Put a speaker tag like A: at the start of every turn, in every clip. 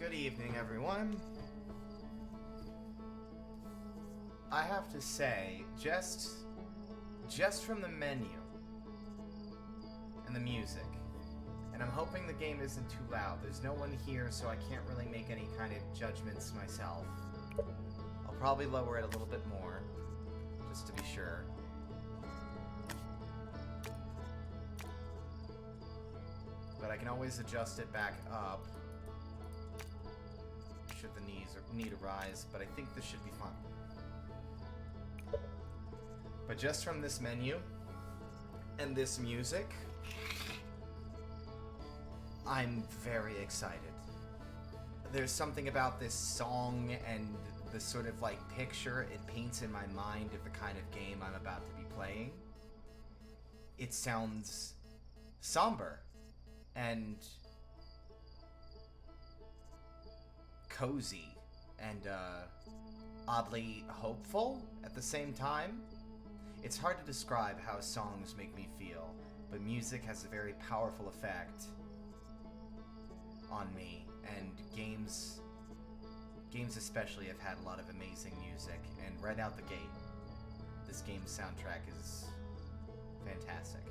A: Good evening, everyone. I have to say, just from the menu and the music, and I'm hoping the game isn't too loud. There's no one here, so I can't really make any kind of judgments myself. I'll probably lower it a little bit more, just to be sure. But I can always adjust it back up should the need arise, but I think this should be fun. But just from this menu and this music, I'm very excited. There's something about this song and the sort of like picture it paints in my mind of the kind of game I'm about to be playing. It sounds somber and cozy and oddly hopeful at the same time. It's hard to describe how songs make me feel, but music has a very powerful effect on me, and games especially have had a lot of amazing music, and right out the gate, this game's soundtrack is fantastic.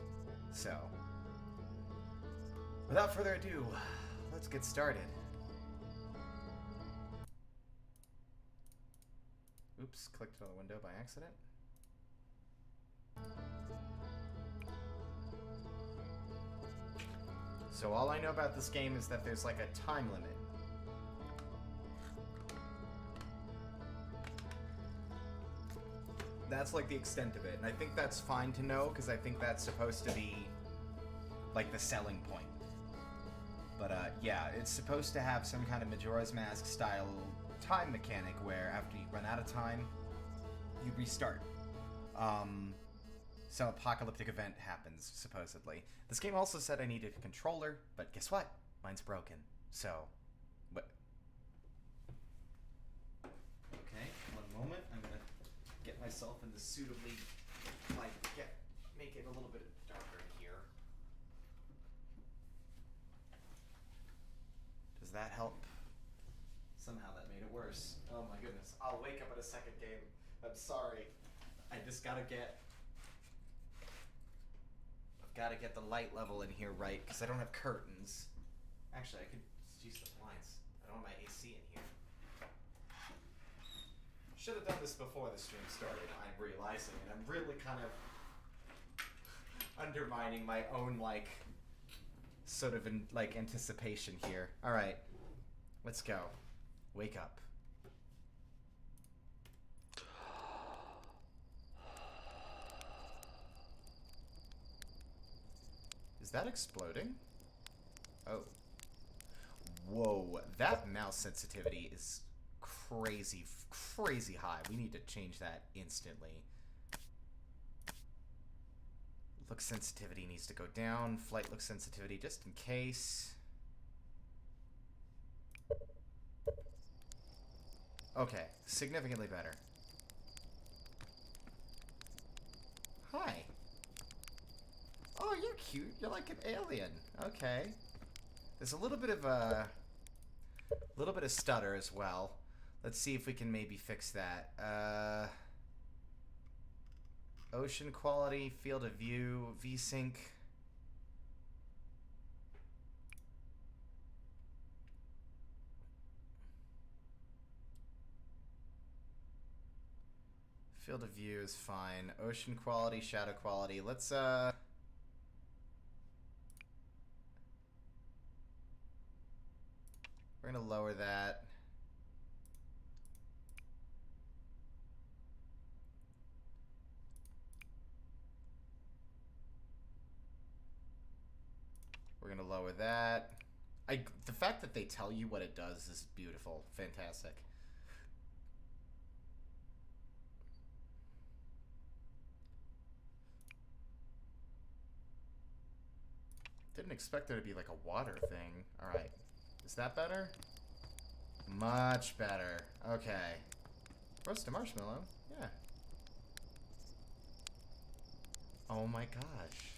A: So, without further ado, let's get started. Oops, clicked on the window by accident. So all I know about this game is that there's like a time limit. That's like the extent of it, and I think that's fine to know, because I think that's supposed to be like the selling point. But yeah, it's supposed to have some kind of Majora's Mask style time mechanic where after you run out of time, you restart. Some apocalyptic event happens, supposedly. This game also said I needed a controller, but guess what? Mine's broken. So, what? Okay, one moment. I'm gonna get myself in the suitably, like, make it a little bit darker here. Does that help? Somehow that made it worse. Oh my goodness. I'll wake up at a second game. I'm sorry. I've got to get the light level in here right, because I don't have curtains. Actually, I could just use the blinds. I don't have my AC in here. Should have done this before the stream started, I'm realizing, and I'm really kind of undermining my own, like, sort of, anticipation here. Alright, let's go. Wake up. Is that exploding? Oh. Whoa, that mouse sensitivity is crazy high. We need to change that instantly. Look sensitivity needs to go down. Flight look sensitivity just in case. Okay, significantly better. Hi. Oh, you're cute. You're like an alien. Okay. There's a little bit of stutter as well. Let's see if we can maybe fix that. Ocean quality, field of view, VSync. Field of view is fine. Ocean quality, shadow quality. Let's we're gonna lower that. We're gonna lower that. The fact that they tell you what it does is beautiful. Fantastic. Didn't expect there to be like a water thing. Alright. Is that better? Much better. Okay. Roast a marshmallow? Yeah. Oh my gosh.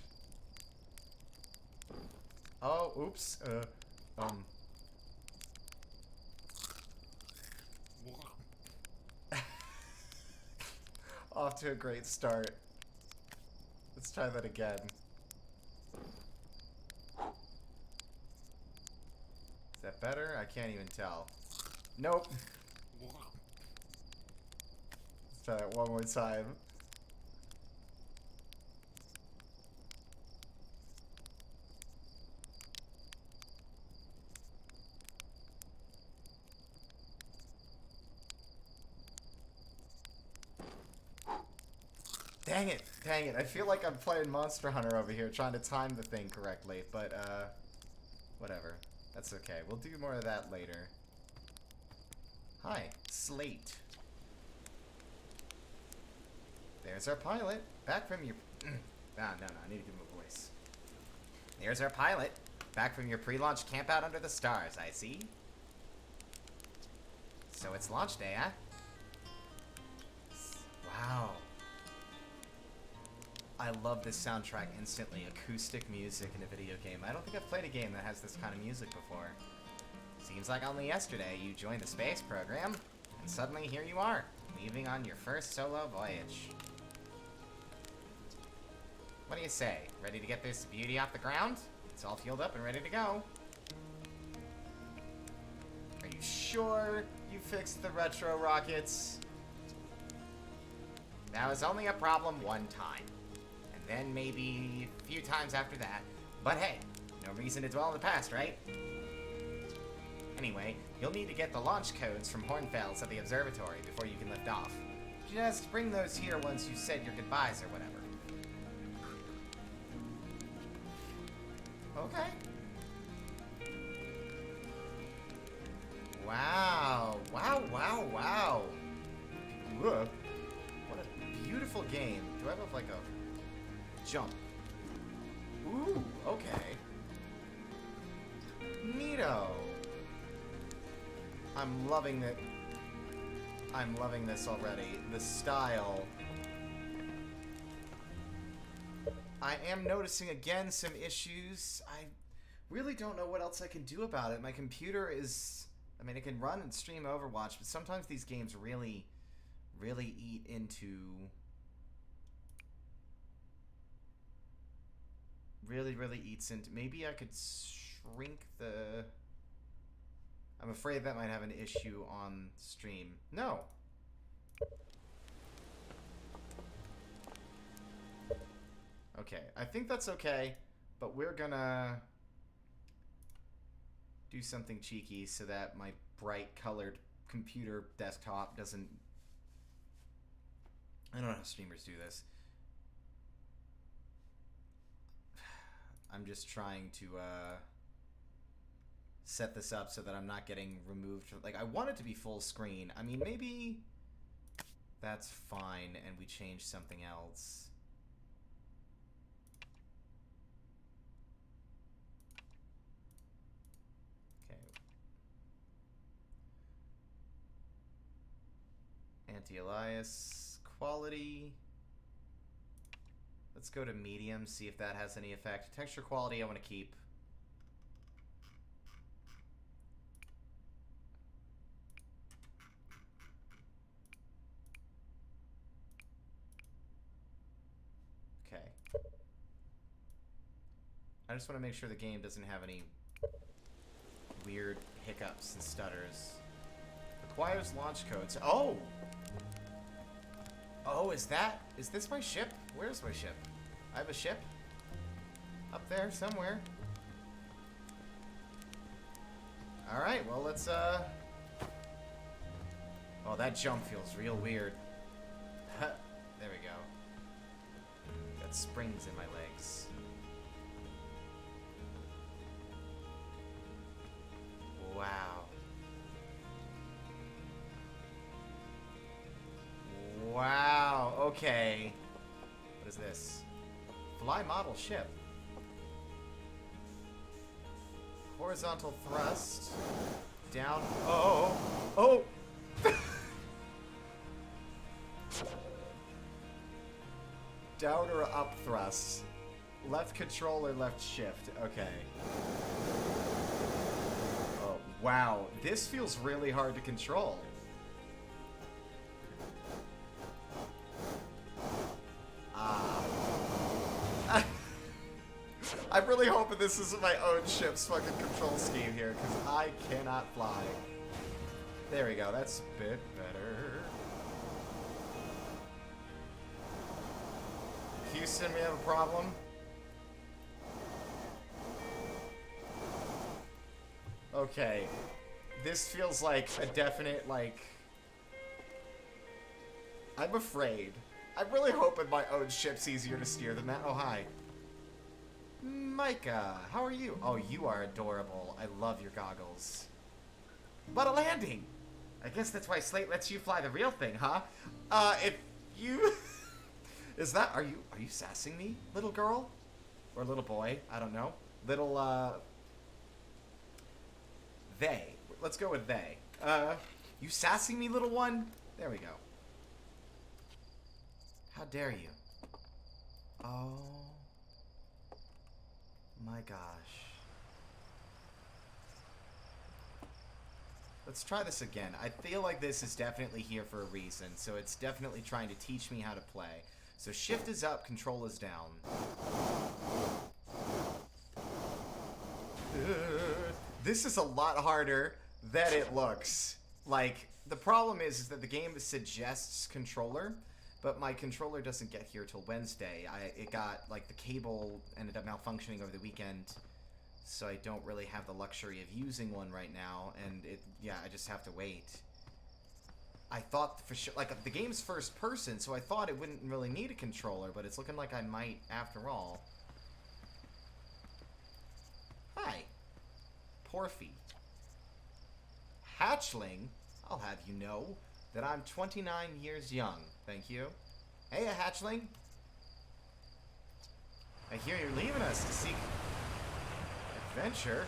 A: Oh, oops. off to a great start. Let's try that again. Is that better? I can't even tell. Nope. Let's try that one more time. Dang it, dang it. I feel like I'm playing Monster Hunter over here, trying to time the thing correctly, but, whatever. That's okay. We'll do more of that later. Hi, Slate. There's our pilot. Back from your... no, I need to give him a voice. There's our pilot. Back from your pre-launch campout under the stars, I see. So it's launch day, huh? Wow. I love this soundtrack instantly. Acoustic music in a video game. I don't think I've played a game that has this kind of music before. Seems like only yesterday you joined the space program, and suddenly here you are, leaving on your first solo voyage. What do you say? Ready to get this beauty off the ground? It's all fueled up and ready to go. Are you sure you fixed the retro rockets? That was only a problem one time. And then maybe a few times after that. But hey, no reason to dwell in the past, right? Anyway, you'll need to get the launch codes from Hornfels at the observatory before you can lift off. Just bring those here once you said your goodbyes or whatever. Okay. Wow. Wow, wow, wow. Look. What a beautiful game. Do I have like a jump? Ooh, okay. Neato. I'm loving it. I'm loving this already. The style. I am noticing again some issues. I really don't know what else I can do about it. My computer is... I mean, it can run and stream Overwatch, but sometimes these games really eat into... Really eats into... Maybe I could shrink the... I'm afraid that might have an issue on stream. No. Okay, I think that's okay, but we're gonna do something cheeky so that my bright colored computer desktop doesn't... I don't know how streamers do this. I'm just trying to set this up so that I'm not getting removed from... Like, I want it to be full screen. I mean, maybe that's fine and we change something else. Anti-alias quality. Let's go to medium, see if that has any effect. Texture quality I want to keep. Okay. I just want to make sure the game doesn't have any weird hiccups and stutters. Requires launch codes. Oh! Oh, is this my ship? Where's my ship? I have a ship? Up there, somewhere. Alright, well, let's, Oh, that jump feels real weird. There we go. Got springs in my legs. Wow. Wow, okay. What is this? Fly model ship. Horizontal thrust. Down. Oh! Oh! Down or up thrust. Left control or left shift. Okay. Oh, wow. This feels really hard to control. really hoping this isn't my own ship's fucking control scheme here, because I cannot fly. There we go, that's a bit better. Houston, we have a problem. Okay. This feels like a definite, like... I'm afraid. I'm really hoping my own ship's easier to steer than that. Oh, hi. Micah, how are you? Oh, you are adorable. I love your goggles. But a landing! I guess that's why Slate lets you fly the real thing, huh? If you... Is that... Are you sassing me, little girl? Or little boy? I don't know. Little, They. Let's go with they. You sassing me, little one? There we go. How dare you? Oh... my gosh. Let's try this again. I feel like this is definitely here for a reason, so it's definitely trying to teach me how to play. So shift is up, control is down. This is a lot harder than it looks. Like, the problem is that the game suggests controller, but my controller doesn't get here till Wednesday. It got, like, the cable ended up malfunctioning over the weekend, so I don't really have the luxury of using one right now, and I just have to wait. I thought for sure, like, the game's first person, so I thought it wouldn't really need a controller, but it's looking like I might after all. Hi. Porphy. Hatchling, I'll have you know that I'm 29 years young. Thank you. Hey, a hatchling. I hear you're leaving us to seek adventure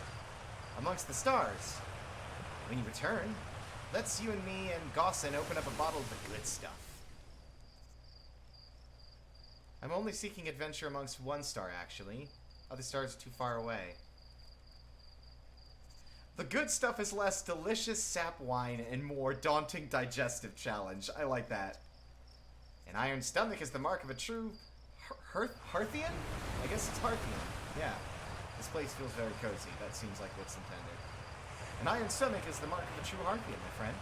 A: amongst the stars. When you return, let's you and me and Gossin open up a bottle of the good stuff. I'm only seeking adventure amongst one star, actually. Other stars are too far away. The good stuff is less delicious sap wine and more daunting digestive challenge. I like that. An iron stomach is the mark of a true Hearthian? I guess it's Hearthian. Yeah. This place feels very cozy. That seems like what's intended. An iron stomach is the mark of a true Hearthian, my friend.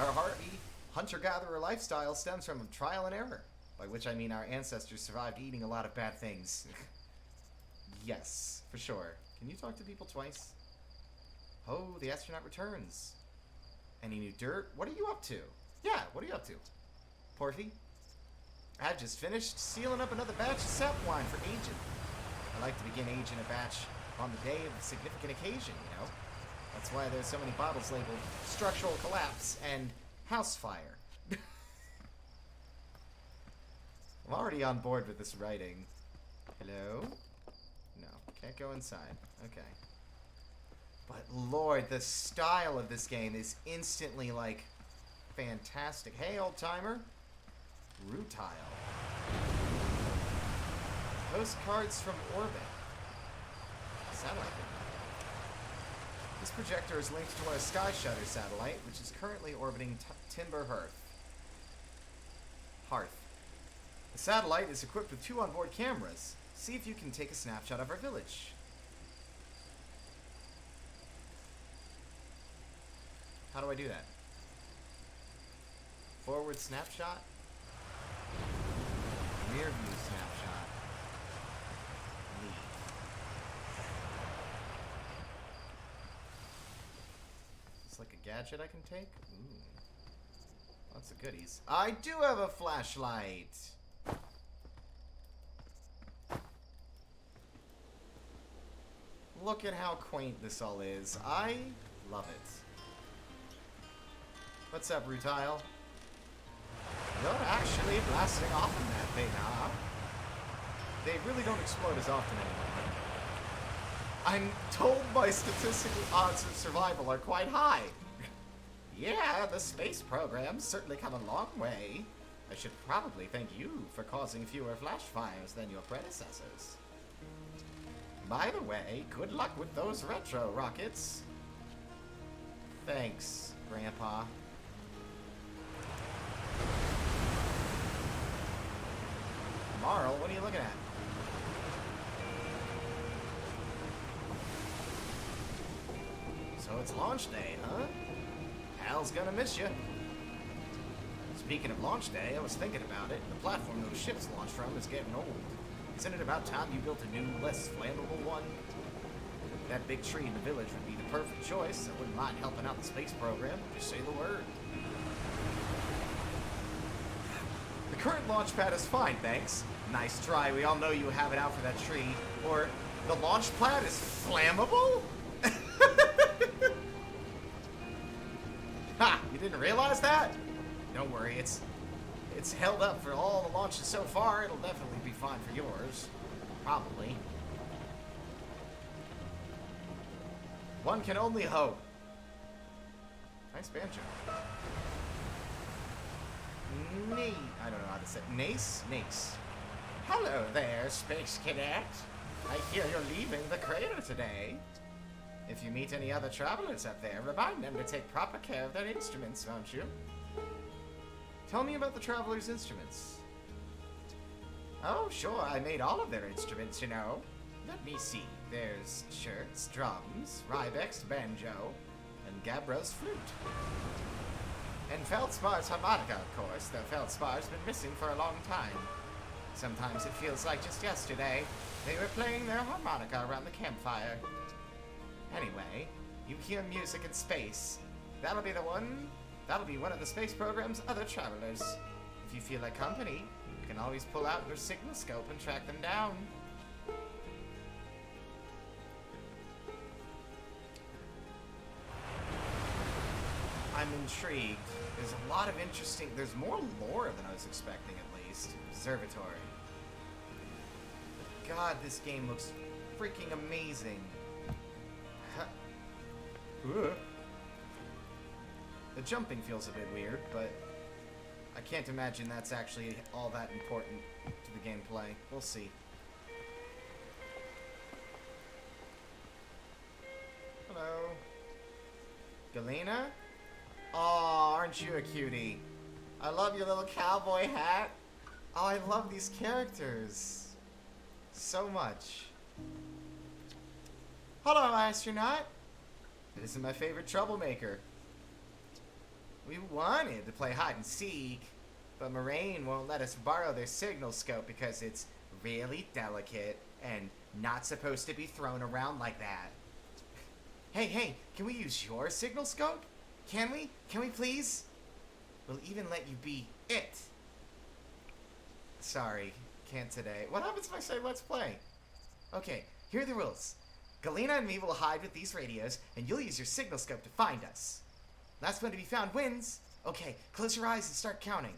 A: Our hearty hunter-gatherer lifestyle stems from trial and error, by which I mean our ancestors survived eating a lot of bad things. Yes, for sure. Can you talk to people twice? Oh, the astronaut returns. Any new dirt? What are you up to? Yeah, what are you up to? Porphy? I've just finished sealing up another batch of sap wine for aging. I like to begin aging a batch on the day of a significant occasion, you know? That's why there's so many bottles labeled structural collapse and house fire. I'm already on board with this writing. Hello? No, can't go inside. Okay. But Lord, the style of this game is instantly, like, fantastic. Hey, old-timer. Rutile. Postcards from orbit. Satellite. This projector is linked to our Sky Shutter satellite, which is currently orbiting Timber Hearth. The satellite is equipped with 2 onboard cameras. See if you can take a snapshot of our village. How do I do that? Forward snapshot? Rear view snapshot. Leave. It's like a gadget I can take? Ooh. Lots of goodies. I do have a flashlight! Look at how quaint this all is. I love it. What's up, Rutile? You're actually blasting off in that thing, huh? They really don't explode as often anymore. I'm told my statistical odds of survival are quite high. Yeah, the space program's certainly come a long way. I should probably thank you for causing fewer flash fires than your predecessors. By the way, good luck with those retro rockets. Thanks, Grandpa. Marl, what are you looking at? So it's launch day, huh? Hal's gonna miss you. Speaking of launch day, I was thinking about it. The platform those ships launch from is getting old. Isn't it about time you built a new, less flammable one? That big tree in the village would be the perfect choice. I wouldn't mind helping out the space program. Just say the word. The current launch pad is fine, thanks. Nice try. We all know you have it out for that tree. Or, the launch pad is flammable? Ha! You didn't realize that? Don't worry, it's held up for all the launches so far. It'll definitely be fine for yours. Probably. One can only hope. Nice banjo. Neat. I don't know how to say it. Nace? Nace. Hello there, Space Cadet. I hear you're leaving the crater today. If you meet any other travelers up there, remind them to take proper care of their instruments, won't you? Tell me about the travelers' instruments. Oh, sure, I made all of their instruments, you know. Let me see. There's shirts, drums, Rybek's banjo, and Gabra's flute. And Feldspar's harmonica, of course, though Feldspar's been missing for a long time. Sometimes it feels like just yesterday they were playing their harmonica around the campfire. Anyway, you hear music in space. That'll be one of the space program's other travelers. If you feel like company, you can always pull out your signal scope and track them down. I'm intrigued. There's a lot of there's more lore than I was expecting, at least. Observatory. God, this game looks freaking amazing. The jumping feels a bit weird, but I can't imagine that's actually all that important to the gameplay. We'll see. Hello. Galena? Aw, aren't you a cutie? I love your little cowboy hat. Oh, I love these characters so much. Hello, astronaut. This is my favorite troublemaker. We wanted to play hide and seek, but Moraine won't let us borrow their signal scope because it's really delicate and not supposed to be thrown around like that. Hey, can we use your signal scope? Can we? Can we please? We'll even let you be it. Sorry, can't today. What happens if I say let's play? Okay, here are the rules. Galena and me will hide with these radios, and you'll use your signal scope to find us. Last one to be found wins. Okay, close your eyes and start counting.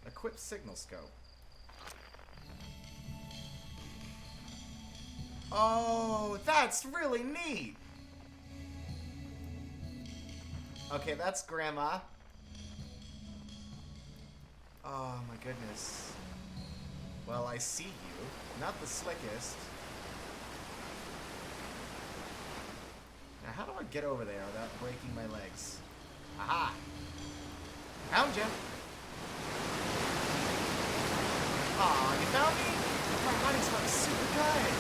A: Equip signal scope. Oh, that's really neat. Okay, that's Grandma. Oh my goodness. Well, I see you. Not the slickest. Now, how do I get over there without breaking my legs? Aha! Found you! Aw, you found me? My hunting spot's super good!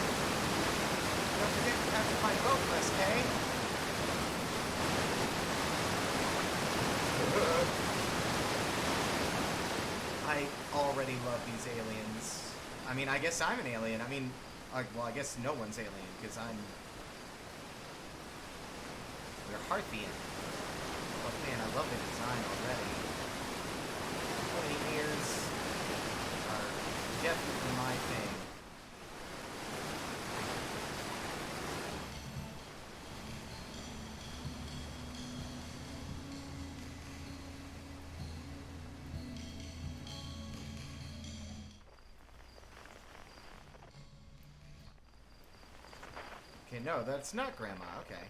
A: Don't forget you have to find both of us, okay? I already love these aliens. I mean, I guess I'm an alien. I mean, well, I guess no one's alien, because we're Harthian. But man, I love the design already. Pointy ears are definitely my thing. Okay, no, that's not Grandma. Okay.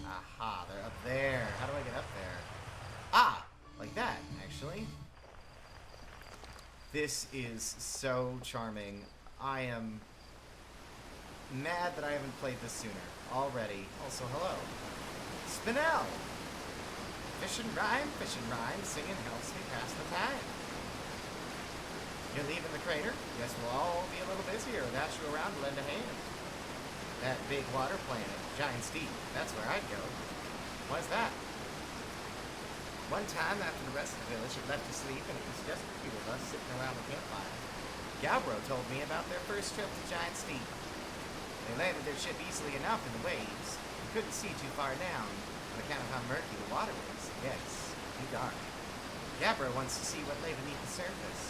A: Aha, they're up there. How do I get up there? Ah! Like that, actually. This is so charming. I am mad that I haven't played this sooner. Already. Also, hello. Spinel! fishing rhyme, singing helps me pass the time. You're leaving the crater? Guess we'll all be a little busier without you around to lend a hand. That big water planet, Giant's Deep, that's where I'd go. Why's that? One time after the rest of the village had left to sleep and it was just a few of us sitting around the campfire, Galbro told me about their first trip to Giant's Deep. They landed their ship easily enough in the waves. You couldn't see too far down on account of how murky the water was. Yes, too dark. Galbro wants to see what lay beneath the surface,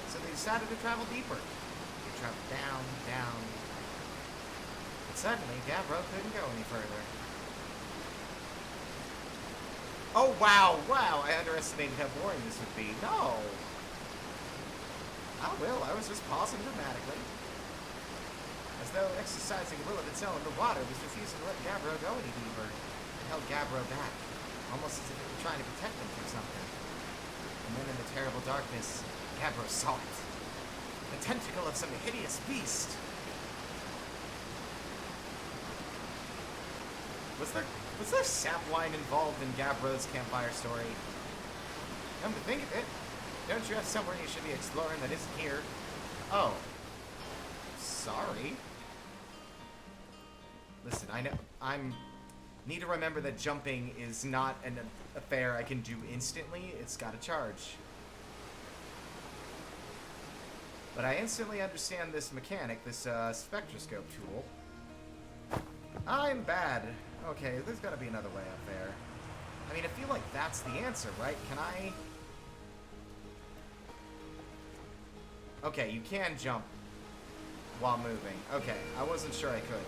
A: so they decided to travel deeper. They traveled down, down. But suddenly, Galbro couldn't go any further. Oh, wow, I underestimated how boring this would be. No! I was just pausing dramatically. As though exercising a will of its own, the water was refusing to let Gabbro go any deeper. It held Gabbro back, almost as if it were trying to protect him from something. And then in the terrible darkness, Gabbro saw it. The tentacle of some hideous beast. Was there sap wine involved in Gabbro's campfire story? Come to think of it, don't you have somewhere you should be exploring that isn't here? Oh. Sorry. Listen, need to remember that jumping is not an affair I can do instantly. It's got to charge. But I instantly understand this mechanic, this spectroscope tool. I'm bad. Okay, there's got to be another way up there. I mean, I feel like that's the answer, right? Can I... Okay, you can jump while moving. Okay, I wasn't sure I could.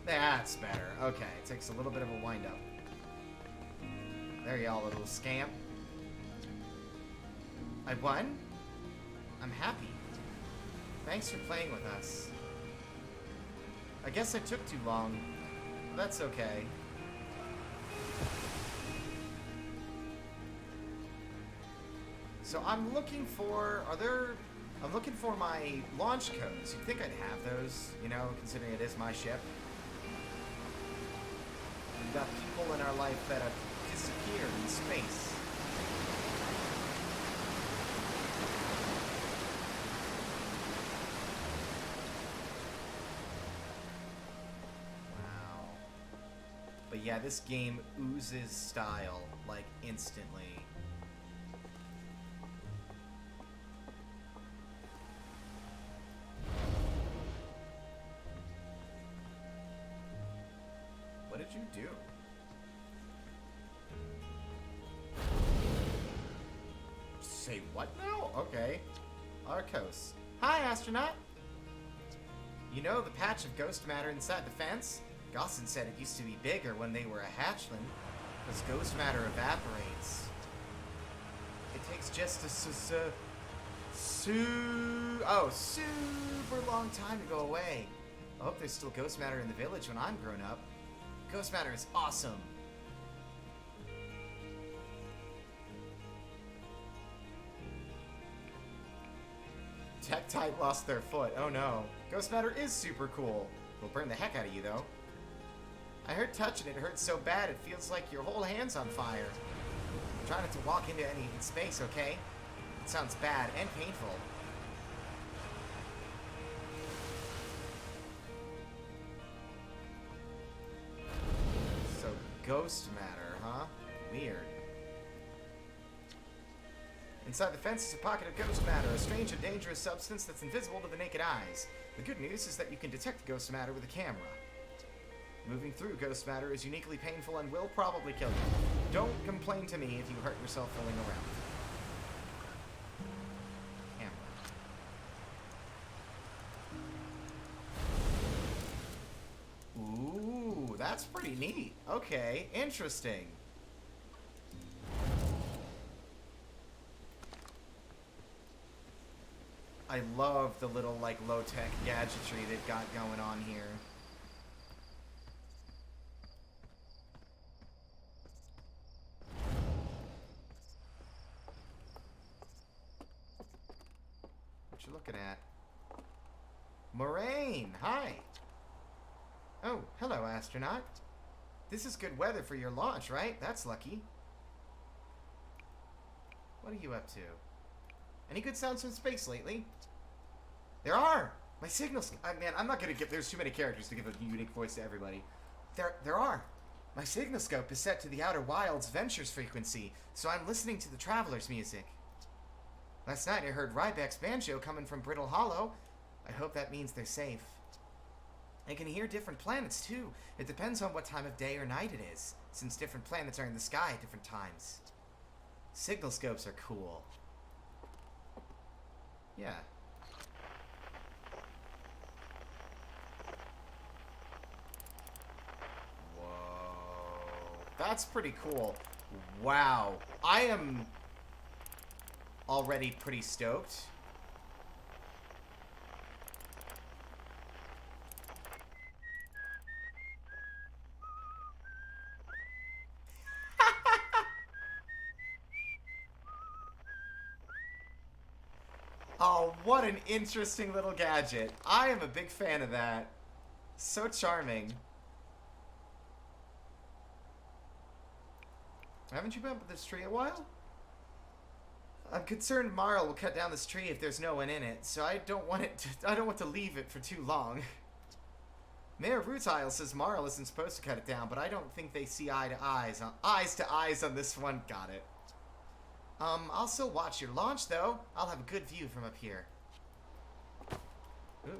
A: That's better. Okay, it takes a little bit of a wind-up. There you are, little scamp. I won? I'm happy. Thanks for playing with us. I guess I took too long. That's okay. So I'm looking for... I'm looking for my launch codes. You'd think I'd have those, you know, considering it is my ship. We've got people in our life that have disappeared in space. Wow. But yeah, this game oozes style, like, instantly. What did you do? Say what now? Okay. Arcos. Hi, astronaut! You know the patch of ghost matter inside the fence? Gosson said it used to be bigger when they were a hatchling. As ghost matter evaporates, it takes just a super long time to go away. I hope there's still ghost matter in the village when I'm grown up. Ghost matter is awesome. Tektite lost their foot. Oh no. Ghost matter is super cool. Will burn the heck out of you though. I heard touching it hurts so bad it feels like your whole hand's on fire. Try not to walk into any space, okay? It sounds bad and painful. So, ghost matter, huh? Weird. Inside the fence is a pocket of ghost matter, a strange and dangerous substance that's invisible to the naked eyes. The good news is that you can detect ghost matter with a camera. Moving through ghost matter is uniquely painful and will probably kill you. Don't complain to me if you hurt yourself fooling around. Camera. Ooh, that's pretty neat. Okay, interesting. I love the little, like, low-tech gadgetry they've got going on here. What you looking at? Moraine, hi! Oh, hello, astronaut. This is good weather for your launch, right? That's lucky. What are you up to? Any good sounds from space lately? There are! My signals... man, I'm not gonna give... There's too many characters to give a unique voice to everybody. There are. My signal scope is set to the Outer Wilds Ventures frequency, so I'm listening to the Traveler's music. Last night I heard Ryback's banjo coming from Brittle Hollow. I hope that means they're safe. I can hear different planets, too. It depends on what time of day or night it is, since different planets are in the sky at different times. Signal scopes are cool. Yeah. Whoa. That's pretty cool. Wow. I am already pretty stoked. Oh, what an interesting little gadget. I am a big fan of that. So charming. Haven't you been up with this tree a while? I'm concerned Marl will cut down this tree if there's no one in it, so I don't want to leave it for too long. Mayor Rutile says Marl isn't supposed to cut it down, but I don't think they see eye to eyes on this one. Got it. I'll still watch your launch, though. I'll have a good view from up here. Ooh.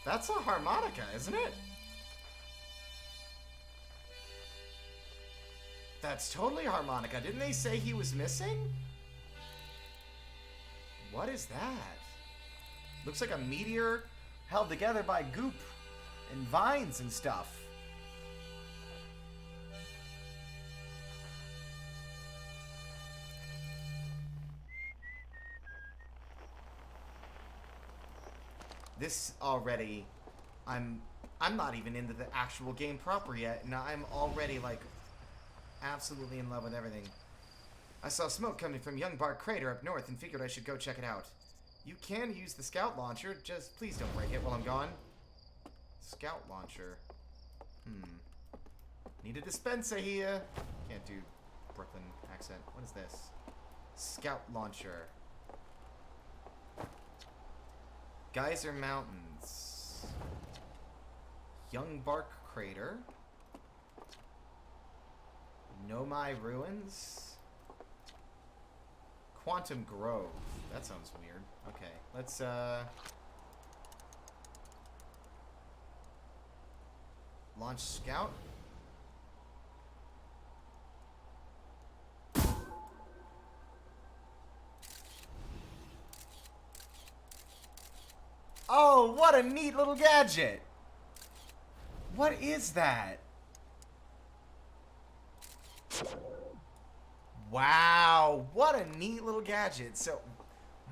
A: That's a harmonica, isn't it? That's totally a harmonica. Didn't they say he was missing? What is that? Looks like a meteor held together by goop and vines and stuff. This already, I'm not even into the actual game proper yet, and I'm already like absolutely in love with everything. I saw smoke coming from Young Bark Crater up north and figured I should go check it out. You can use the scout launcher, just please don't break it while I'm gone. Scout launcher. Need a dispenser here. Can't do Brooklyn accent. What is this? Scout launcher. Geyser Mountains. Young Bark Crater. Nomai Ruins. Quantum Grove. That sounds weird. Okay, let's, launch Scout. Oh, what a neat little gadget! What is that? Wow, what a neat little gadget. So,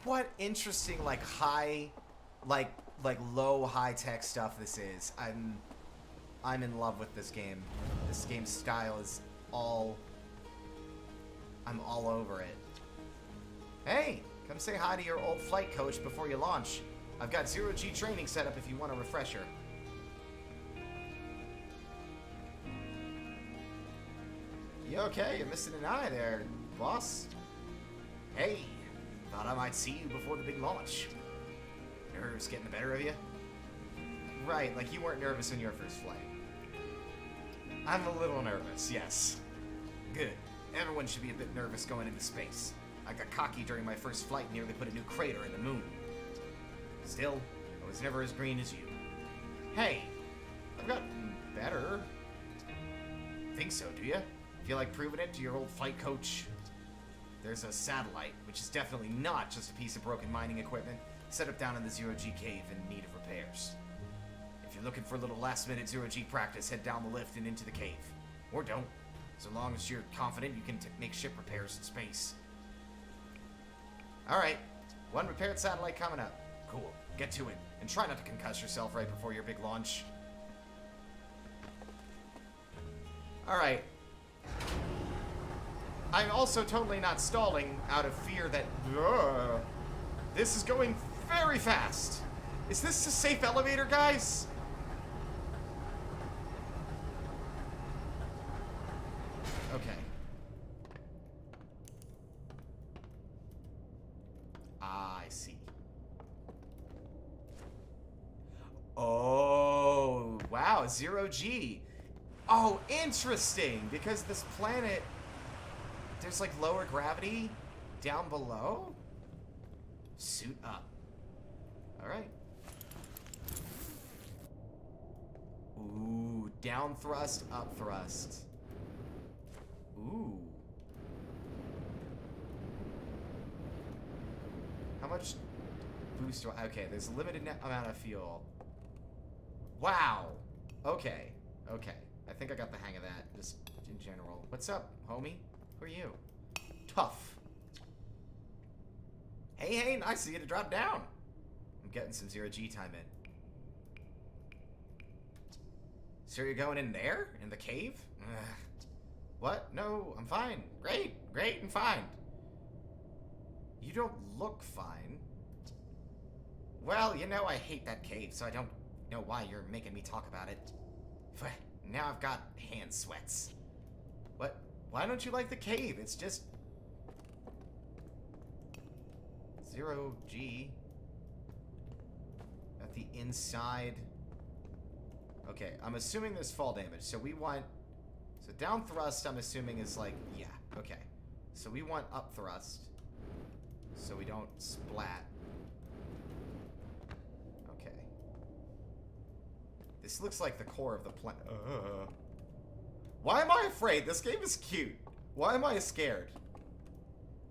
A: what interesting, like, low high-tech stuff this is. I'm in love with this game. This game's style is I'm all over it. Hey, come say hi to your old flight coach before you launch. I've got zero-G training set up if you want a refresher. You okay? You're missing an eye there, boss. Hey, thought I might see you before the big launch. Nerves getting the better of you? Right, like you weren't nervous on your first flight. I'm a little nervous, yes. Good. Everyone should be a bit nervous going into space. I got cocky during my first flight and nearly put a new crater in the moon. Still, I was never as green as you. Hey, I've gotten better. Think so, do you? Feel like proving it to your old flight coach? There's a satellite, which is definitely not just a piece of broken mining equipment, set up down in the zero-G cave in need of repairs. If you're looking for a little last-minute zero-G practice, head down the lift and into the cave. Or don't, so long as you're confident you can make ship repairs in space. Alright, one repaired satellite coming up. Cool, get to it, and try not to concuss yourself right before your big launch. Alright, I'm also totally not stalling out of fear that... this is going very fast. Is this a safe elevator, guys? Okay. Ah, I see. Oh, wow, 0G. Oh, interesting, because this planet, there's like lower gravity down below? Suit up. Alright. Ooh, down thrust, up thrust. Ooh. How much boost do I... Okay, there's a limited amount of fuel. Wow. Okay. Okay. I think I got the hang of that, just in general. What's up, homie? Who are you? Tough. Hey, hey, nice of you to drop down. I'm getting some 0G time in. So you're going in there? In the cave? Ugh. What? No, I'm fine. Great, great, and fine. You don't look fine. Well, you know I hate that cave, so I don't know why you're making me talk about it. Now I've got hand sweats. What? Why don't you like the cave? It's just... 0G. At the inside. Okay, I'm assuming there's fall damage, so we want... So down thrust, I'm assuming is like... Yeah, okay. So we want up thrust. So we don't splat. Okay. This looks like the core of the planet. Why am I afraid? This game is cute. Why am I scared?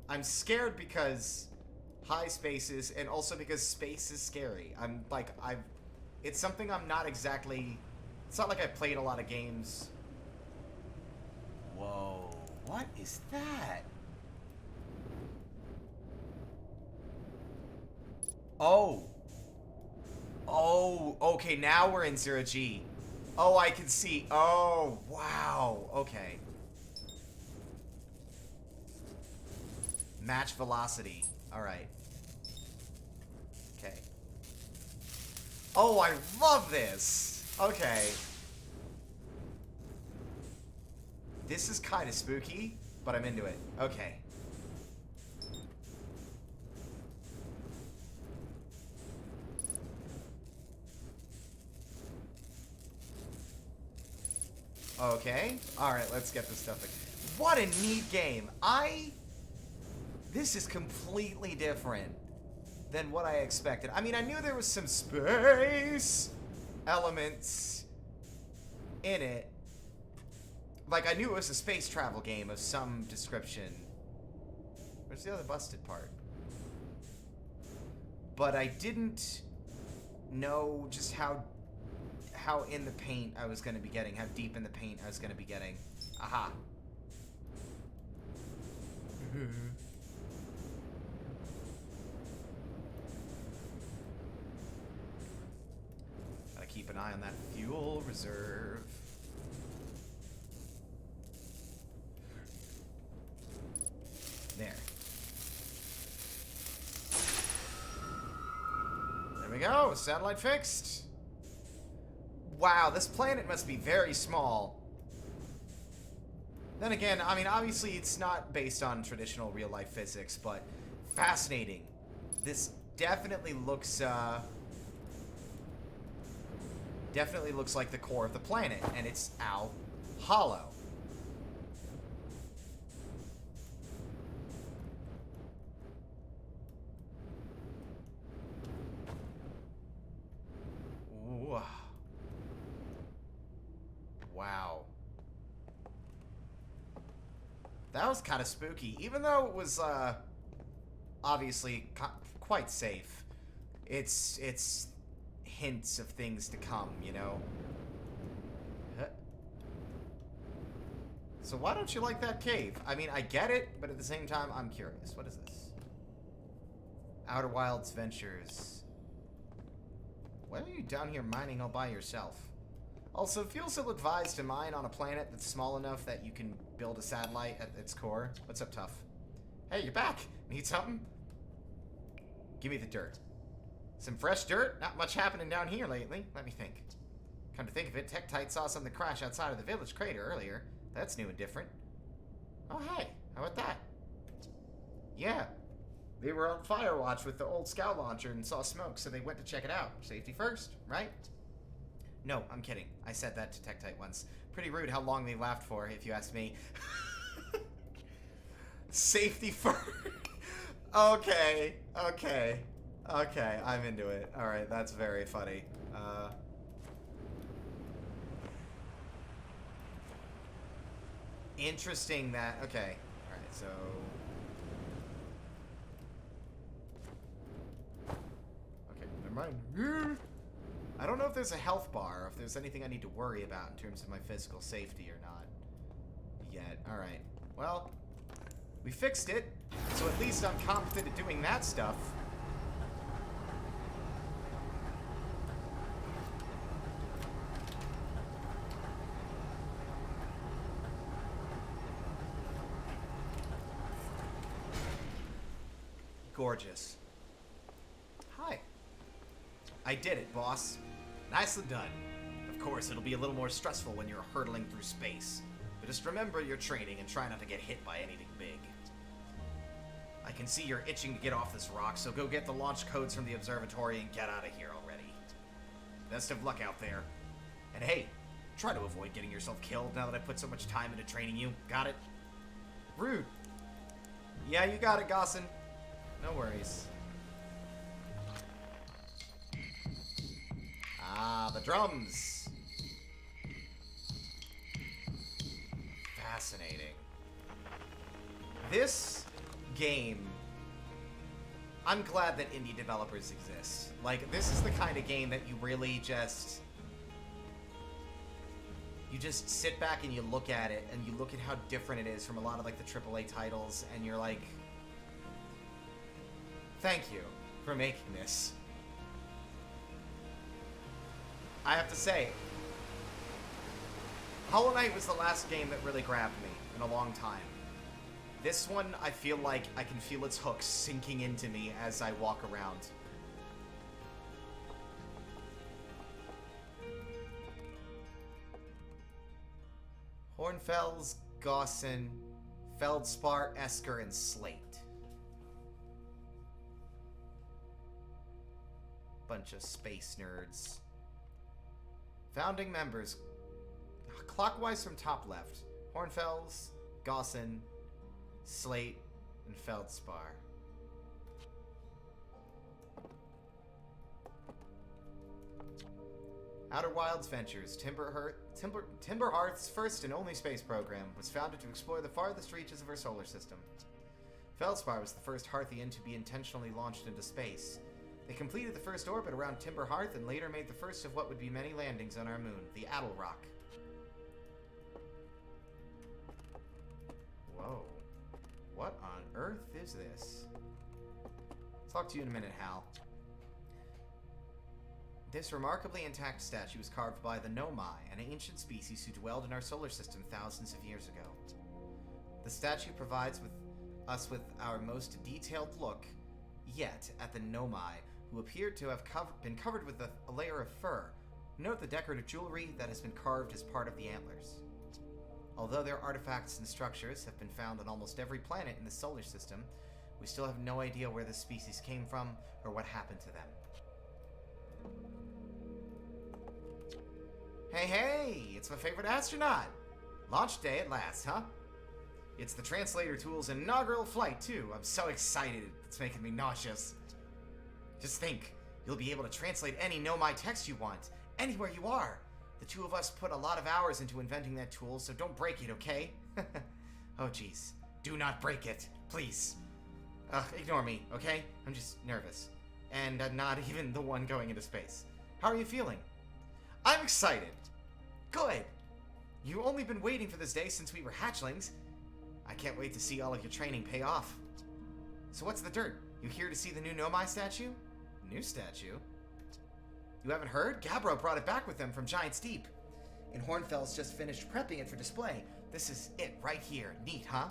A: I'm scared because high spaces, and also because space is scary. I'm like, it's something I'm not exactly... It's not like I've played a lot of games. Whoa, what is that? Oh. Oh, okay, now we're in 0G. Oh, I can see. Oh, wow. Okay. Match velocity. All right. Okay. Oh, I love this. Okay. This is kind of spooky, but I'm into it. Okay. Okay. Alright, let's get this stuff. What a neat game. This is completely different than what I expected. I mean, I knew there was some space elements in it. Like, I knew it was a space travel game of some description. Where's the other busted part? But I didn't know just how in the paint I was going to be getting, how deep in the paint I was going to be getting. Aha. Gotta keep an eye on that fuel reserve. There. There we go, satellite fixed. Wow, this planet must be very small. Then again, I mean, obviously it's not based on traditional real-life physics, but fascinating. This definitely looks like the core of the planet, and it's out hollow. Ooh. Wow. That was kind of spooky, even though it was obviously quite safe. It's hints of things to come, you know. So why don't you like that cave? I mean, I get it, but at the same time, I'm curious. What is this? Outer Wilds Ventures. Why are you down here mining all by yourself? Also, it feels ill-advised to mine on a planet that's small enough that you can build a satellite at its core. What's up, Tough? Hey, you're back. Need something? Give me the dirt. Some fresh dirt? Not much happening down here lately. Let me think. Come to think of it, Tektite saw something crash outside of the village crater earlier. That's new and different. Oh, hey. How about that? Yeah. They were on fire watch with the old scout launcher and saw smoke, so they went to check it out. Safety first, right? No, I'm kidding. I said that to Tektite once. Pretty rude how long they laughed for, if you ask me. Safety first. Okay. I'm into it. Alright, that's very funny. Interesting that... Okay. Alright, so... Okay, never mind. I don't know if there's a health bar, or if there's anything I need to worry about in terms of my physical safety or not. Yet. Alright. Well, we fixed it, so at least I'm competent at doing that stuff. Gorgeous. Hi. I did it, boss. Nicely done. Of course, it'll be a little more stressful when you're hurtling through space. But just remember your training and try not to get hit by anything big. I can see you're itching to get off this rock, so go get the launch codes from the observatory and get out of here already. Best of luck out there. And hey, try to avoid getting yourself killed now that I put so much time into training you. Got it? Rude. Yeah, you got it, Gossin. No worries. Ah, the drums. Fascinating. This game, I'm glad that indie developers exist. Like, this is the kind of game that you really just... You just sit back and you look at it, and you look at how different it is from a lot of, like, the AAA titles, and you're like... Thank you for making this. I have to say, Hollow Knight was the last game that really grabbed me in a long time. This one, I feel like I can feel its hooks sinking into me as I walk around. Hornfels, Gossin, Feldspar, Esker, and Slate. Bunch of space nerds. Founding members. Clockwise from top left. Hornfels, Gossin, Slate, and Feldspar. Outer Wilds Ventures, Timberhearth's first and only space program, was founded to explore the farthest reaches of our solar system. Feldspar was the first Hearthian to be intentionally launched into space. They completed the first orbit around Timberhearth and later made the first of what would be many landings on our moon, the Addle Rock. Whoa. What on earth is this? Talk to you in a minute, Hal. This remarkably intact statue was carved by the Nomai, an ancient species who dwelled in our solar system thousands of years ago. The statue provides us with our most detailed look yet at the Nomai, who appeared to have been covered with a layer of fur. Note the decorative jewelry that has been carved as part of the antlers. Although their artifacts and structures have been found on almost every planet in the solar system, we still have no idea where this species came from or what happened to them. Hey, it's my favorite astronaut! Launch day at last, huh? It's the Translator Tool's inaugural flight, too. I'm so excited, it's making me nauseous. Just think, you'll be able to translate any Nomai text you want, anywhere you are. The two of us put a lot of hours into inventing that tool, so don't break it, okay? Oh, jeez. Do not break it, please. Ignore me, okay? I'm just nervous. And not even the one going into space. How are you feeling? I'm excited. Good. You've only been waiting for this day since we were hatchlings. I can't wait to see all of your training pay off. So what's the dirt? You here to see the new Nomai statue? New statue? You haven't heard? Gabbro brought it back with them from Giant's Deep. And Hornfels just finished prepping it for display. This is it right here. Neat, huh?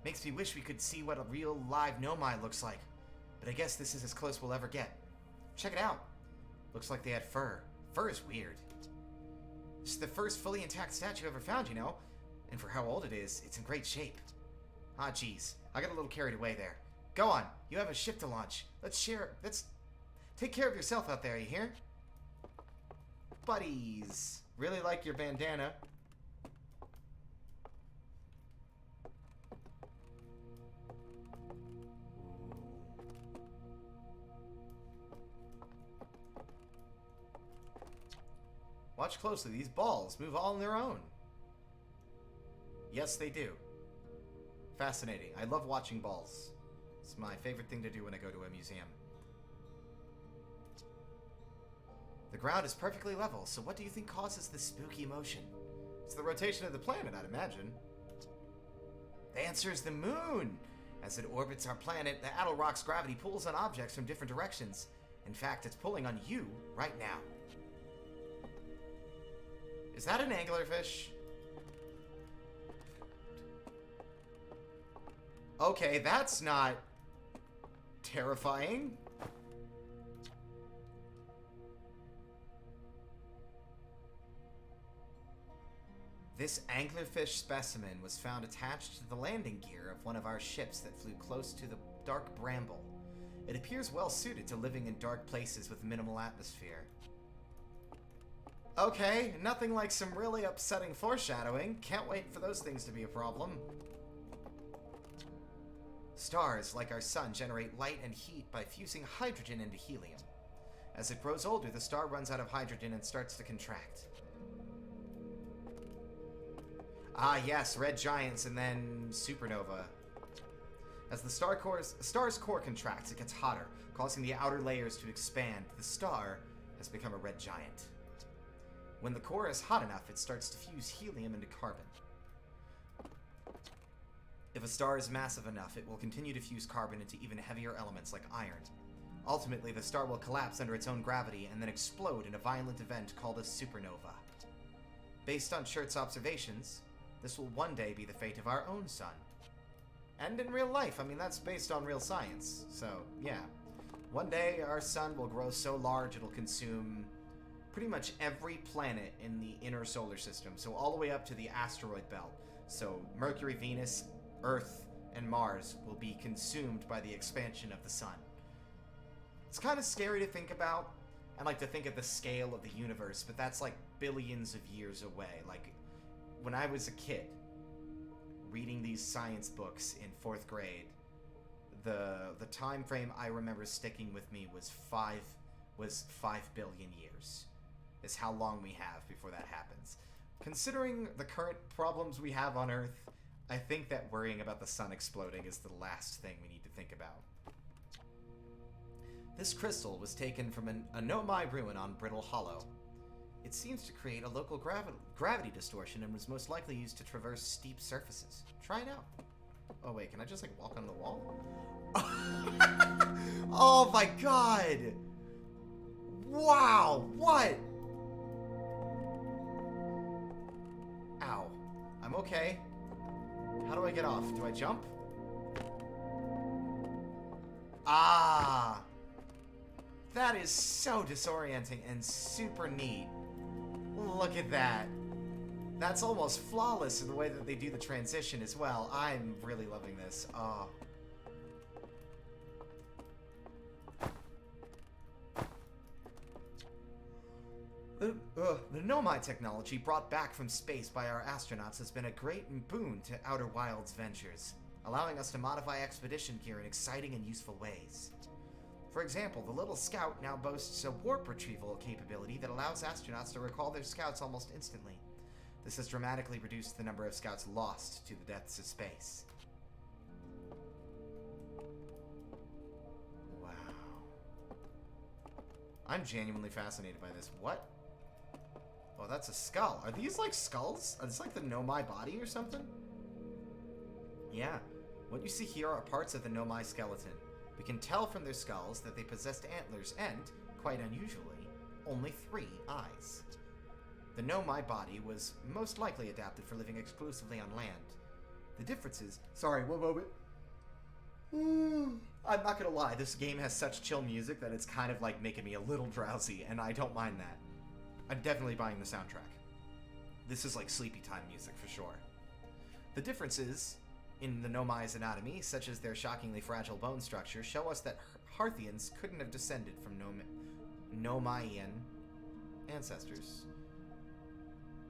A: Makes me wish we could see what a real live Nomai looks like. But I guess this is as close we'll ever get. Check it out. Looks like they had fur. Fur is weird. This is the first fully intact statue ever found, you know? And for how old it is, it's in great shape. Ah, geez. I got a little carried away there. Go on. You have a ship to launch. Let's take care of yourself out there, you hear? Buddies. Really like your bandana. Watch closely. These balls move all on their own. Yes, they do. Fascinating. I love watching balls. It's my favorite thing to do when I go to a museum. The ground is perfectly level, so what do you think causes this spooky motion? It's the rotation of the planet, I'd imagine. The answer is the moon! As it orbits our planet, the Addle Rock's gravity pulls on objects from different directions. In fact, it's pulling on you right now. Is that an anglerfish? Okay, that's not terrifying. This anglerfish specimen was found attached to the landing gear of one of our ships that flew close to the dark bramble. It appears well suited to living in dark places with minimal atmosphere. Okay, nothing like some really upsetting foreshadowing. Can't wait for those things to be a problem. Stars, like our sun, generate light and heat by fusing hydrogen into helium. As it grows older, the star runs out of hydrogen and starts to contract. Ah yes, red giants and then supernova. As the star's core contracts, it gets hotter, causing the outer layers to expand. The star has become a red giant. When the core is hot enough, it starts to fuse helium into carbon. If a star is massive enough, it will continue to fuse carbon into even heavier elements like iron. Ultimately, the star will collapse under its own gravity and then explode in a violent event called a supernova. Based on Schert's observations, this will one day be the fate of our own sun. And in real life, I mean, that's based on real science, so yeah. One day, our sun will grow so large it'll consume pretty much every planet in the inner solar system, so all the way up to the asteroid belt. So Mercury, Venus, Earth, and Mars will be consumed by the expansion of the sun. It's kind of scary to think about. I like to think of the scale of the universe, but that's like billions of years away. Like, when I was a kid, reading these science books in 4th grade, the time frame I remember sticking with me was 5 billion years. Is how long we have before that happens. Considering the current problems we have on Earth, I think that worrying about the sun exploding is the last thing we need to think about. This crystal was taken from a Nomai ruin on Brittle Hollow. It seems to create a local gravity distortion and was most likely used to traverse steep surfaces. Try it out. Oh wait, can I just like walk on the wall? Oh my god! Wow, what? Ow. I'm okay. How do I get off? Do I jump? Ah! That is so disorienting and super neat. Look at that. That's almost flawless in the way that they do the transition as well. I'm really loving this. Oh. The Nomai technology brought back from space by our astronauts has been a great boon to Outer Wilds ventures, allowing us to modify expedition gear in exciting and useful ways. For example, the little Scout now boasts a warp retrieval capability that allows astronauts to recall their scouts almost instantly. This has dramatically reduced the number of scouts lost to the depths of space. Wow. I'm genuinely fascinated by this. What? Oh, that's a skull. Are these like skulls? Is this like the Nomai body or something? Yeah. What you see here are parts of the Nomai skeleton. We can tell from their skulls that they possessed antlers and, quite unusually, only 3 eyes. The Nomai body was most likely adapted for living exclusively on land. The differences... Sorry, one moment. I'm not gonna lie, this game has such chill music that it's kind of like making me a little drowsy, and I don't mind that. I'm definitely buying the soundtrack. This is like sleepy time music for sure. The differences in the Nomai's anatomy, such as their shockingly fragile bone structure, show us that Harthians couldn't have descended from Nomaian ancestors.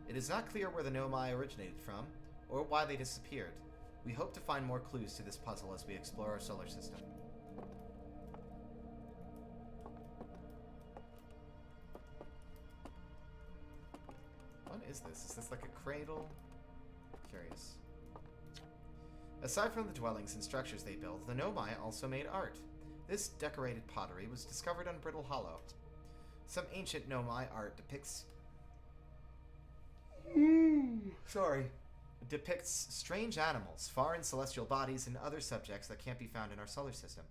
A: It is not clear where the Nomai originated from, or why they disappeared. We hope to find more clues to this puzzle as we explore our solar system. What is this? Is this like a cradle? Curious. Aside from the dwellings and structures they built, the Nomai also made art. This decorated pottery was discovered on Brittle Hollow. Some ancient Nomai art depicts... depicts strange animals, foreign celestial bodies, and other subjects that can't be found in our solar system,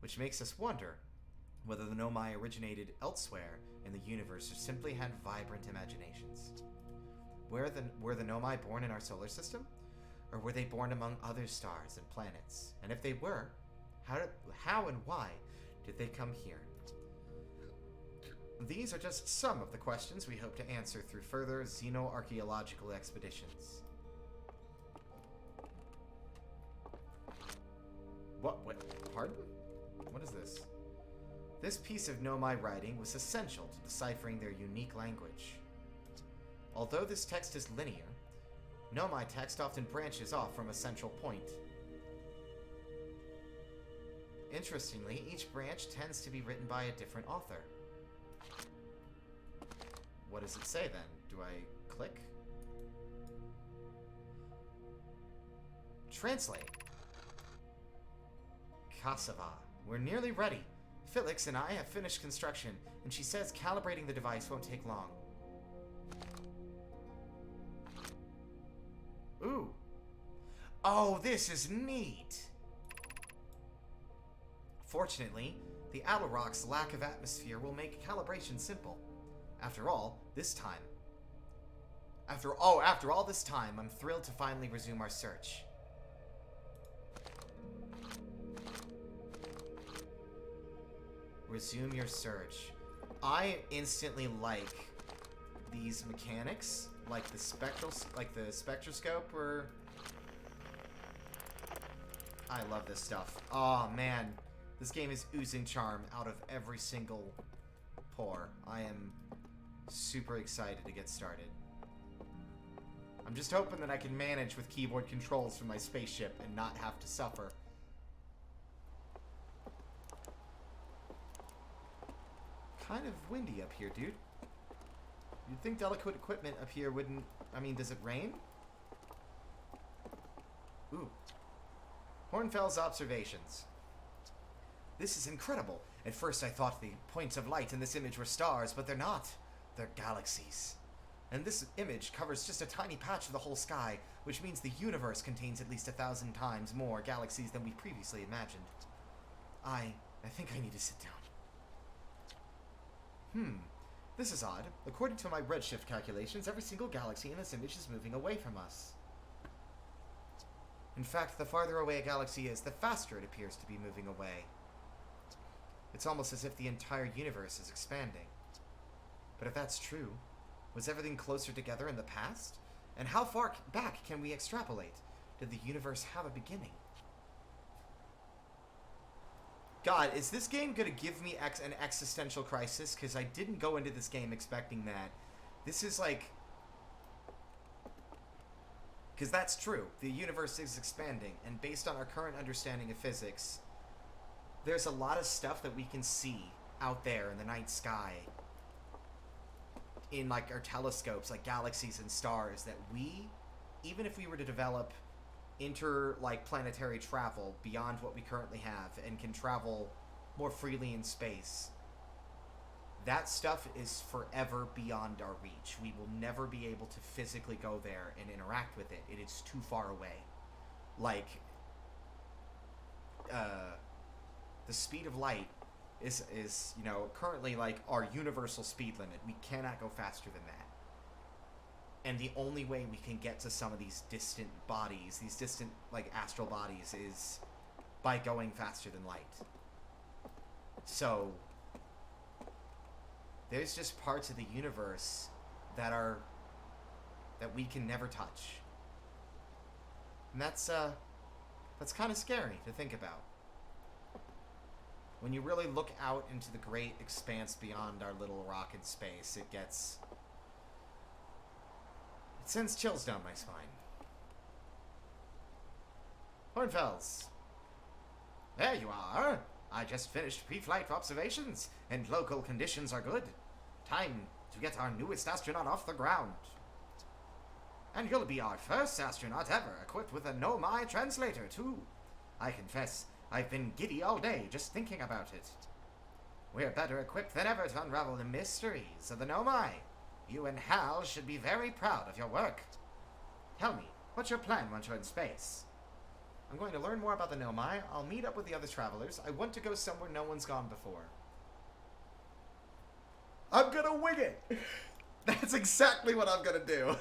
A: which makes us wonder whether the Nomai originated elsewhere in the universe or simply had vibrant imaginations. Were the Nomai born in our solar system? Or were they born among other stars and planets? And if they were, how and why did they come here? These are just some of the questions we hope to answer through further xenoarchaeological expeditions. What? Pardon? What is this? This piece of Nomai writing was essential to deciphering their unique language. Although this text is linear, Nomai text often branches off from a central point. Interestingly, each branch tends to be written by a different author. What does it say then? Do I click? Translate. Kasava. We're nearly ready. Felix and I have finished construction, and she says calibrating the device won't take long. Ooh. Oh, this is neat! Fortunately, the Outer Rock's lack of atmosphere will make calibration simple. After all this time, I'm thrilled to finally resume our search. Resume your search. I instantly like these mechanics, like the spectroscope, or... I love this stuff. Oh man, this game is oozing charm out of every single pore. I am super excited to get started. I'm just hoping that I can manage with keyboard controls from my spaceship and not have to suffer. Kind of windy up here, dude. You'd think delicate equipment up here wouldn't... I mean, does it rain? Ooh. Hornfell's observations. This is incredible. At first I thought the points of light in this image were stars, but they're not. They're galaxies. And this image covers just a tiny patch of the whole sky, which means the universe contains at least 1,000 times more galaxies than we previously imagined. I think I need to sit down. This is odd. According to my redshift calculations, every single galaxy in this image is moving away from us. In fact, the farther away a galaxy is, the faster it appears to be moving away. It's almost as if the entire universe is expanding. But if that's true, was everything closer together in the past? And how far back can we extrapolate? Did the universe have a beginning? God, is this game going to give me an existential crisis? Because I didn't go into this game expecting that. This is like... Because that's true. The universe is expanding. And based on our current understanding of physics, there's a lot of stuff that we can see out there in the night sky. In like our telescopes, like galaxies and stars, that we, even if we were to develop planetary travel beyond what we currently have and can travel more freely in space, that stuff is forever beyond our reach. We will never be able to physically go there and interact with it. It is too far away. Like, the speed of light is currently like our universal speed limit. We cannot go faster than that. And the only way we can get to some of these distant bodies, these distant, like, astral bodies, is by going faster than light. So, there's just parts of the universe that we can never touch. And that's kind of scary to think about. When you really look out into the great expanse beyond our little rock in space, it sends chills down my spine. Hornfells. There you are. I just finished pre-flight observations, and local conditions are good. Time to get our newest astronaut off the ground. And you'll be our first astronaut ever equipped with a Nomai translator, too. I confess, I've been giddy all day just thinking about it. We're better equipped than ever to unravel the mysteries of the Nomai. You and Hal should be very proud of your work. Tell me, what's your plan once you're in space? I'm going to learn more about the Nomai. I'll meet up with the other travelers. I want to go somewhere no one's gone before. I'm gonna wing it! That's exactly what I'm gonna do.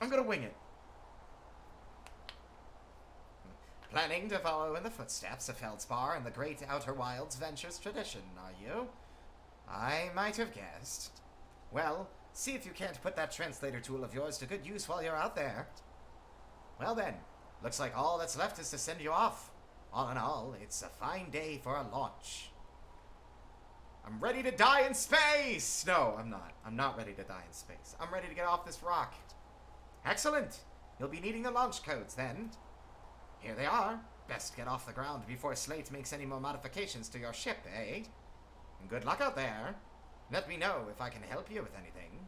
A: I'm gonna wing it. Planning to follow in the footsteps of Feldspar and the Great Outer Wilds Ventures tradition, are you? I might have guessed. Well, see if you can't put that translator tool of yours to good use while you're out there. Well then, looks like all that's left is to send you off. All in all, it's a fine day for a launch. I'm ready to die in space! No, I'm not. I'm not ready to die in space. I'm ready to get off this rock. Excellent! You'll be needing the launch codes then. Here they are. Best get off the ground before Slate makes any more modifications to your ship, eh? And good luck out there. Let me know if I can help you with anything.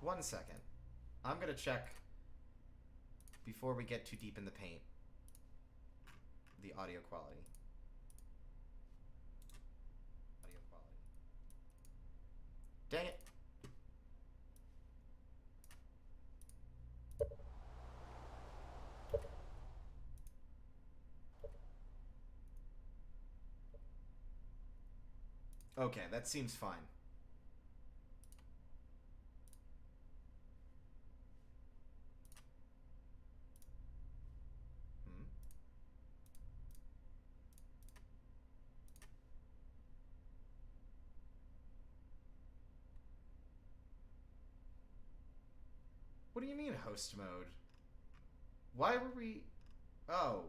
A: One second. I'm gonna check, before we get too deep in the paint, the audio quality. Audio quality. Dang it. Okay, that seems fine. What do you mean host mode? Why were we... Oh.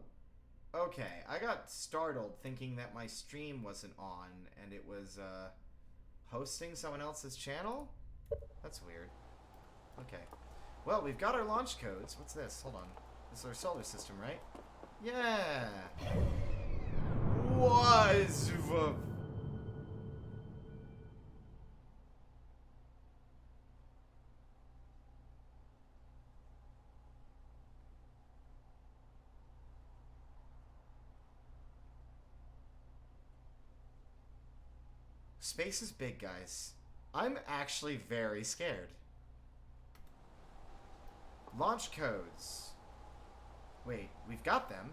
A: Okay, I got startled thinking that my stream wasn't on and it was, hosting someone else's channel? That's weird. Okay. Well, we've got our launch codes. What's this? Hold on. This is our solar system, right? Yeah! Was... Space is big, guys. I'm actually very scared. Launch codes. Wait, we've got them.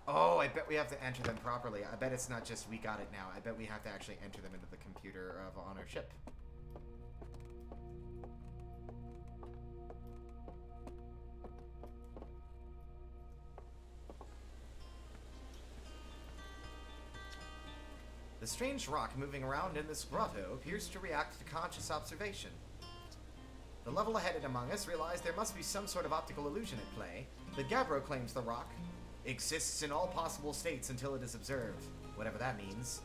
A: Oh, I bet we have to enter them properly. I bet it's not just we got it now. I bet we have to actually enter them into the computer on our ship. The strange rock moving around in this grotto appears to react to conscious observation. The level-headed among us realize there must be some sort of optical illusion at play, but Gabbro claims the rock exists in all possible states until it is observed, whatever that means.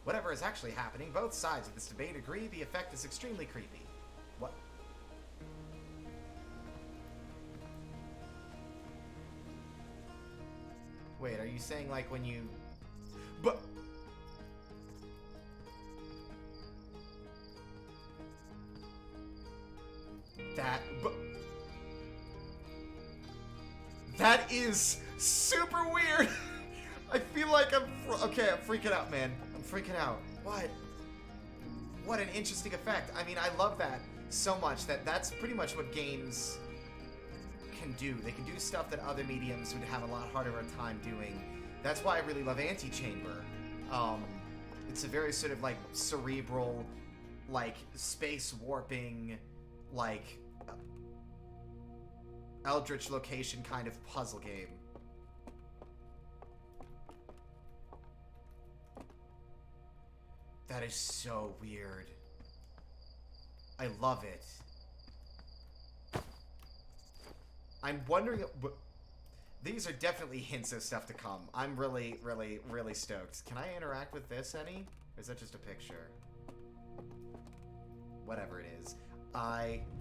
A: Whatever is actually happening, both sides of this debate agree the effect is extremely creepy. What? Wait, are you saying like when you... But... That is super weird. I feel like I'm freaking out, man. I'm freaking out. What an interesting effect. I mean, I love that so much that's pretty much what games can do. They can do stuff that other mediums would have a lot harder of a time doing. That's why I really love Antechamber. It's a very sort of, like, cerebral, like, space warping, like, eldritch location kind of puzzle game. That is so weird. I love it. I'm wondering... These are definitely hints of stuff to come. I'm really, really, really stoked. Can I interact with this any? Or is that just a picture? Whatever it is.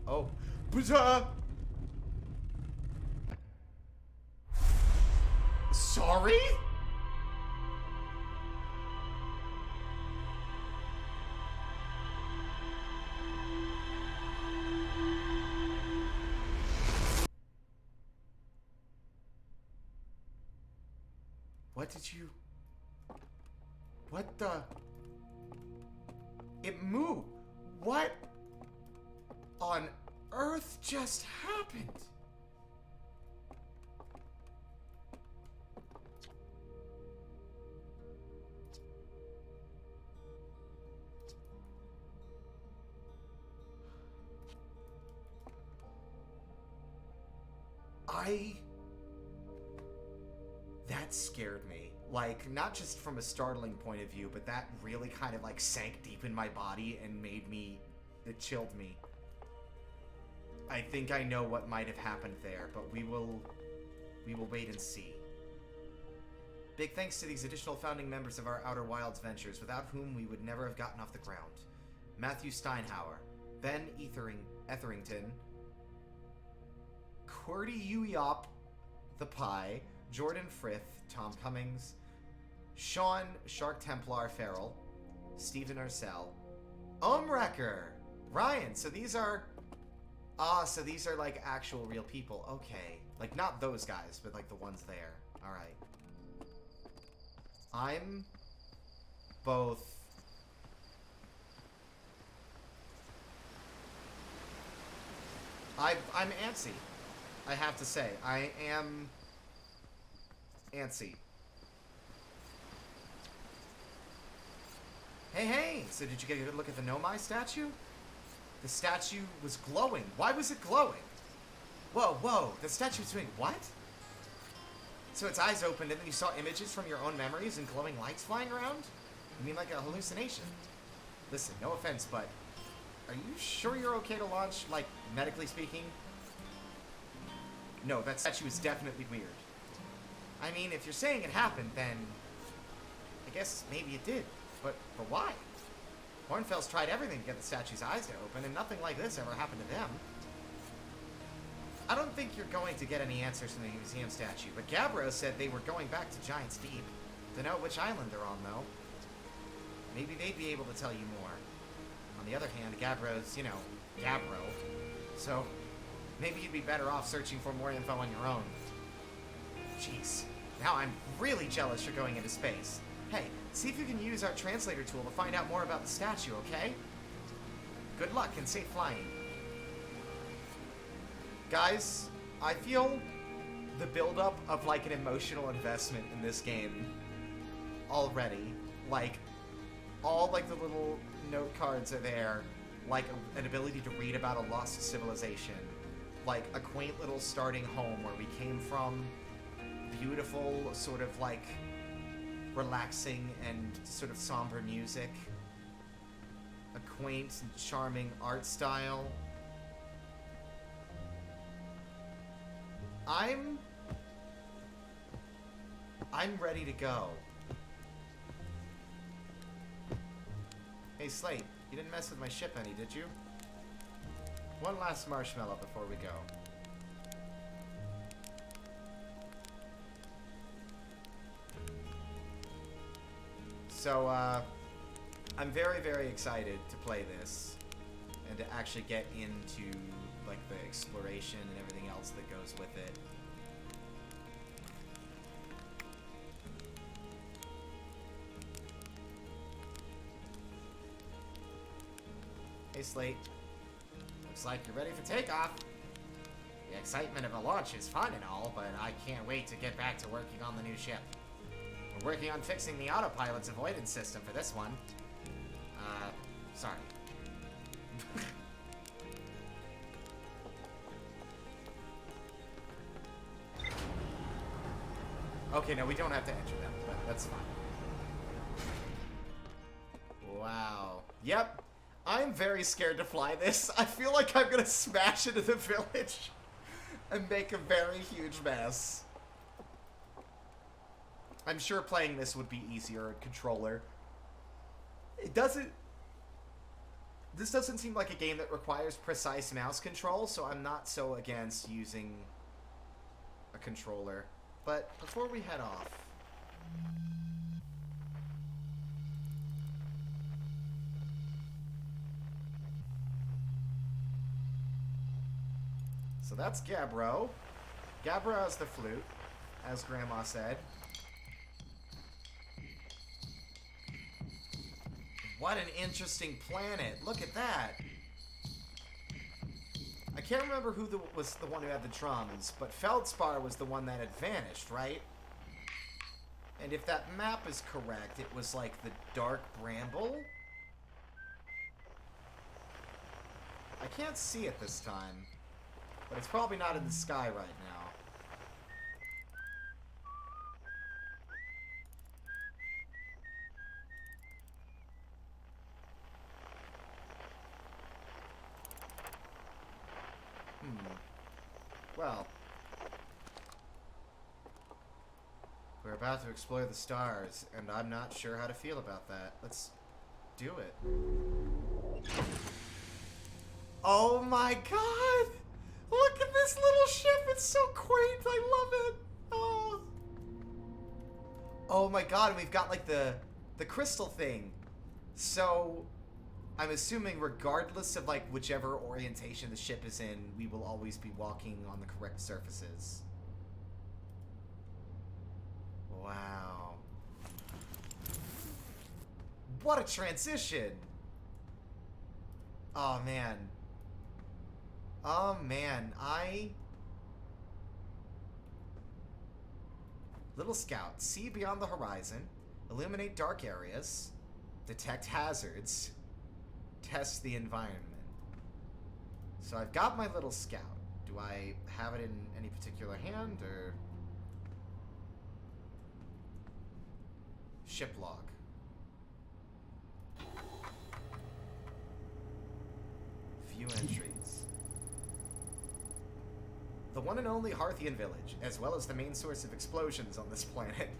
A: Oh. Sorry? What did you... What the... It moved. What on earth just happened? That scared me. Like, not just from a startling point of view, but that really kind of, like, sank deep in my body and made me... It chilled me. I think I know what might have happened there, but we will wait and see. Big thanks to these additional founding members of our Outer Wilds ventures, without whom we would never have gotten off the ground. Matthew Steinhauer, Ben Etherington, Cordy Uyop, The Pie, Jordan Frith, Tom Cummings, Sean Shark Templar Farrell, Stephen Ursell, Umrecker, Ryan. So these are like actual real people. Okay. Like not those guys, but like the ones there. Alright. I'm both... I'm antsy. I have to say. I am... antsy. Hey! So did you get a good look at the Nomai statue? The statue was glowing. Why was it glowing? Whoa. The statue was doing what? So its eyes opened and then you saw images from your own memories and glowing lights flying around? You mean like a hallucination? Listen, no offense, but are you sure you're okay to launch, like, medically speaking? No, that statue is definitely weird. I mean, if you're saying it happened, then I guess maybe it did. But why? Hornfels tried everything to get the statue's eyes to open, and nothing like this ever happened to them. I don't think you're going to get any answers from the museum statue, but Gabbro said they were going back to Giant's Deep. To know which island they're on, though. Maybe they'd be able to tell you more. On the other hand, Gabbro's, you know, Gabbro. So, maybe you'd be better off searching for more info on your own. Jeez. Now I'm really jealous you're going into space. Hey, see if you can use our translator tool to find out more about the statue, okay? Good luck and safe flying. Guys, I feel the buildup of, like, an emotional investment in this game already. Like, all, like, the little note cards are there. Like, an ability to read about a lost civilization. Like, a quaint little starting home where we came from. Beautiful, sort of, like, relaxing and sort of somber music. A quaint and charming art style. I'm ready to go. Hey, Slate, you didn't mess with my ship any, did you? One last marshmallow before we go. So, I'm very, very excited to play this and to actually get into, like, the exploration and everything else that goes with it. Hey, Slate. Looks like you're ready for takeoff. The excitement of a launch is fun and all, but I can't wait to get back to working on the new ship. We're working on fixing the autopilot's avoidance system for this one. Sorry. Okay, no, we don't have to enter them, but that's fine. Wow. Yep. I'm very scared to fly this. I feel like I'm gonna smash into the village and make a very huge mess. I'm sure playing this would be easier on controller. This doesn't seem like a game that requires precise mouse control, so I'm not so against using a controller. But before we head off... So that's Gabbro. Gabbro has the flute, as Grandma said. What an interesting planet. Look at that. I can't remember who was the one who had the drums, but Feldspar was the one that had vanished, right? And if that map is correct, it was like the Dark Bramble? I can't see it this time, but it's probably not in the sky right now. Well, we're about to explore the stars, and I'm not sure how to feel about that. Let's do it. Oh my god! Look at this little ship! It's so quaint! I love it! Oh, oh my god, and we've got like the crystal thing. So... I'm assuming regardless of like whichever orientation the ship is in, we will always be walking on the correct surfaces. Wow. What a transition! Oh man. Oh man, Little Scout, see beyond the horizon, illuminate dark areas, detect hazards, test the environment. So I've got my little scout. Do I have it in any particular hand, or... Ship log. Few entries. The one and only Harthian village, as well as the main source of explosions on this planet.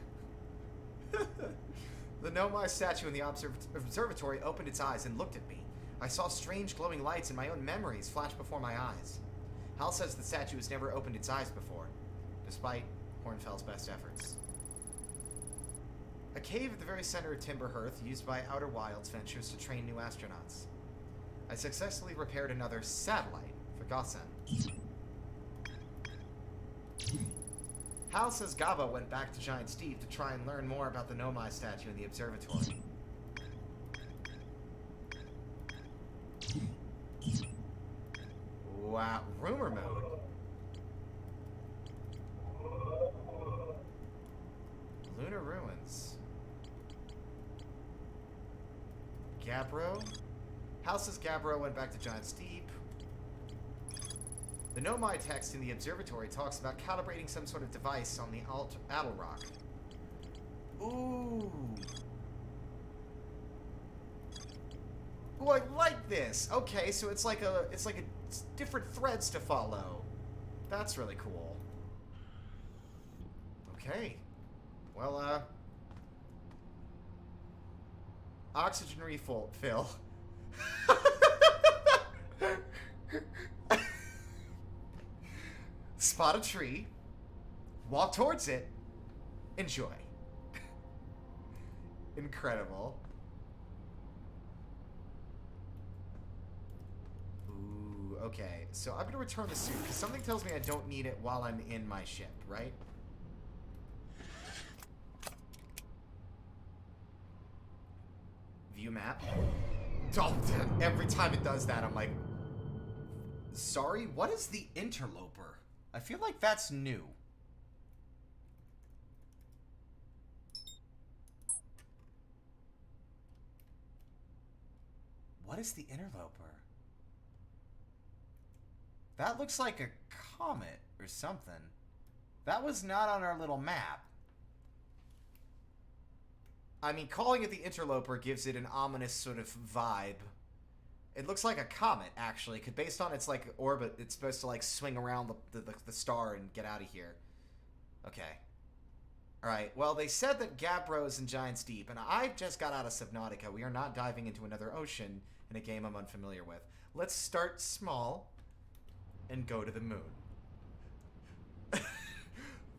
A: The Nomai statue in the observatory opened its eyes and looked at me. I saw strange glowing lights and my own memories flash before my eyes. Hal says the statue has never opened its eyes before, despite Hornfell's best efforts. A cave at the very center of Timber Hearth, used by Outer Wilds ventures to train new astronauts. I successfully repaired another satellite for Gossen. Hal says Gaba went back to Giant Steve to try and learn more about the Nomai statue in the observatory. Wow, rumor mode. Lunar ruins. Gabbro? Hal says Gabbro went back to Giant Steep. The Nomai text in the observatory talks about calibrating some sort of device on the Adel Rock. Ooh. Ooh, I like this. Okay, so it's like different threads to follow. That's really cool. Okay. Well, oxygen refill. Spot a tree, walk towards it, enjoy. Incredible. Ooh, okay. So I'm gonna return the suit, because something tells me I don't need it while I'm in my ship, right? View map. Oh, every time it does that, I'm like... Sorry, what is the interloper? I feel like that's new. What is the interloper? That looks like a comet or something. That was not on our little map. I mean, calling it the interloper gives it an ominous sort of vibe. It looks like a comet, actually, because based on its, like, orbit, it's supposed to, like, swing around the star and get out of here. Okay. Alright, well, they said that Gabbro is in Giant's Deep, and I just got out of Subnautica. We are not diving into another ocean in a game I'm unfamiliar with. Let's start small and go to the moon.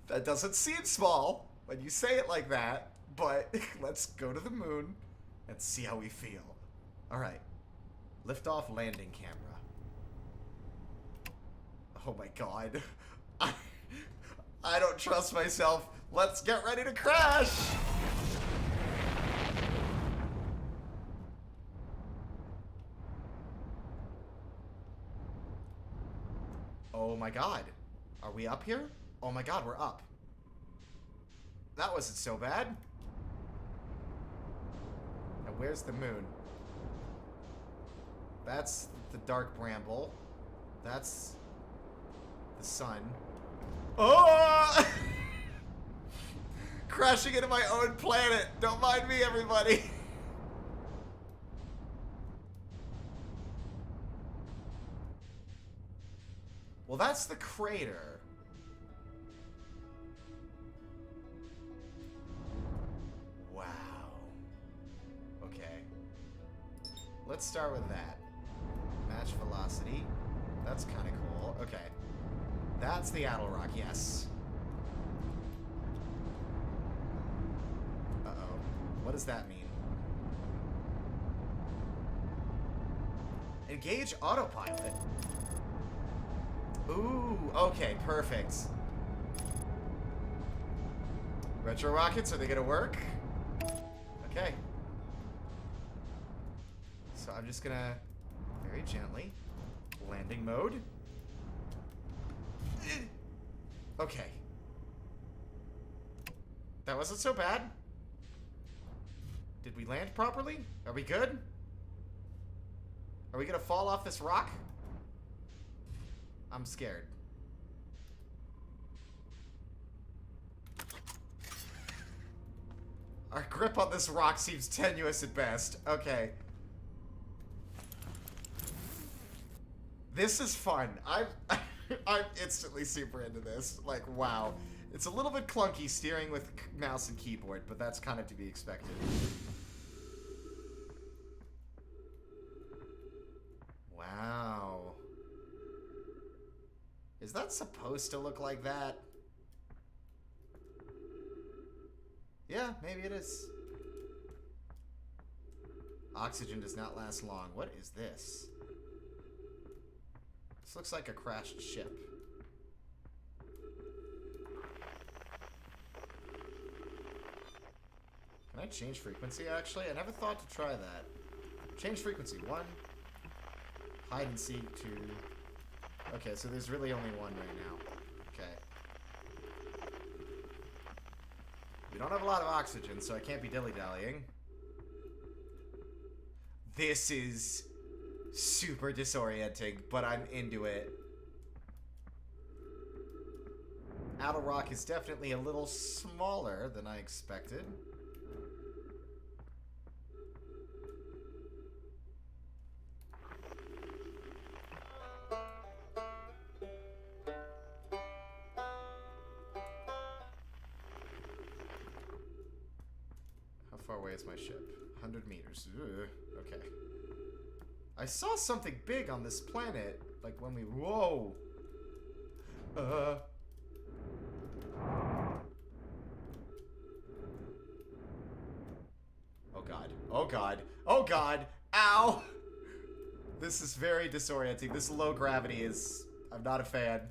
A: That doesn't seem small when you say it like that, but let's go to the moon and see how we feel. Alright. Liftoff landing camera. Oh my god. I don't trust myself. Let's get ready to crash! Oh my god. Are we up here? Oh my god, we're up. That wasn't so bad. Now where's the moon? That's the dark bramble. That's the sun. Oh! Crashing into my own planet. Don't mind me, everybody. Well, that's the crater. Wow. Okay. Let's start with that. Match velocity. That's kind of cool. Okay. That's the Addle Rock, yes. Uh-oh. What does that mean? Engage autopilot. Ooh, okay, perfect. Retro rockets, are they gonna work? Okay. So I'm just gonna very gently landing mode. Okay. That wasn't so bad. Did we land properly? Are we good? Are we gonna fall off this rock? I'm scared. Our grip on this rock seems tenuous at best. Okay. This is fun. I'm instantly super into this. Like, wow. It's a little bit clunky steering with mouse and keyboard, but that's kind of to be expected. Wow. Is that supposed to look like that? Yeah, maybe it is. Oxygen does not last long. What is this? This looks like a crashed ship. Can I change frequency, actually? I never thought to try that. Change frequency. 1. Hide and seek 2. Okay, so there's really only one right now. Okay. We don't have a lot of oxygen, so I can't be dilly-dallying. This is super disorienting, but I'm into it. Addle Rock is definitely a little smaller than I expected. How far away is my ship? 100 meters. Ugh. Okay. I saw something big on this planet, like when we... Whoa! Oh god. Oh god. Oh god! Ow! This is very disorienting. This low gravity is... I'm not a fan.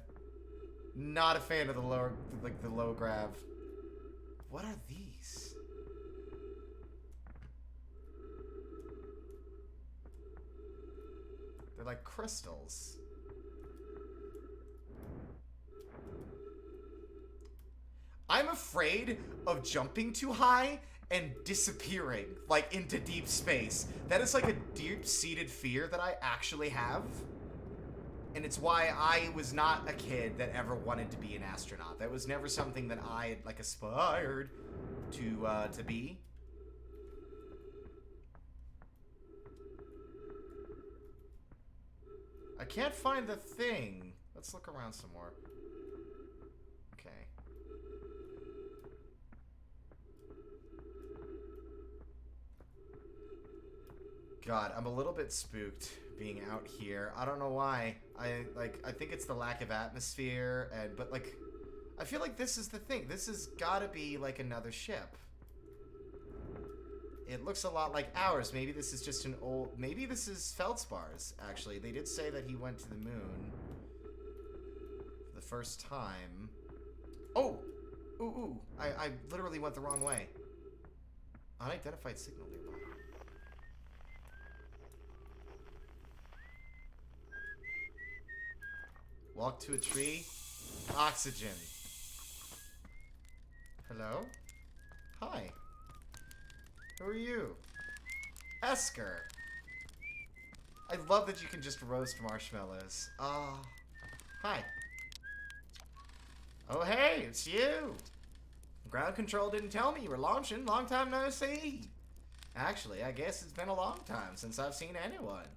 A: Not a fan of the lower... like, the low grav. What are these? They're like crystals. I'm afraid of jumping too high and disappearing, like, into deep space. That is, like, a deep-seated fear that I actually have. And it's why I was not a kid that ever wanted to be an astronaut. That was never something that I had, like, aspired to be. I can't find the thing. Let's look around some more. Okay. God, I'm a little bit spooked being out here. I don't know why. I think it's the lack of atmosphere, but like, I feel like this is the thing. This has gotta be like another ship. It looks a lot like ours. Maybe this is just an old... Maybe this is Feldspar's, actually. They did say that he went to the moon for the first time. Oh! Ooh. I literally went the wrong way. Unidentified signal nearby. Walk to a tree. Oxygen. Hello? Hi. Who are you? Esker. I love that you can just roast marshmallows. Hi. Oh, hey, it's you. Ground control didn't tell me you were launching. Long time no see. Actually, I guess it's been a long time since I've seen anyone.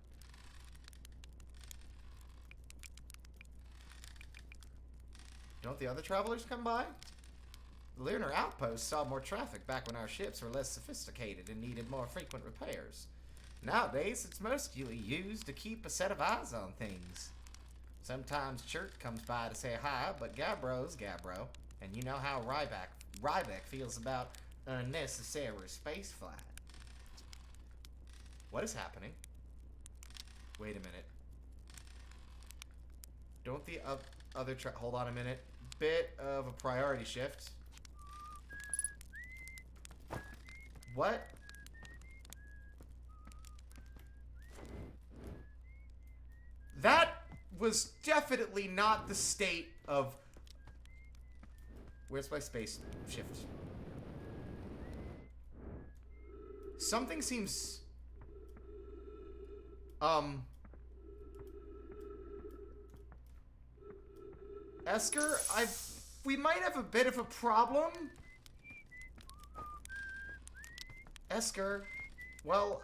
A: Don't the other travelers come by? The lunar outpost saw more traffic back when our ships were less sophisticated and needed more frequent repairs. Nowadays, it's mostly used to keep a set of eyes on things. Sometimes Chert comes by to say hi, but Gabbro's Gabbro, and you know how Ryback feels about unnecessary spaceflight. What is happening? Wait a minute. Don't the other hold on a minute. Bit of a priority shift. What? That was definitely not the state of... Where's my space shift? Something seems... Esker, we might have a bit of a problem. Esker, well,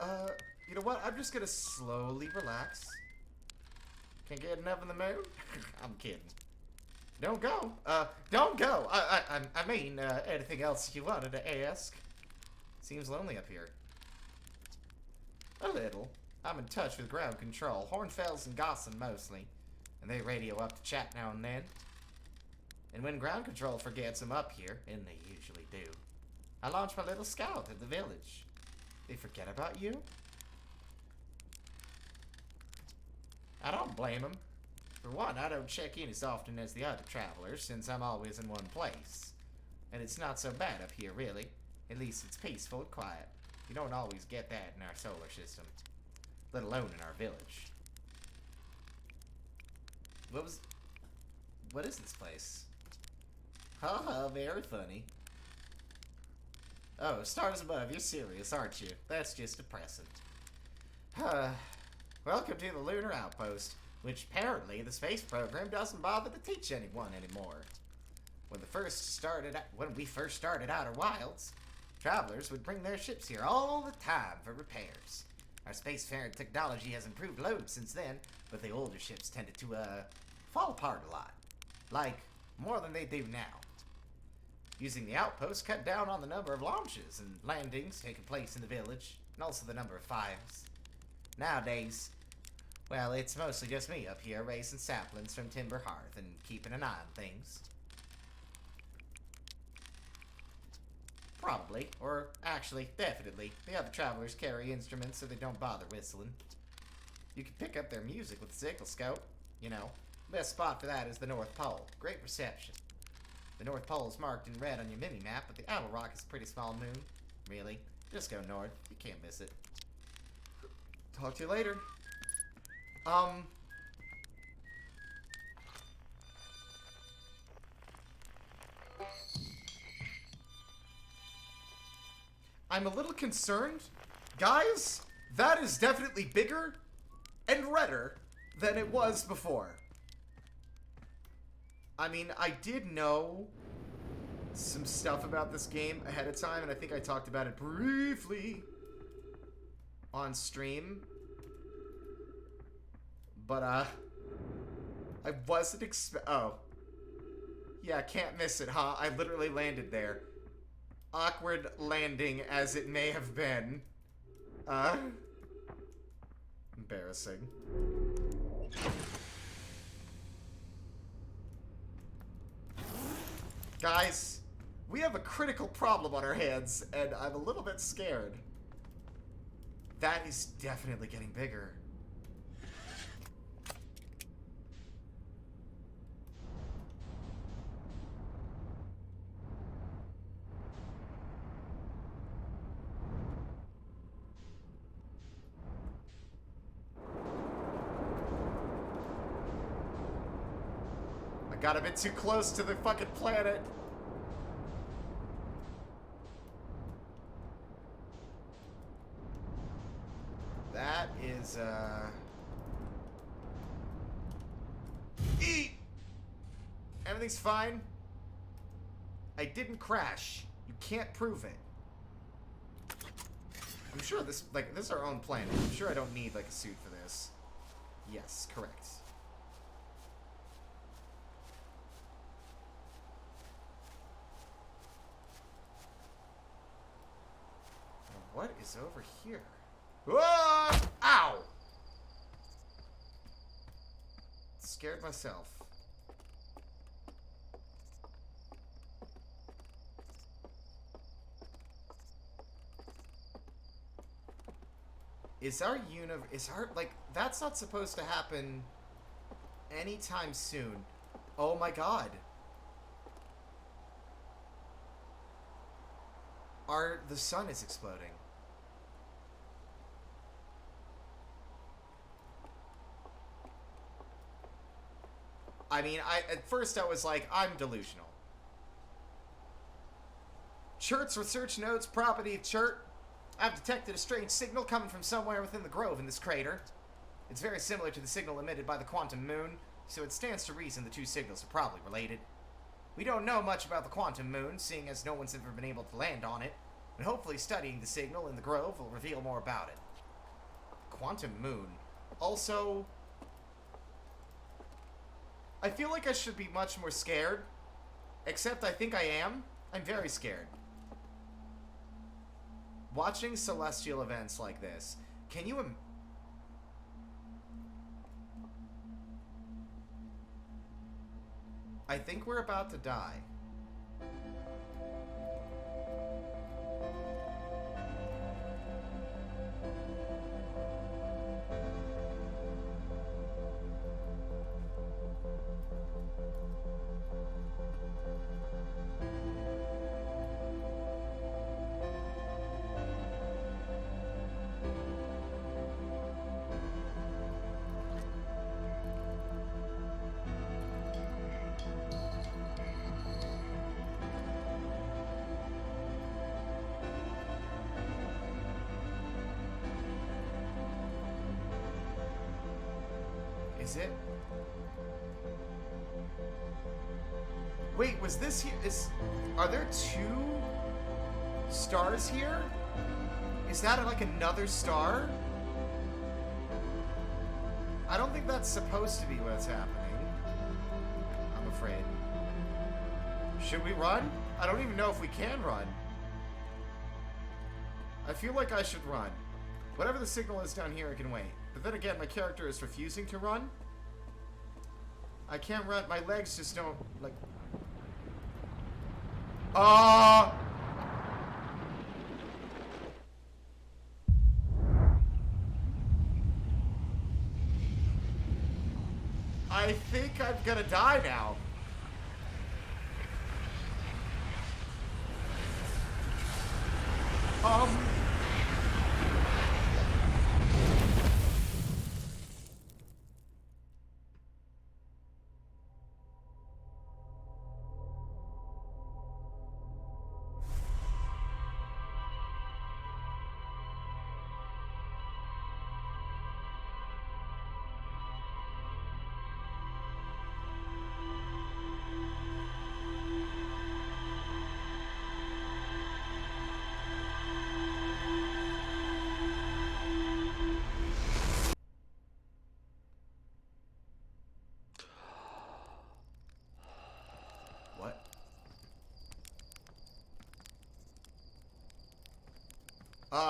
A: you know what? I'm just gonna slowly relax. Can't get enough in the mood? I'm kidding. Don't go. Don't go. I mean, anything else you wanted to ask? Seems lonely up here. A little. I'm in touch with ground control. Hornfels and Gosson mostly. And they radio up to chat now and then. And when ground control forgets I'm up here, and they usually do, I launch my little scout at the village. They forget about you? I don't blame them. For one, I don't check in as often as the other travelers, since I'm always in one place. And it's not so bad up here, really. At least it's peaceful and quiet. You don't always get that in our solar system. Let alone in our village. What is this place? Haha, very funny. Oh, stars above, you're serious, aren't you? That's just depressing. Welcome to the lunar outpost, which apparently the space program doesn't bother to teach anyone anymore. When we first started Outer Wilds, travelers would bring their ships here all the time for repairs. Our spacefaring technology has improved loads since then, but the older ships tended to, fall apart a lot. Like, more than they do now. Using the outpost cut down on the number of launches and landings taking place in the village, and also the number of fires. Nowadays, well, it's mostly just me up here raising saplings from Timber Hearth and keeping an eye on things. Probably, or actually, definitely, the other travelers carry instruments so they don't bother whistling. You can pick up their music with the signal scope. You know, best spot for that is the North Pole. Great reception. The North Pole is marked in red on your mini-map, but the Outer Rock is a pretty small moon. Really, just go north. You can't miss it. Talk to you later. I'm a little concerned. Guys, that is definitely bigger and redder than it was before. I mean, I did know some stuff about this game ahead of time, and I think I talked about it briefly on stream. But, I wasn't oh. Yeah, can't miss it, huh? I literally landed there. Awkward landing as it may have been. Embarrassing. Guys, we have a critical problem on our hands, and I'm a little bit scared. That is definitely getting bigger. Got a bit too close to the fucking planet. That is, Eat! Everything's fine. I didn't crash. You can't prove it. I'm sure this, like, this is our own planet. I'm sure I don't need, like, a suit for this. Yes, correct. What is over here? Whoa! Ow! Scared myself. Is our like, that's not supposed to happen anytime soon. Oh my god. The sun is exploding. I mean, at first I was like, I'm delusional. Churt's research notes, property of Churt. I've detected a strange signal coming from somewhere within the grove in this crater. It's very similar to the signal emitted by the quantum moon, so it stands to reason the two signals are probably related. We don't know much about the quantum moon, seeing as no one's ever been able to land on it, but hopefully studying the signal in the grove will reveal more about it. Quantum moon. Also, I feel like I should be much more scared, except I think I am. I'm very scared. Watching celestial events like this, can you I think we're about to die. Is it? Wait, was this here? Are there two stars here? Is that like another star? I don't think that's supposed to be what's happening. I'm afraid. Should we run? I don't even know if we can run. I feel like I should run. Whatever the signal is down here, I can wait. But then again, my character is refusing to run. I can't run. My legs just don't, like... I think I'm gonna die now.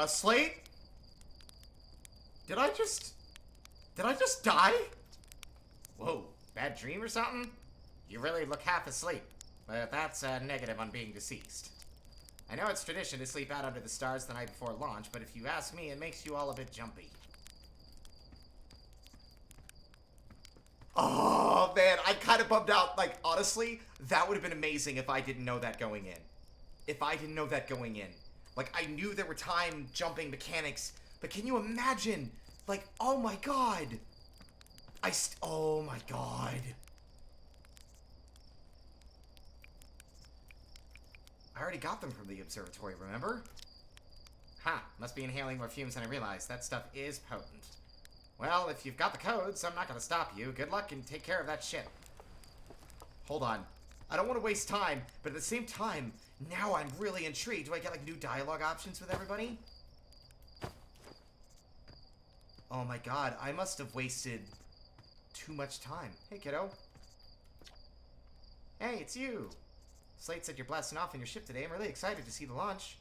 A: Slate? Did I just die? Whoa, bad dream or something? You really look half asleep. But that's a negative on being deceased. I know it's tradition to sleep out under the stars the night before launch, but if you ask me, it makes you all a bit jumpy. Oh, man, I kind of bummed out. Like, honestly, that would have been amazing if I didn't know that going in. Like, I knew there were time jumping mechanics, but can you imagine? Like, oh my god. Oh my god. I already got them from the observatory, remember? Ha, must be inhaling more fumes than I realized. That stuff is potent. Well, if you've got the codes, I'm not gonna stop you. Good luck and take care of that ship. Hold on. I don't want to waste time, but at the same time, now I'm really intrigued. Do I get, like, new dialogue options with everybody? Oh my god, I must have wasted too much time. Hey, kiddo. Hey, it's you. Slate said you're blasting off in your ship today. I'm really excited to see the launch.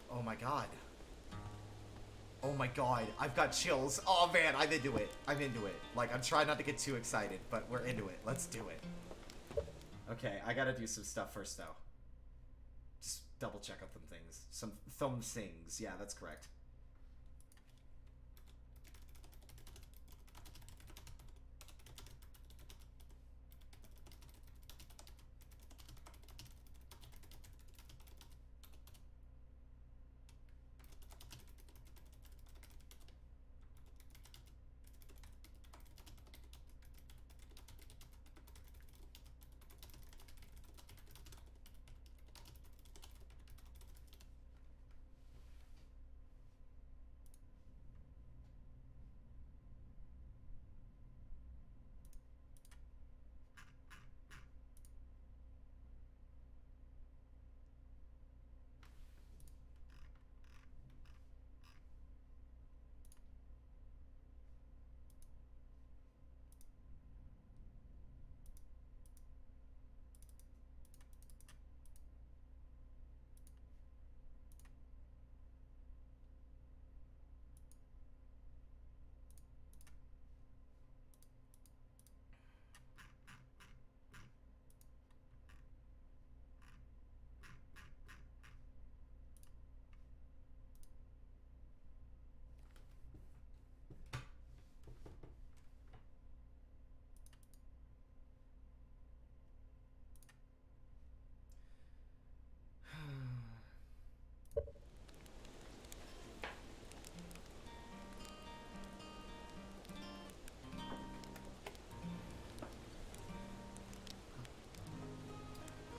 A: Oh my god. Oh my god, I've got chills. Oh man, I'm into it. Like, I'm trying not to get too excited, but we're into it. Let's do it. Okay, I gotta do some stuff first, though. Just double check up some things. Some things. Yeah, that's correct.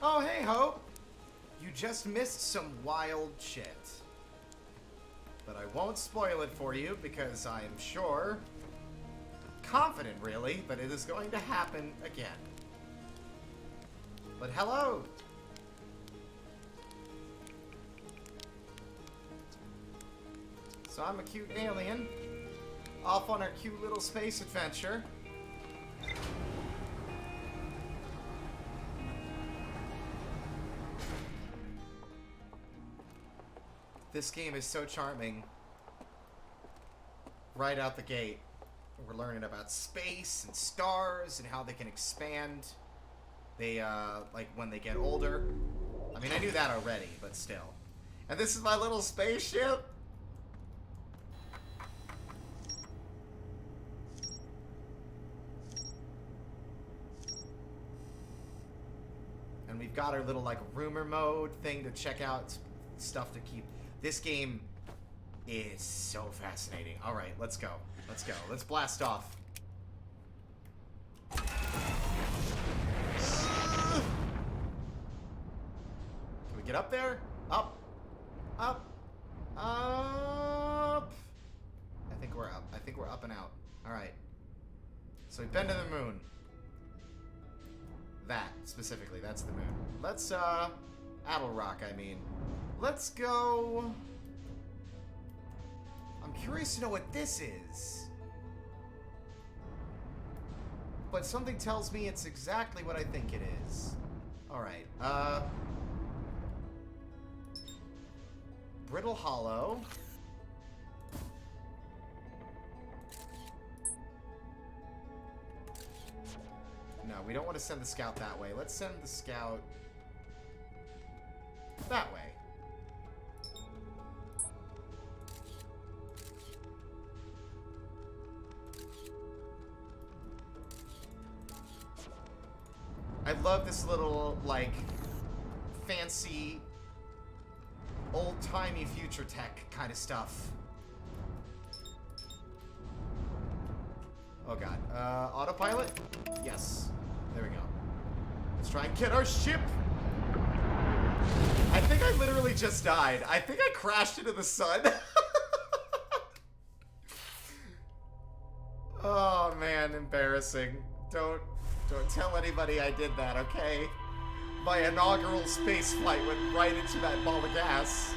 A: Oh, hey, Hope. You just missed some wild shit. But I won't spoil it for you because I am sure, confident really, that it is going to happen again. But hello. So I'm a cute alien, off on our cute little space adventure. This game is so charming. Right out the gate, we're learning about space and stars and how they can expand. They, like, when they get older. I mean, I knew that already, but still. And this is my little spaceship. And we've got our little, like, rumor mode thing to check out stuff to keep. This game is so fascinating. All right, let's go. Let's go. Let's blast off. Can we get up there? Up. Up. Up. I think we're up. I think we're up and out. All right. So we've been to the moon. That, specifically, that's the moon. Let's Adel Rock, I mean. Let's go... I'm curious to know what this is. But something tells me it's exactly what I think it is. Alright, Brittle Hollow. No, we don't want to send the scout that way. Let's send the scout that way. I love this little, like, fancy, old-timey future tech kind of stuff. Oh god. Autopilot? Yes. There we go. Let's try and get our ship! I think I literally just died. I think I crashed into the sun. Oh man, embarrassing. Don't tell anybody I did that, okay? My inaugural space flight went right into that ball of gas.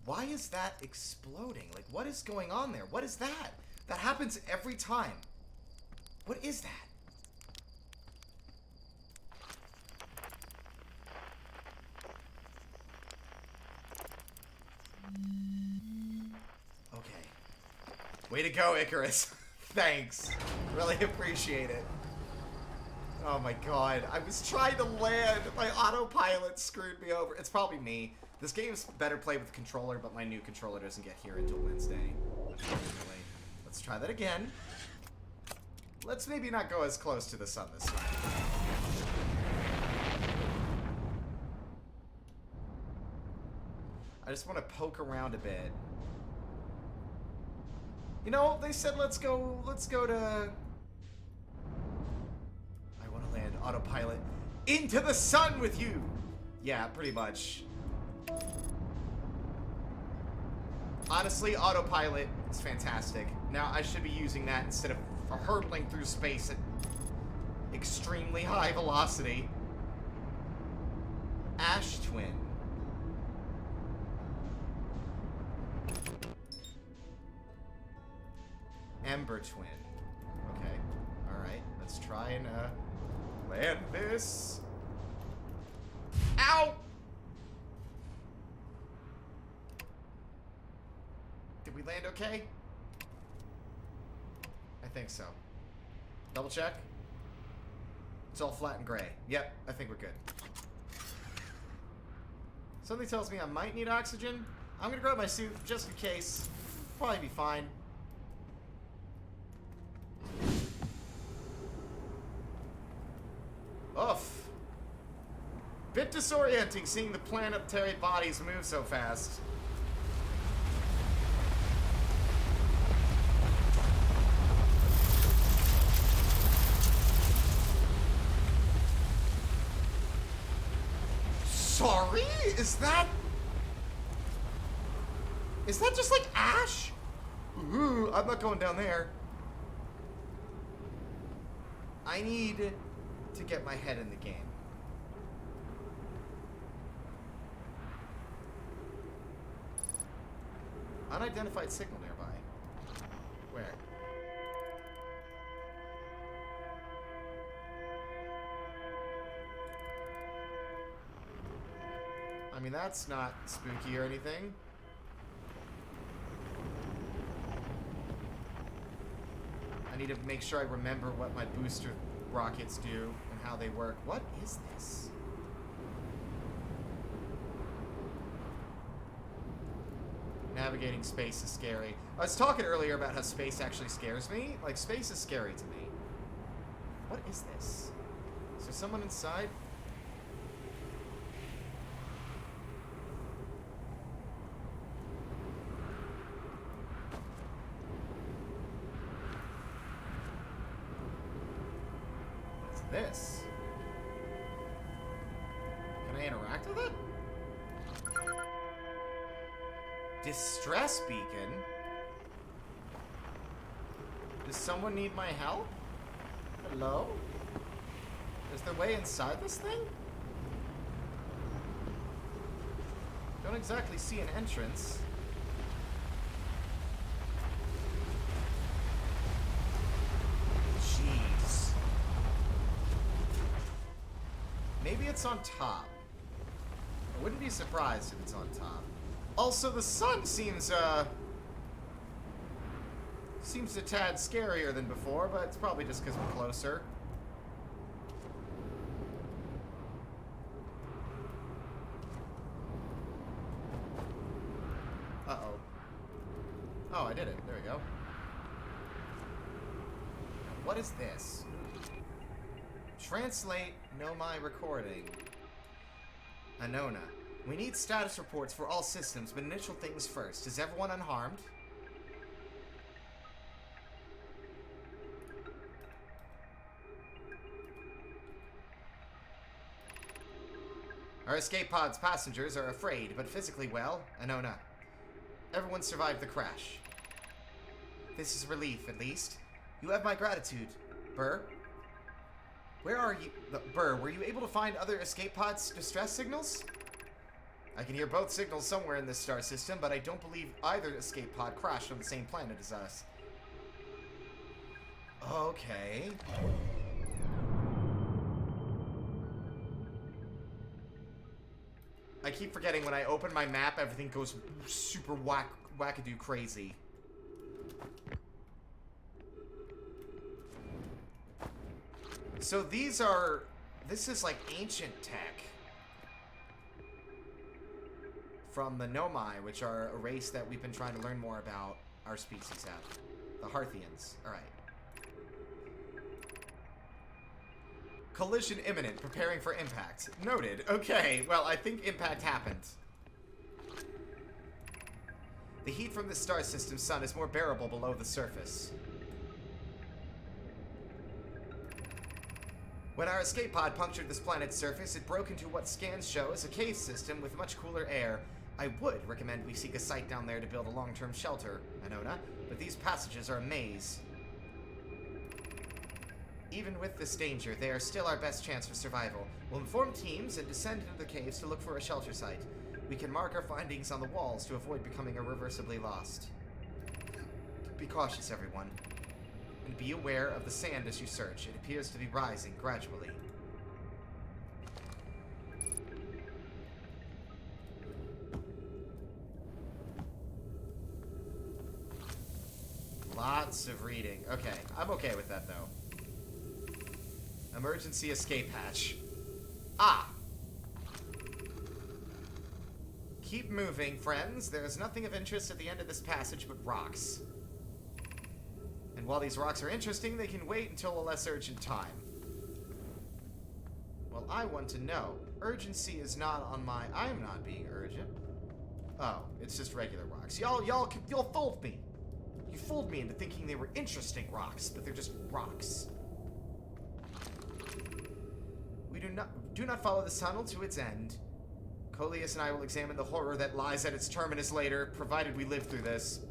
A: Why is that exploding? Like, what is going on there? What is that? That happens every time. What is that? Okay. Way to go, Icarus. Thanks. Really appreciate it. Oh my god. I was trying to land. My autopilot screwed me over. It's probably me. This game's better played with a controller, but my new controller doesn't get here until Wednesday. Unfortunately. Let's try that again. Let's maybe not go as close to the sun this time. I just want to poke around a bit. You know, they said let's go to... I want to land autopilot into the sun with you! Yeah, pretty much. Honestly, autopilot is fantastic. Now I should be using that instead of hurtling through space at extremely high velocity. Ash Twin. Ember Twin. Okay. Alright. Let's try and land this. Ow! Did we land okay? I think so. Double check. It's all flat and gray. Yep, I think we're good. Something tells me I might need oxygen. I'm gonna grab my suit just in case. Probably be fine. Oof. Bit disorienting seeing the planetary bodies move so fast. Sorry? Is that just like ash? Ooh, I'm not going down there. I need to get my head in the game. Unidentified signal nearby. Where? I mean, that's not spooky or anything. I need to make sure I remember what my booster rockets do and how they work. What is this? Navigating space is scary. I was talking earlier about how space actually scares me. Like, space is scary to me. What is this? Is there someone inside? This? Can I interact with it? Distress beacon? Does someone need my help? Hello? Is there a way inside this thing? Don't exactly see an entrance. Jeez. Maybe it's on top. I wouldn't be surprised if it's on top. Also, the sun seems a tad scarier than before, but it's probably just because we're closer. Uh-oh. Oh, I did it. There we go. What is this? Translate Nomai recording. Anona. We need status reports for all systems, but initial things first. Is everyone unharmed? Our escape pod's passengers are afraid, but physically well. Anona. Everyone survived the crash. This is relief, at least. You have my gratitude, Burr. Where are you? Burr, were you able to find other escape pods' distress signals? I can hear both signals somewhere in this star system, but I don't believe either escape pod crashed on the same planet as us. Okay. I keep forgetting when I open my map, everything goes super wackadoo crazy. So this is like ancient tech from the Nomai, which are a race that we've been trying to learn more about. Our species have. The Harthians. Alright. Collision imminent. Preparing for impact. Noted. Okay, well, I think impact happened. The heat from the star system's sun is more bearable below the surface. When our escape pod punctured this planet's surface, it broke into what scans show as a cave system with much cooler air. I would recommend we seek a site down there to build a long-term shelter, Anona, but these passages are a maze. Even with this danger, they are still our best chance for survival. We'll inform teams and descend into the caves to look for a shelter site. We can mark our findings on the walls to avoid becoming irreversibly lost. Be cautious, everyone. And be aware of the sand as you search. It appears to be rising gradually. Lots of reading. Okay, I'm okay with that, though. Emergency escape hatch. Ah! Keep moving, friends. There is nothing of interest at the end of this passage but rocks. And while these rocks are interesting, they can wait until a less urgent time. Well, I want to know. Urgency is not on my... I am not being urgent. Oh, it's just regular rocks. Y'all fooled me. You fooled me into thinking they were interesting rocks, but they're just rocks. We do not follow this tunnel to its end. Coleus and I will examine the horror that lies at its terminus later, provided we live through this.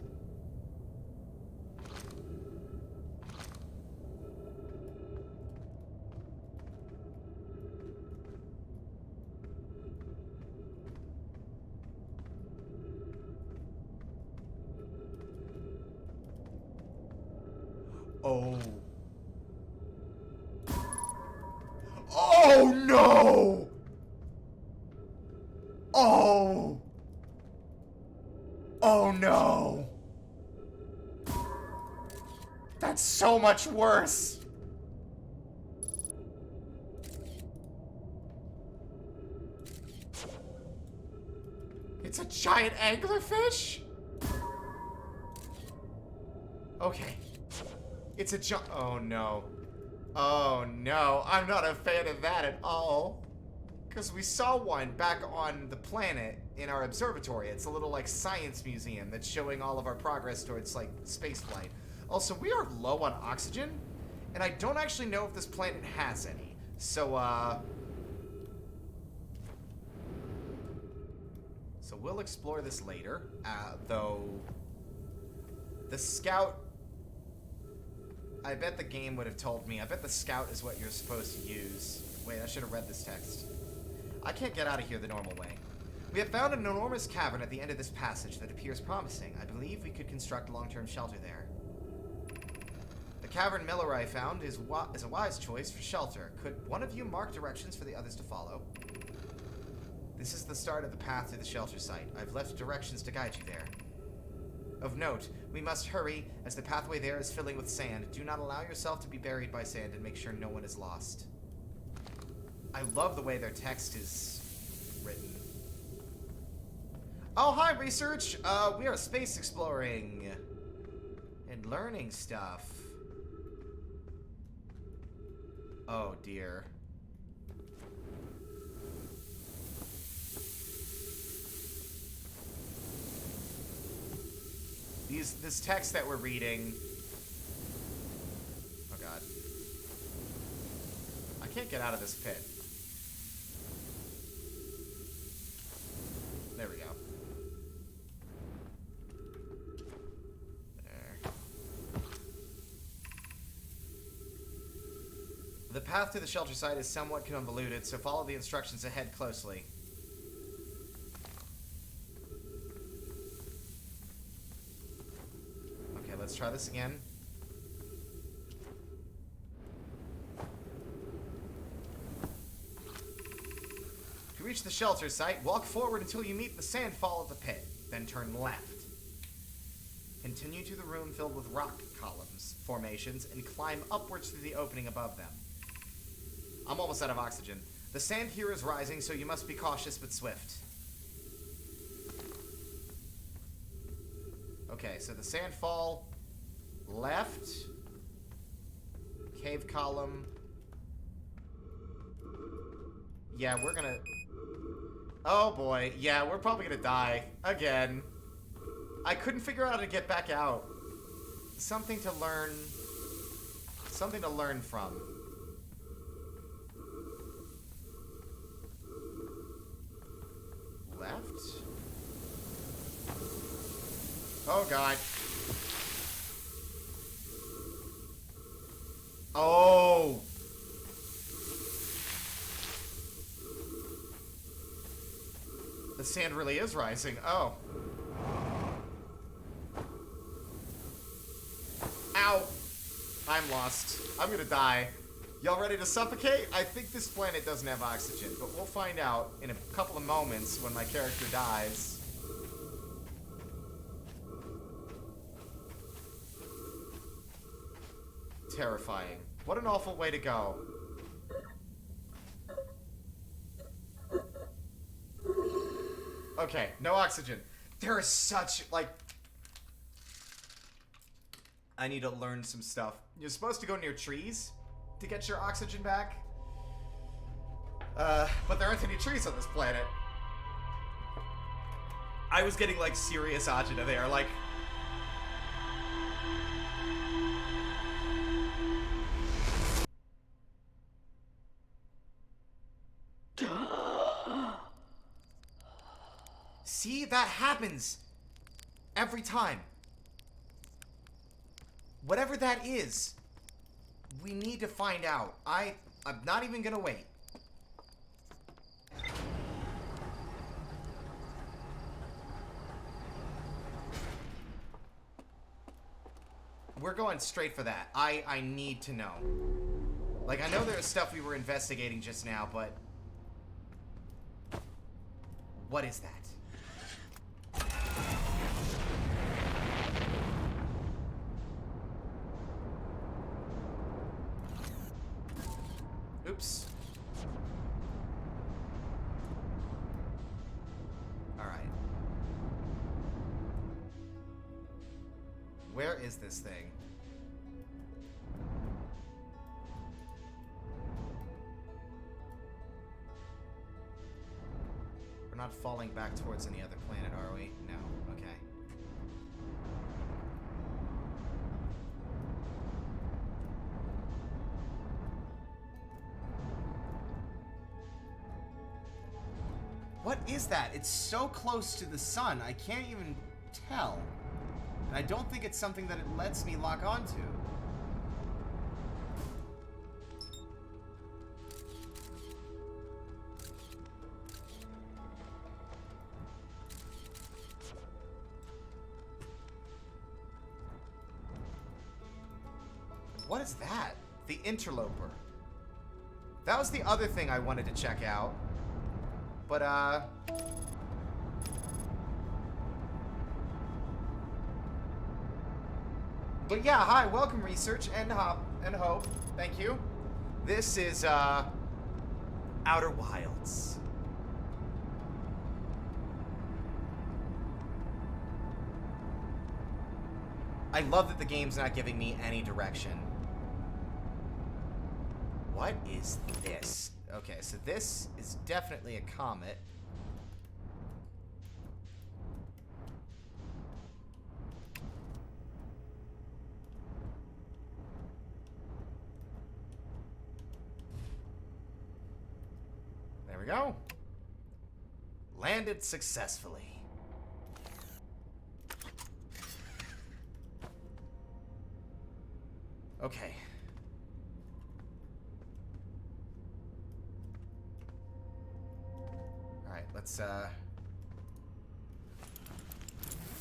A: Oh. Oh no! Oh! Oh no! That's so much worse! It's a giant anglerfish? Okay. It's a oh no. Oh no, I'm not a fan of that at all. Because we saw one back on the planet in our observatory. It's a little like science museum that's showing all of our progress towards like space flight. Also, we are low on oxygen, and I don't actually know if this planet has any. So we'll explore this later, though the scout I bet the game would have told me. I bet the scout is what you're supposed to use. Wait, I should have read this text. I can't get out of here the normal way. We have found an enormous cavern at the end of this passage that appears promising. I believe we could construct a long-term shelter there. The cavern Miller I found is a wise choice for shelter. Could one of you mark directions for the others to follow? This is the start of the path to the shelter site. I've left directions to guide you there. Of note, we must hurry, as the pathway there is filling with sand. Do not allow yourself to be buried by sand, and make sure no one is lost. I love the way their text is written. Oh, hi, research! We are space exploring and learning stuff. Oh, dear. This text that we're reading... Oh, God. I can't get out of this pit. There we go. There. The path to the shelter site is somewhat convoluted, so follow the instructions ahead closely. Okay, let's try this again. To reach the shelter site, walk forward until you meet the sandfall of the pit, then turn left. Continue to the room filled with rock columns, formations, and climb upwards through the opening above them. I'm almost out of oxygen. The sand here is rising, so you must be cautious but swift. Okay, so the sandfall, left, cave column. Yeah, we're gonna... Oh boy, yeah, we're probably gonna die. Again. I couldn't figure out how to get back out. Something to learn... Something to learn from. Left? Oh god. Oh! The sand really is rising. Oh. Ow! I'm lost. I'm gonna die. Y'all ready to suffocate? I think this planet doesn't have oxygen, but we'll find out in a couple of moments when my character dies. Terrifying. What an awful way to go. Okay, no oxygen. There is such, like... I need to learn some stuff. You're supposed to go near trees to get your oxygen back. But there aren't any trees on this planet. I was getting, like, serious agita there, like... See, that happens every time. Whatever that is, we need to find out. I'm not even gonna wait. We're going straight for that. I need to know. Like, I know there's stuff we were investigating just now, but... What is that? Oops. Alright. Where is this thing? We're not falling back towards any other planet, are we? No. Okay. What is that? It's so close to the sun, I can't even tell. And I don't think it's something that it lets me lock onto. What is that? The interloper. That was the other thing I wanted to check out. But, But yeah, hi, welcome Research and Hope. Thank you. This is, Outer Wilds. I love that the game's not giving me any direction. What is this? Okay, so this is definitely a comet. There we go. Landed successfully. Okay. Alright, let's, the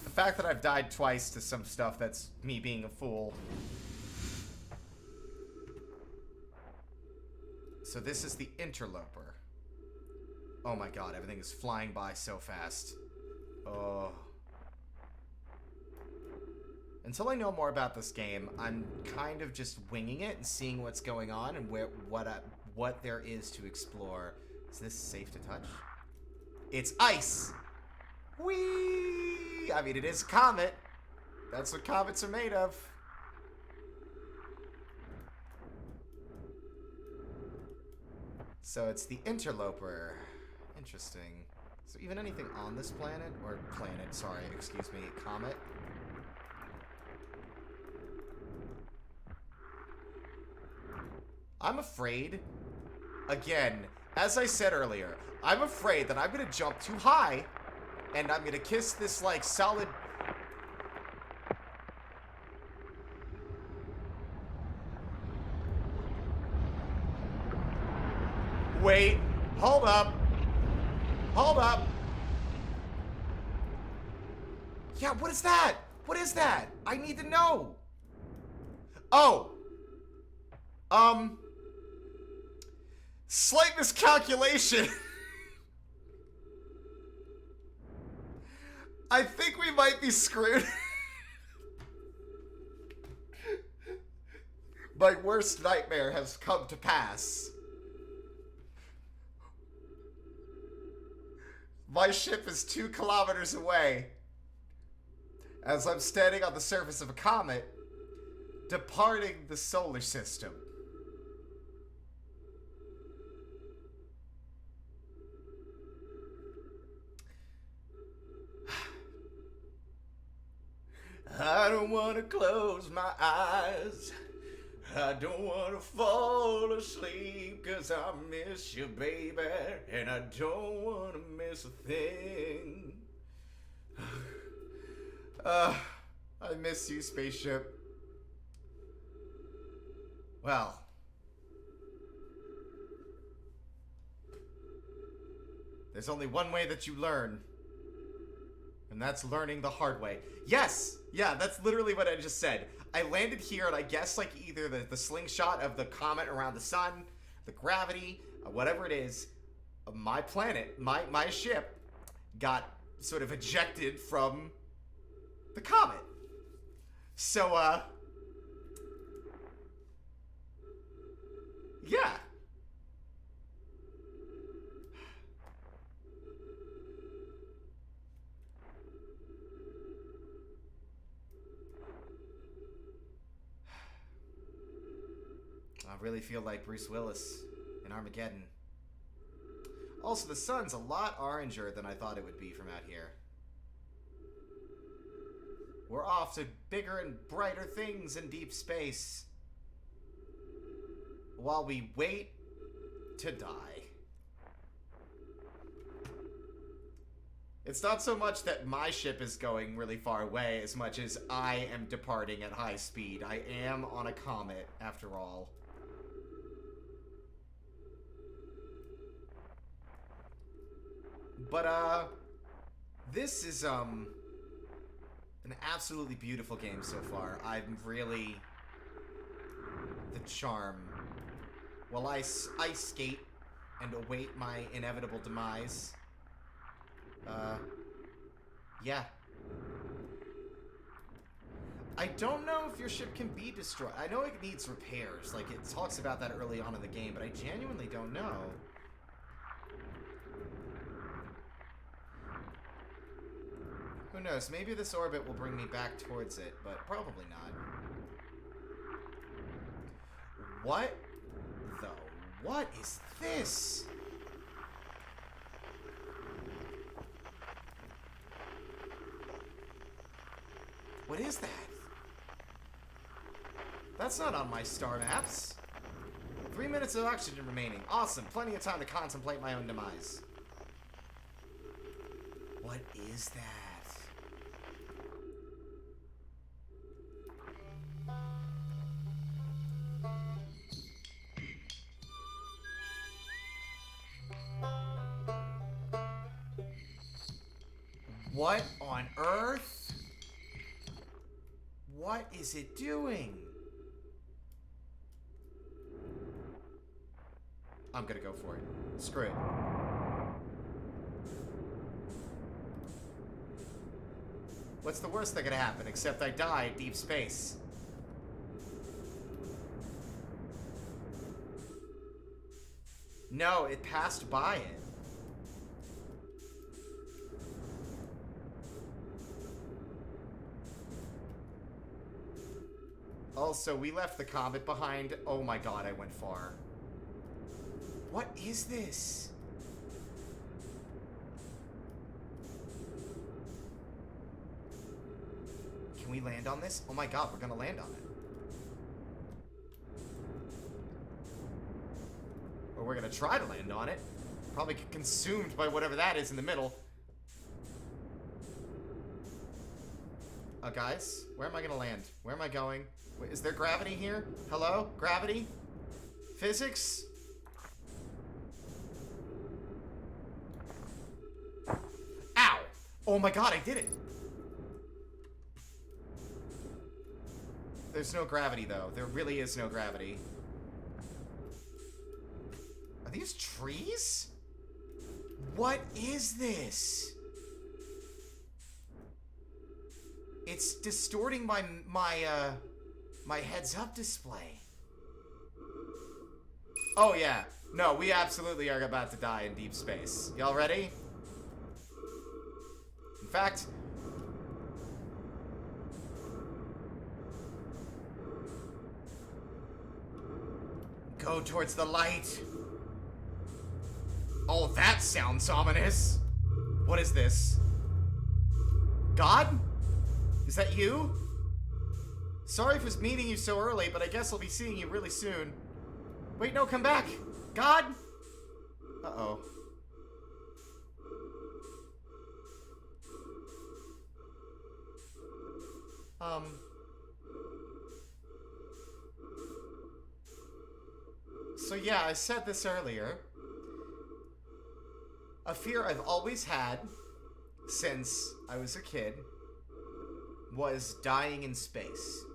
A: fact that I've died twice to some stuff, that's me being a fool. So this is the interloper. Oh my god, everything is flying by so fast. Oh. Until I know more about this game, I'm kind of just winging it and seeing what's going on and what there is to explore. Is this safe to touch? It's ice! Whee! I mean, it is a comet. That's what comets are made of. So it's the interloper. Interesting. So even anything on this planet, or planet, sorry, excuse me, comet. I'm afraid, again, as I said earlier, I'm afraid that I'm gonna jump too high, and I'm gonna kiss this, like, solid... Wait, hold up. Hold up. Yeah, what is that? What is that? I need to know. Oh. Slight miscalculation. I think we might be screwed. My worst nightmare has come to pass. My ship is 2 kilometers away as I'm standing on the surface of a comet departing the solar system. I don't want to close my eyes. I don't want to fall asleep 'cause I miss you, baby, and I don't want to miss a thing. I miss you, spaceship. Well. There's only one way that you learn. And that's learning the hard way. Yes! Yeah, that's literally what I just said. I landed here and I guess like either the slingshot of the comet around the sun, the gravity, whatever it is, my planet, my ship got sort of ejected from the comet. So, yeah. I really feel like Bruce Willis in Armageddon. Also, the sun's a lot oranger than I thought it would be from out here. We're off to bigger and brighter things in deep space. While we wait to die. It's not so much that my ship is going really far away as much as I am departing at high speed. I am on a comet, after all. But, this is, an absolutely beautiful game so far. I'm really the charm while I ice skate and await my inevitable demise. Yeah. I don't know if your ship can be destroyed. I know it needs repairs. Like, it talks about that early on in the game, but I genuinely don't know. Who knows? Maybe this orbit will bring me back towards it, but probably not. What the... What is this? What is that? That's not on my star maps. 3 minutes of oxygen remaining. Awesome. Plenty of time to contemplate my own demise. What is that? What on earth? What is it doing? I'm gonna go for it. Screw it. What's the worst that could happen except I die in deep space? No, it passed by it. Also, we left the comet behind. Oh my god, I went far. What is this? Can we land on this? Oh my god, we're gonna land on it. Or we're gonna try to land on it. Probably get consumed by whatever that is in the middle. Guys, where am I gonna land? Where am I going? Wait, is there gravity here? Hello? Gravity? Physics? Ow! Oh my god, I did it! There's no gravity, though. There really is no gravity. Are these trees? What is this? It's distorting my heads-up display. Oh, yeah. No, we absolutely are about to die in deep space. Y'all ready? In fact... go towards the light. Oh, that sounds ominous. What is this? God? Is that you? Sorry for meeting you so early, but I guess I'll be seeing you really soon. Wait, no, come back! God! Uh-oh. So yeah, I said this earlier. A fear I've always had since I was a kid was dying in space.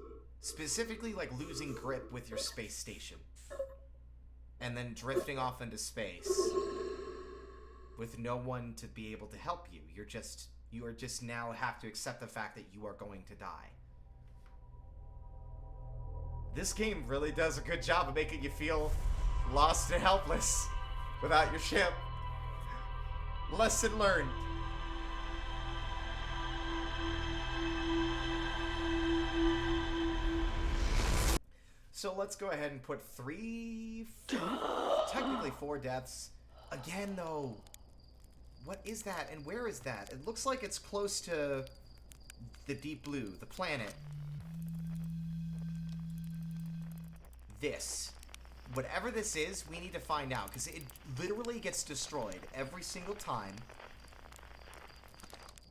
A: Specifically, like, losing grip with your space station. And then drifting off into space with no one to be able to help you. You are just now have to accept the fact that you are going to die. This game really does a good job of making you feel lost and helpless without your ship. Lesson learned. So let's go ahead and put technically 4 deaths. Again, though, what is that and where is that? It looks like it's close to the deep blue, the planet. This. Whatever this is, we need to find out, because it literally gets destroyed every single time.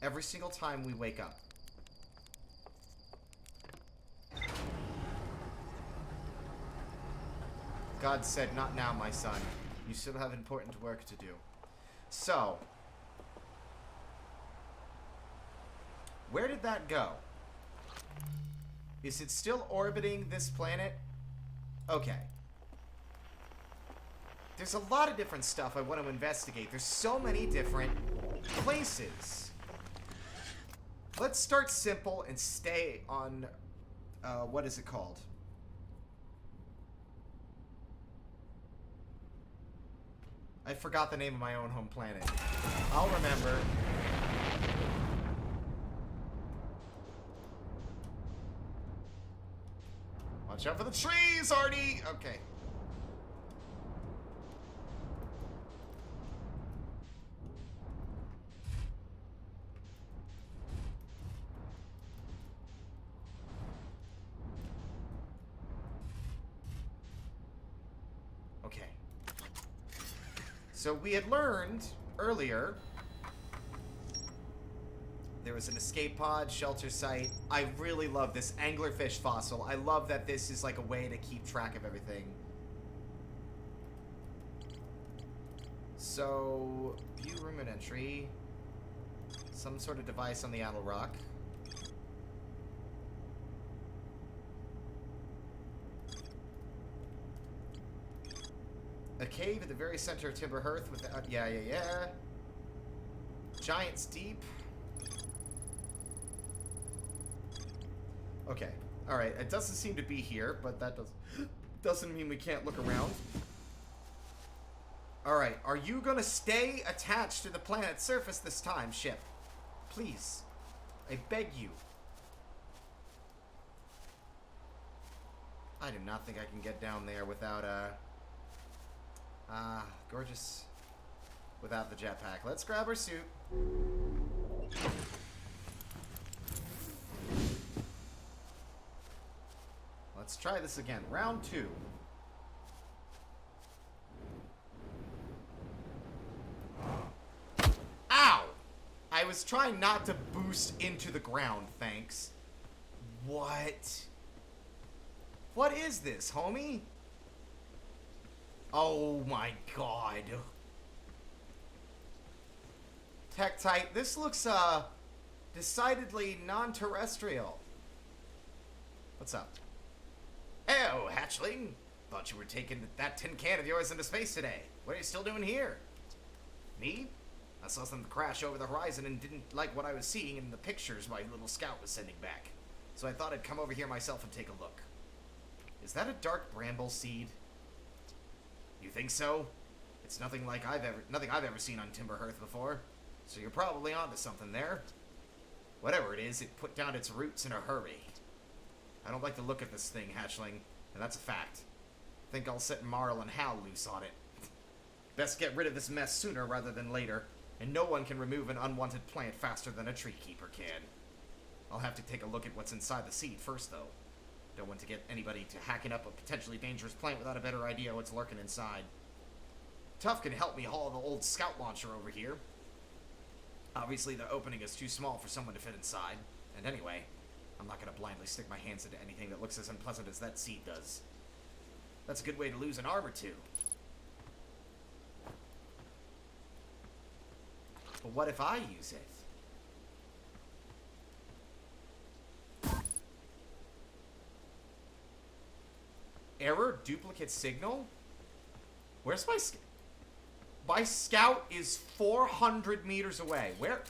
A: Every single time we wake up. God said, "Not now, my son. You still have important work to do." So, where did that go? Is it still orbiting this planet? Okay. There's a lot of different stuff I want to investigate. There's so many different places. Let's start simple and stay on, what is it called? I forgot the name of my own home planet. I'll remember. Watch out for the trees, Arti! Okay. Okay. So we had learned earlier there was an escape pod, shelter site. I really love this anglerfish fossil. I love that this is like a way to keep track of everything. So, view room and entry. Some sort of device on the Adel Rock. A cave at the very center of Timber Hearth with the, yeah. Giant's Deep. Okay. Alright, it doesn't seem to be here, but that doesn't mean we can't look around. Alright, are you gonna stay attached to the planet's surface this time, ship? Please. I beg you. I do not think I can get down there without, gorgeous. Without the jetpack. Let's grab our suit. Let's try this again. Round 2. Ow! I was trying not to boost into the ground, thanks. What? What is this, homie? Oh my god. Tektite, this looks, decidedly non-terrestrial. What's up? Oh, hatchling. Thought you were taking that tin can of yours into space today. What are you still doing here? Me? I saw something crash over the horizon and didn't like what I was seeing in the pictures my little scout was sending back. So I thought I'd come over here myself and take a look. Is that a dark bramble seed? You think so? It's nothing I've ever seen on Timber Hearth before. So you're probably onto something there. Whatever it is, it put down its roots in a hurry. I don't like the look of this thing, hatchling, and that's a fact. Think I'll set Marl and Hal loose on it. Best get rid of this mess sooner rather than later, and no one can remove an unwanted plant faster than a tree keeper can. I'll have to take a look at what's inside the seed first, though. Don't want to get anybody to hacking up a potentially dangerous plant without a better idea what's lurking inside. Tuff can help me haul the old scout launcher over here. Obviously, the opening is too small for someone to fit inside, and anyway, I'm not going to blindly stick my hands into anything that looks as unpleasant as that seed does. That's a good way to lose an arm or two. But what if I use it? Error, duplicate signal? Where's my my scout is 400 meters away. Where?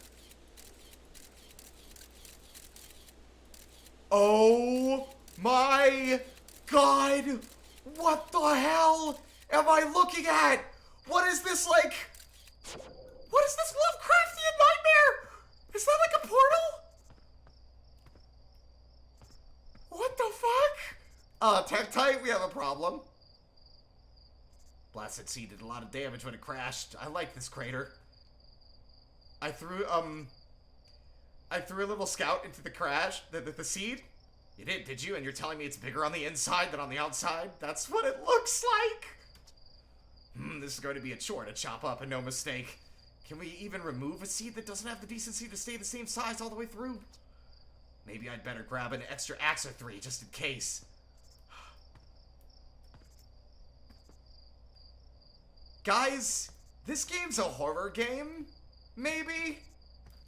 A: Oh my god! What the hell am I looking at? What is this like? What is this Lovecraftian nightmare? Is that like a portal? What the fuck? Tektite, we have a problem. Blasted seed did a lot of damage when it crashed. I like this crater. I threw a little scout into the crash, the seed. You did you? And you're telling me it's bigger on the inside than on the outside? That's what it looks like! This is going to be a chore to chop up, and no mistake. Can we even remove a seed that doesn't have the decency to stay the same size all the way through? Maybe I'd better grab an extra axe or 3, just in case. Guys, this game's a horror game? Maybe?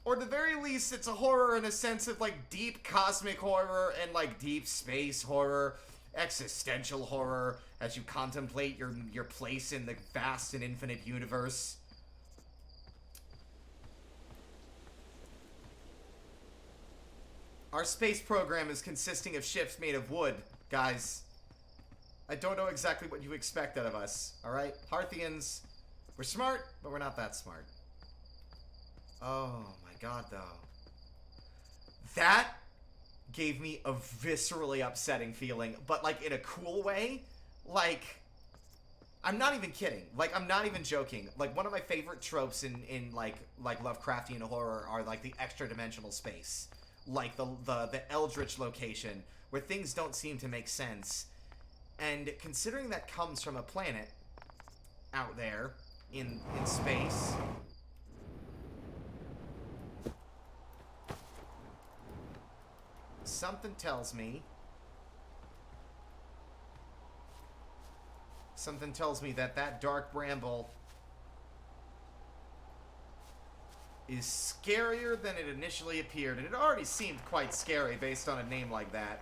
A: Or at the very least, it's a horror in a sense of, like, deep cosmic horror and, like, deep space horror. existential horror as you contemplate your place in the vast and infinite universe. Our space program is consisting of ships made of wood, guys. I don't know exactly what you expect out of us, alright? Harthians, we're smart, but we're not that smart. Oh my god, though. That gave me a viscerally upsetting feeling, but like in a cool way. Like, I'm not even kidding. Like, I'm not even joking. Like, one of my favorite tropes in like Lovecraftian horror are like the extra-dimensional space. Like the Eldritch location, where things don't seem to make sense. And considering that comes from a planet out there in space, something tells me that dark bramble is scarier than it initially appeared, and it already seemed quite scary based on a name like that.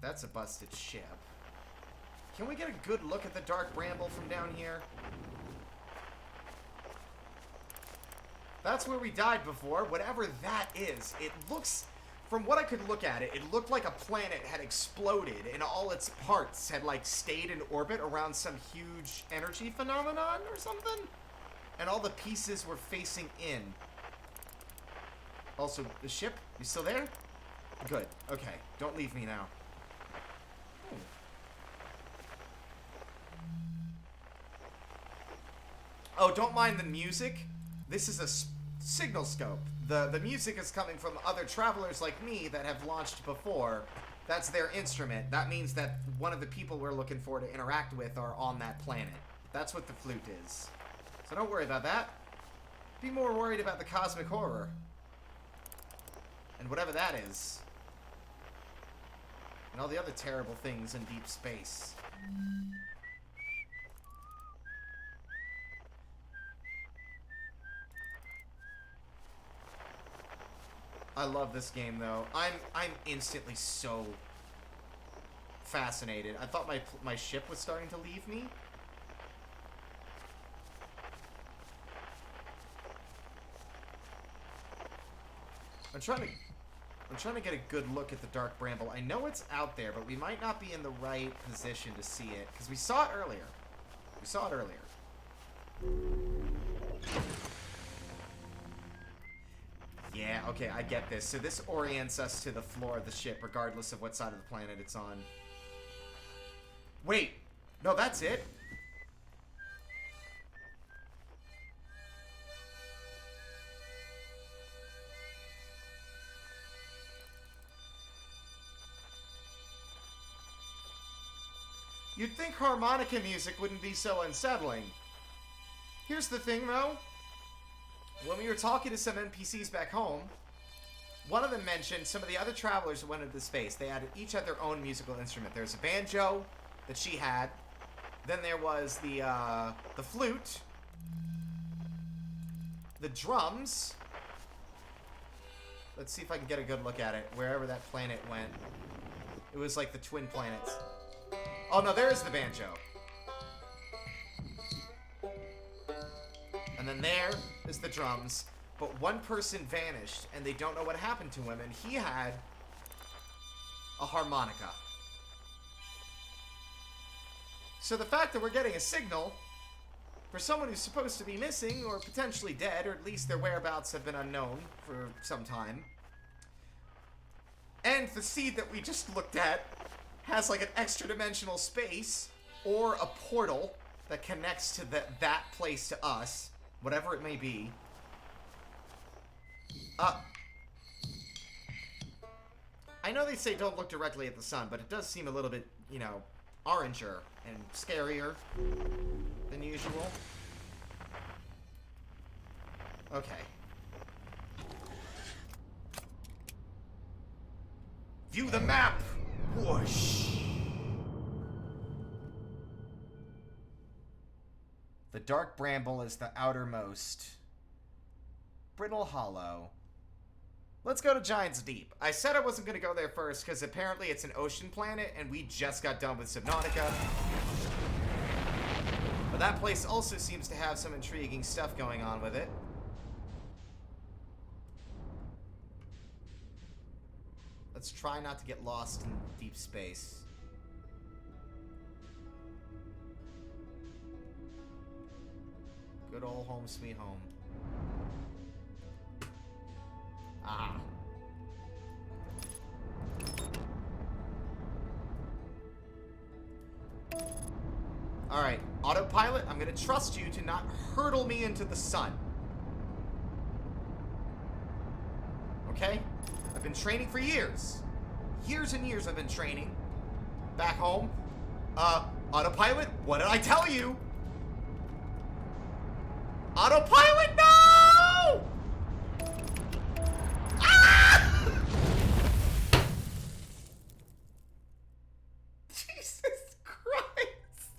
A: That's a busted ship. Can we get a good look at the dark bramble from down here? That's where we died before, whatever that is. It looks, from what I could look at it, it looked like a planet had exploded and all its parts had like stayed in orbit around some huge energy phenomenon or something. And all the pieces were facing in. Also, the ship, you still there? Good, okay, don't leave me now. Oh, don't mind the music. This is a signal scope. The music is coming from other travelers like me that have launched before. That's their instrument. That means that one of the people we're looking for to interact with are on that planet. That's what the flute is. So don't worry about that. Be more worried about the cosmic horror. And whatever that is. And all the other terrible things in deep space. I love this game, though. I'm instantly so fascinated. I thought my ship was starting to leave me. I'm trying to get a good look at the dark bramble. I know it's out there, but we might not be in the right position to see it because we saw it earlier. We saw it earlier. Yeah, okay, I get this. So this orients us to the floor of the ship, regardless of what side of the planet it's on. Wait! No, that's it? You'd think harmonica music wouldn't be so unsettling. Here's the thing, though. When we were talking to some NPCs back home, one of them mentioned some of the other travelers that went into space. They each had their own musical instrument. There's a banjo that she had. Then there was the flute, the drums. Let's see if I can get a good look at it. Wherever that planet went, it was like the twin planets. Oh no, there's the banjo. And then there is the drums, but one person vanished, and they don't know what happened to him, and he had a harmonica. So the fact that we're getting a signal for someone who's supposed to be missing, or potentially dead, or at least their whereabouts have been unknown for some time, and the seed that we just looked at has like an extra-dimensional space, or a portal that connects to that place to us, whatever it may be. I know they say don't look directly at the sun, but it does seem a little bit, you know, oranger and scarier than usual. Okay. View the map! Whoosh! The dark bramble is the outermost Brittle Hollow. Let's go to Giant's Deep. I said I wasn't going to go there first because apparently it's an ocean planet and we just got done with Subnautica. But that place also seems to have some intriguing stuff going on with it. Let's try not to get lost in deep space. Good old home sweet home. Ah. Alright, autopilot, I'm gonna trust you to not hurtle me into the sun. Okay? I've been training for years. Years and years I've been training. Back home. Autopilot, what did I tell you? Autopilot, no! Ah! Jesus Christ.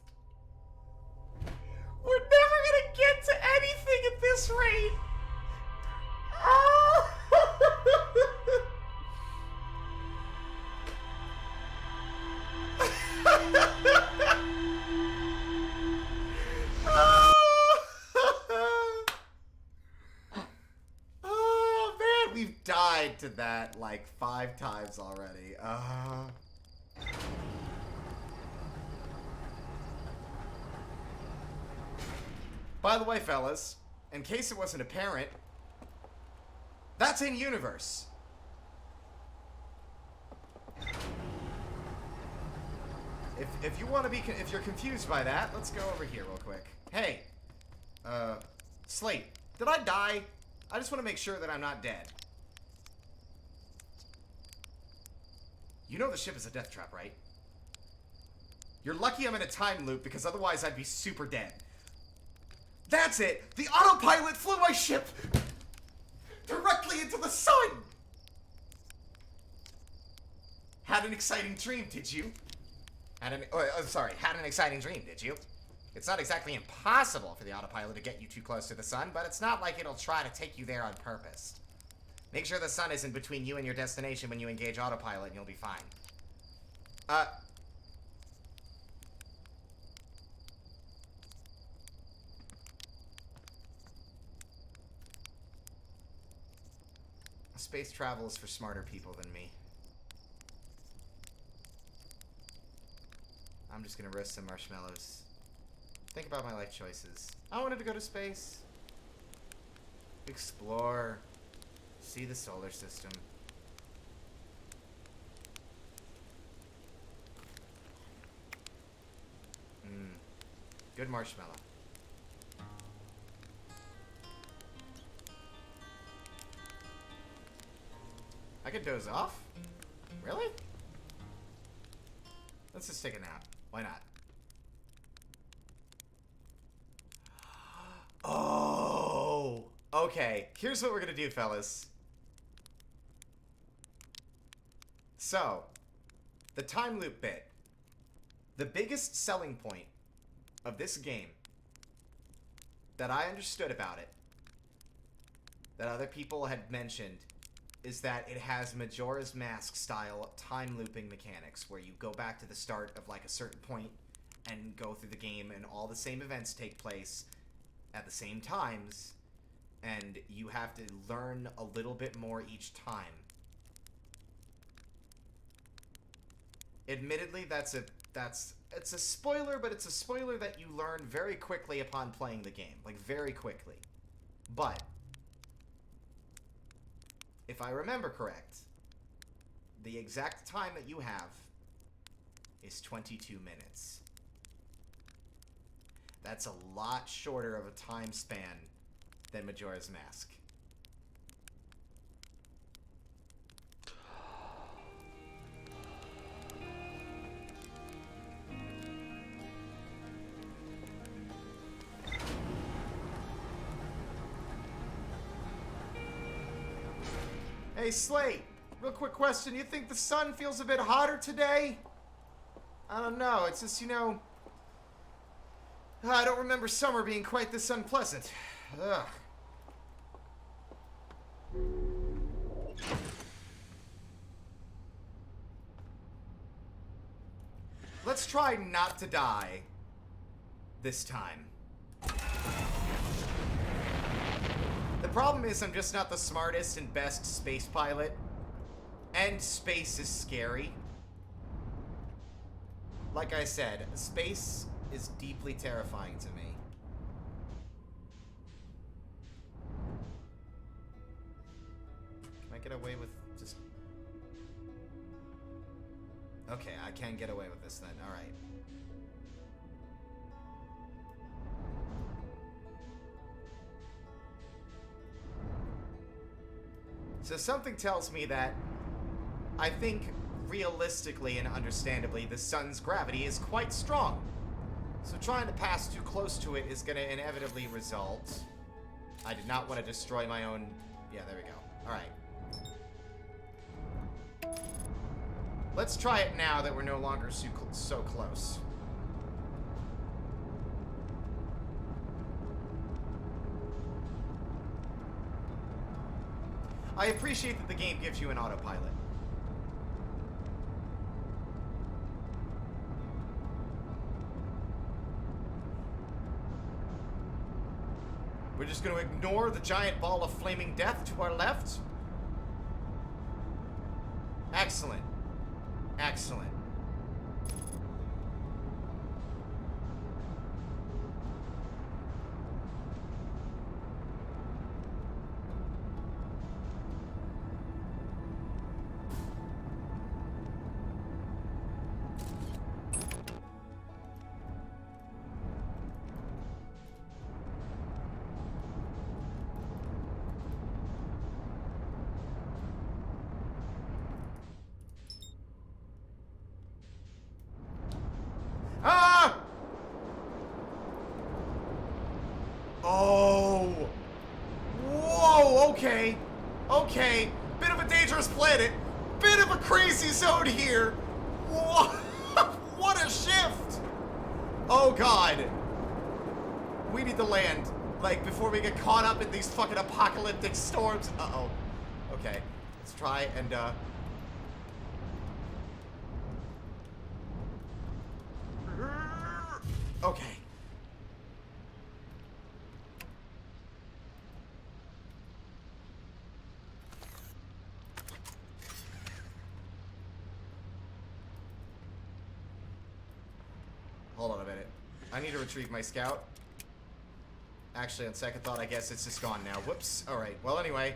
A: We're never gonna get to anything at this rate. Ah! Oh man, we've died to that like 5 times already. By the way, fellas, in case it wasn't apparent, that's in universe. If you want to be, if you're confused by that, let's go over here real quick. Hey, Slate, did I die? I just want to make sure that I'm not dead. You know the ship is a death trap, right? You're lucky I'm in a time loop because otherwise I'd be super dead. That's it! The autopilot flew my ship directly into the sun! Had an exciting dream, did you? Had an exciting dream, did you? It's not exactly impossible for the autopilot to get you too close to the sun, but it's not like it'll try to take you there on purpose. Make sure the sun isn't between you and your destination when you engage autopilot and you'll be fine. Space travel is for smarter people than me. I'm just gonna roast some marshmallows. Think about my life choices. I wanted to go to space. Explore. See the solar system. Good marshmallow. I could doze off? Really? Let's just take a nap. Why not? Oh! Okay, here's what we're gonna do, fellas. So, the time loop bit. The biggest selling point of this game that I understood about it, that other people had mentioned, is that it has Majora's Mask style time looping mechanics where you go back to the start of like a certain point and go through the game and all the same events take place at the same times and you have to learn a little bit more each time. Admittedly, it's a spoiler, but it's a spoiler that you learn very quickly upon playing the game, like very quickly. But if I remember correct, the exact time that you have is 22 minutes. That's a lot shorter of a time span than Majora's Mask. Hey, Slate, real quick question. You think the sun feels a bit hotter today? I don't know. It's just, you know, I don't remember summer being quite this unpleasant. Ugh. Let's try not to die this time. The problem is I'm just not the smartest and best space pilot. And space is scary. Like I said, space is deeply terrifying to me. Can I get away with just... Okay, I can get away with this then. Alright. So something tells me that I think realistically and understandably the sun's gravity is quite strong. So trying to pass too close to it is going to inevitably result... I did not want to destroy my own... Yeah, there we go. Alright. Let's try it now that we're no longer so close. I appreciate that the game gives you an autopilot. We're just going to ignore the giant ball of flaming death to our left. Excellent. Excellent. Okay, okay, bit of a dangerous planet, bit of a crazy zone here. What a shift! Oh god. We need to land, like, before we get caught up in these fucking apocalyptic storms. Uh-oh. Okay, let's try and, okay. Hold on a minute. I need to retrieve my scout. Actually, on second thought, I guess it's just gone now. Whoops. Alright, well, anyway.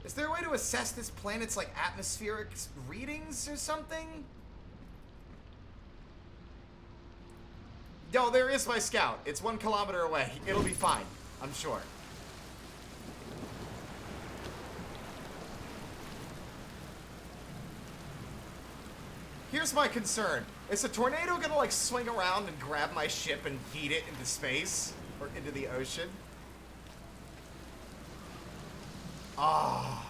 A: Is there a way to assess this planet's, like, atmospheric readings or something? Yo, there is my scout. It's 1 kilometer away. It'll be fine, I'm sure. Here's my concern. Is a tornado gonna, like, swing around and grab my ship and yeet it into space? Or into the ocean? Ah.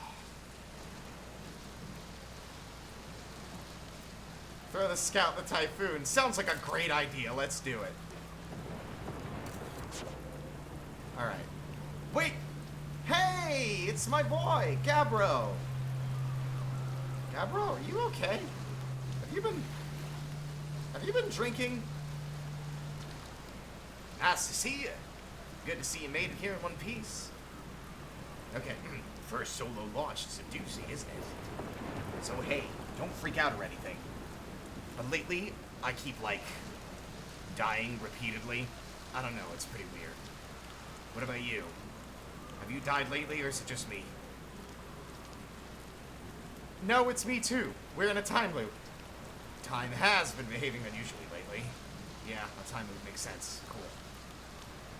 A: Throw the scout in the typhoon. Sounds like a great idea. Let's do it. Alright. Wait! Hey! It's my boy, Gabbro! Gabbro, are you okay? Have you been drinking? Nice to see you. Good to see you made it here in one piece. Okay, first solo launch is a doozy, isn't it? So hey, don't freak out or anything. But lately, I keep, like, dying repeatedly. I don't know, it's pretty weird. What about you? Have you died lately, or is it just me? No, it's me too. We're in a time loop. Time has been behaving unusually lately. Yeah, a time loop makes sense. Cool.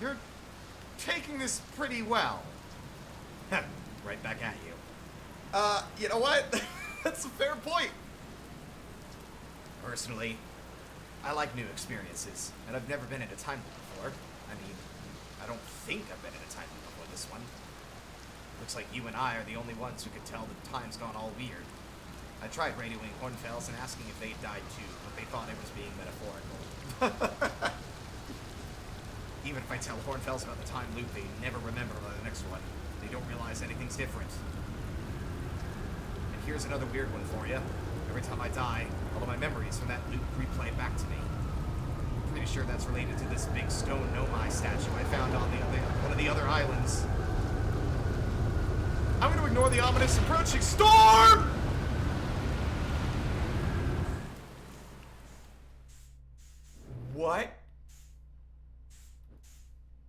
A: You're taking this pretty well. Right back at you. You know what? That's a fair point. Personally, I like new experiences, and I've never been in a time loop before. I mean, I don't think I've been in a time loop before this one. Looks like you and I are the only ones who could tell that time's gone all weird. I tried radioing Hornfels and asking if they'd died too, but they thought I was being metaphorical. Even if I tell Hornfels about the time loop, they never remember about the next one. They don't realize anything's different. And here's another weird one for you. I every time I die, all of my memories from that loop replay back to me. Pretty sure that's related to this big stone Nomai statue I found on one of the other islands. I'm going to ignore the ominous approaching storm! What?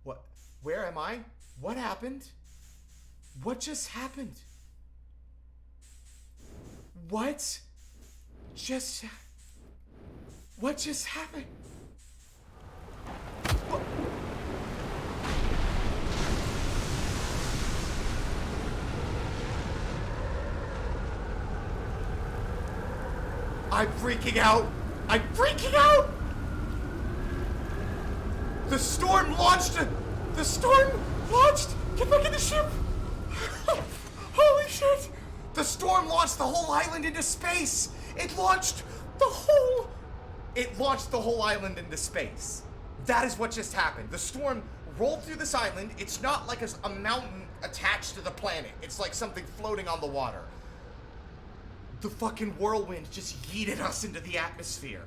A: What? Where am I? What happened? What just happened? What just happened? What? I'm freaking out! I'm freaking out! The storm launched! The storm launched! Get back in the ship! Holy shit! The storm launched the whole island into space! It launched the whole island into space. That is what just happened. The storm rolled through this island. It's not like a mountain attached to the planet. It's like something floating on the water. The fucking whirlwind just yeeted us into the atmosphere.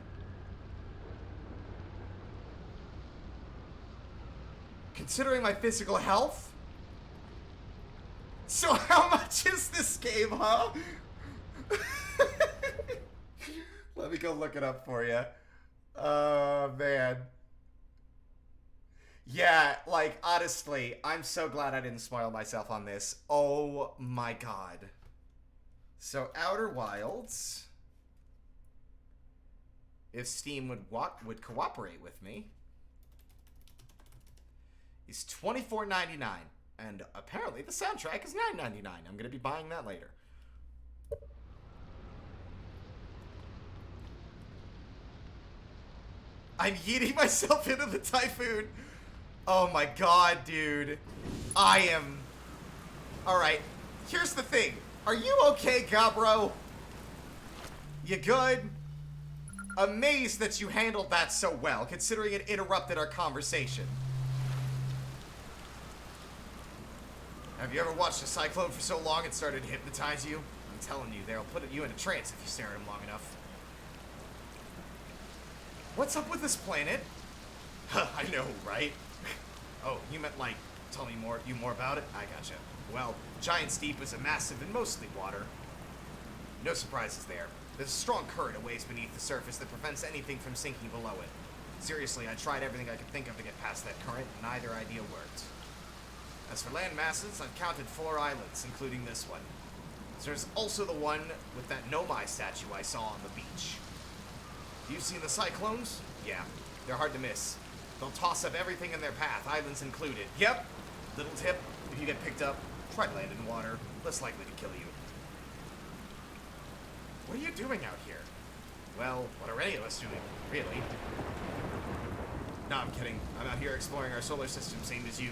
A: Considering my physical health? So how much is this game, huh? Let me go look it up for you. Oh, man. Yeah, like, honestly, I'm so glad I didn't spoil myself on this. Oh my god. So, Outer Wilds, if Steam would cooperate with me, is $24.99, and apparently the soundtrack is $9.99. I'm gonna be buying that later. I'm yeeting myself into the typhoon. Oh my god, dude. I am... Alright, here's the thing. Are you okay, Gabro? You good? Amazed that you handled that so well, considering it interrupted our conversation. Have you ever watched a cyclone for so long it started to hypnotize you? I'm telling you, they'll put you in a trance if you stare at them long enough. What's up with this planet? I know, right? Oh, you meant like, tell me more about it? I gotcha. Well, Giant's Deep is a massive and mostly water. No surprises there. There's a strong current a ways beneath the surface that prevents anything from sinking below it. Seriously, I tried everything I could think of to get past that current, and neither idea worked. As for land masses, I've counted 4 islands, including this one. There's also the one with that Nomai statue I saw on the beach. You've seen the cyclones? Yeah, they're hard to miss. They'll toss up everything in their path, islands included. Yep. Little tip, if you get picked up, try to land in water. Less likely to kill you. What are you doing out here? Well, what are any of us doing, really? No, I'm kidding. I'm out here exploring our solar system, same as you.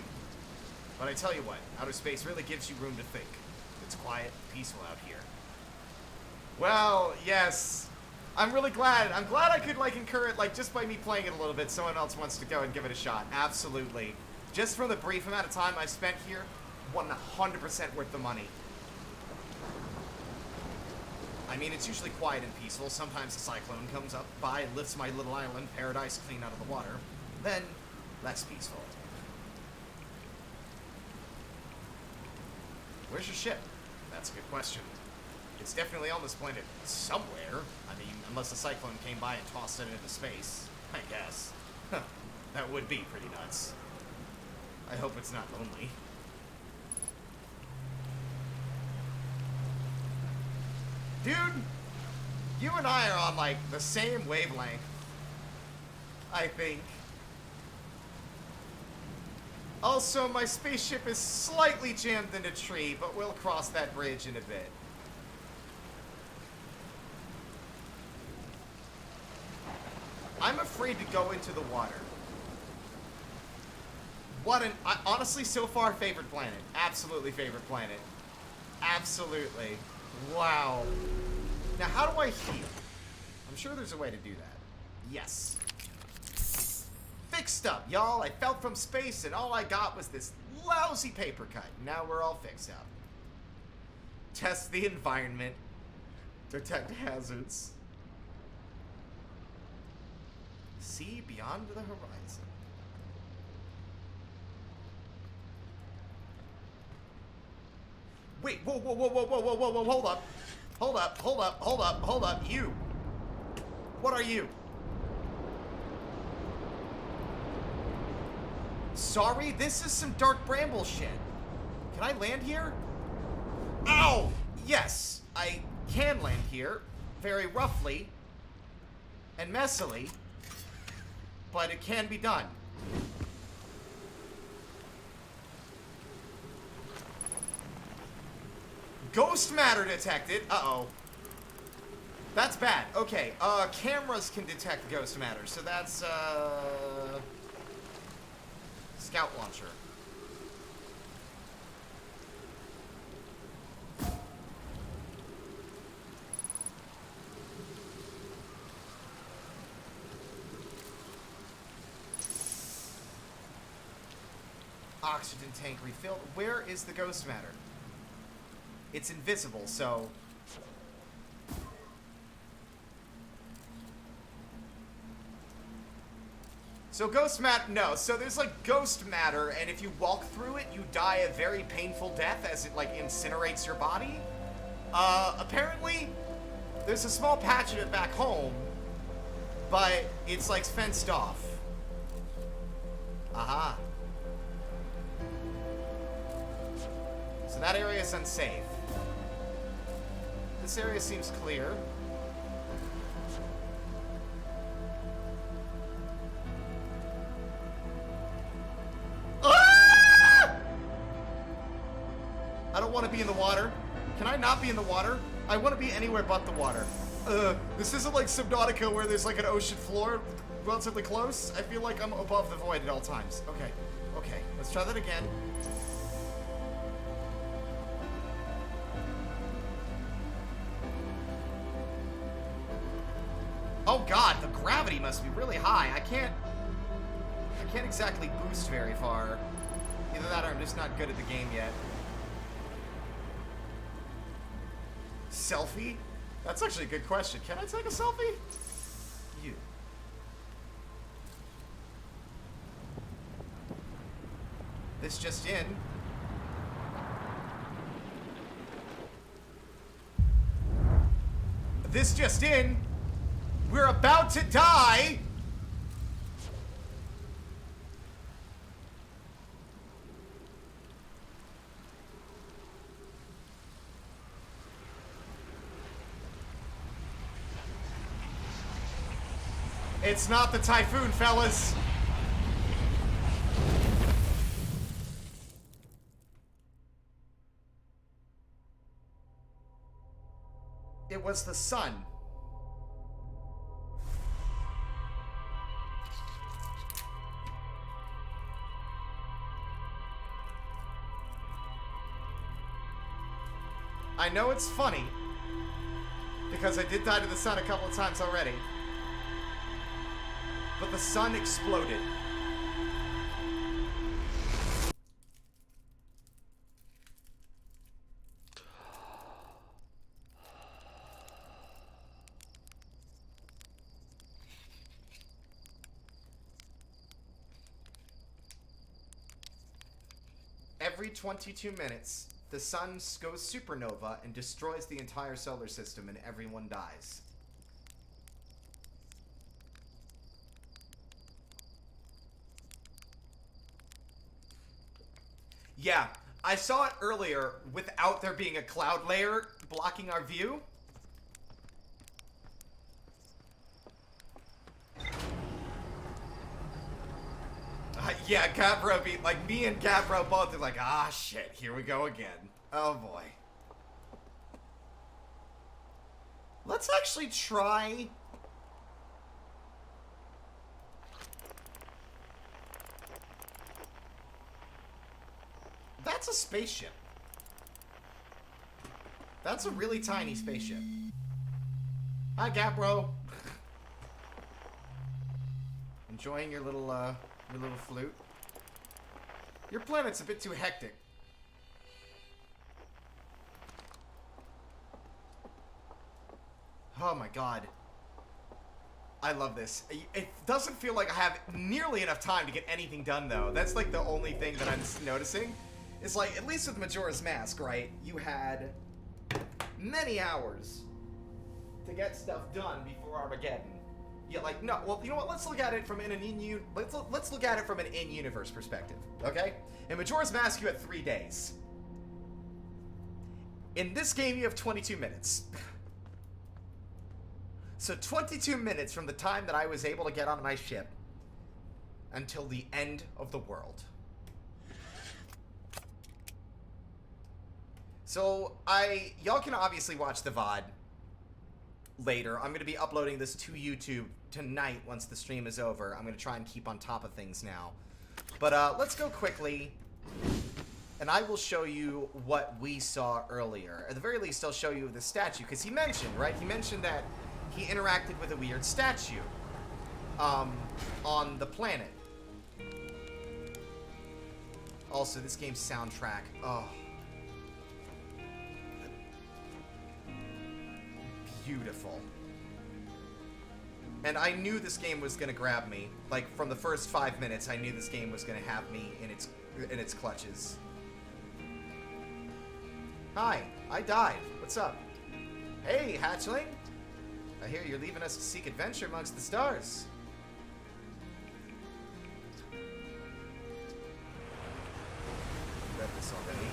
A: But I tell you what, outer space really gives you room to think. It's quiet, peaceful out here. Well, yes. I'm really glad. I'm glad I could, like, incur it, like, just by me playing it a little bit, someone else wants to go and give it a shot. Absolutely. Just from the brief amount of time I spent here, 100% worth the money. I mean, it's usually quiet and peaceful. Sometimes a cyclone comes up by and lifts my little island, paradise, clean out of the water. Then, less peaceful. Where's your ship? That's a good question. It's definitely on this planet somewhere. I mean, unless a cyclone came by and tossed it into space. I guess. Huh. That would be pretty nuts. I hope it's not lonely. Dude, you and I are on, like, the same wavelength. I think. Also, my spaceship is slightly jammed in a tree, but we'll cross that bridge in a bit. I'm afraid to go into the water. Honestly, so far, favorite planet. Absolutely favorite planet. Absolutely. Wow. Now, how do I heal? I'm sure there's a way to do that. Yes. Fixed up, y'all. I fell from space, and all I got was this lousy paper cut. Now we're all fixed up. Test the environment. Detect hazards. See beyond the horizon. Wait, whoa, whoa, whoa, whoa, whoa, whoa, whoa, whoa, hold up. Hold up, hold up, hold up, hold up. You. What are you? Sorry, this is some dark bramble shit. Can I land here? Ow! Yes, I can land here. Very roughly. And messily. But it can be done. Ghost matter detected. Uh-oh. That's bad. Okay, cameras can detect ghost matter, so that's, scout launcher. Oxygen tank refilled. Where is the ghost matter? It's invisible, so... So ghost matter, no. So there's like ghost matter, and if you walk through it, you die a very painful death as it like incinerates your body. Apparently, there's a small patch of it back home, but it's like fenced off. Aha. So that area is unsafe. This area seems clear. I don't want to be in the water. Can I not be in the water? I want to be anywhere but the water. This isn't like Subnautica where there's like an ocean floor relatively close. I feel like I'm above the void at all times. Okay, okay, let's try that again. Oh god, the gravity must be really high. I can't exactly boost very far. Either that or I'm just not good at the game yet. Selfie? That's actually a good question. Can I take a selfie? You. This just in. This just in. We're about to die. It's not the typhoon, fellas. It was the sun. I know it's funny, because I did die to the sun a couple of times already. But the sun exploded. Every 22 minutes, the sun goes supernova and destroys the entire solar system and everyone dies. Yeah, I saw it earlier without there being a cloud layer blocking our view. Yeah, Gabro beat, like, me and Gabro both are like, ah, shit, here we go again. Oh, boy. Let's actually try... That's a spaceship. That's a really tiny spaceship. Hi, Gabro. Enjoying your little flute? Your planet's a bit too hectic. Oh my god. I love this. It doesn't feel like I have nearly enough time to get anything done, though. That's, like, the only thing that I'm noticing. It's like, at least with Majora's Mask, right? You had many hours to get stuff done before Armageddon. Yeah, like, no, well, you know what? Let's look at it from let's look at it from an in-universe perspective, okay? In Majora's Mask, you had 3 days. In this game, you have 22 minutes. So 22 minutes from the time that I was able to get on my ship until the end of the world. So y'all can obviously watch the VOD later. I'm going to be uploading this to YouTube tonight once the stream is over. I'm going to try and keep on top of things now. But let's go quickly, and I will show you what we saw earlier. At the very least, I'll show you the statue, because he mentioned, right? He mentioned that he interacted with a weird statue on the planet. Also, this game's soundtrack. Oh. Beautiful. And I knew this game was going to grab me. Like, from the first 5 minutes, I knew this game was going to have me in its clutches. Hi, I died. What's up? Hey, hatchling. I hear you're leaving us to seek adventure amongst the stars. Read this already.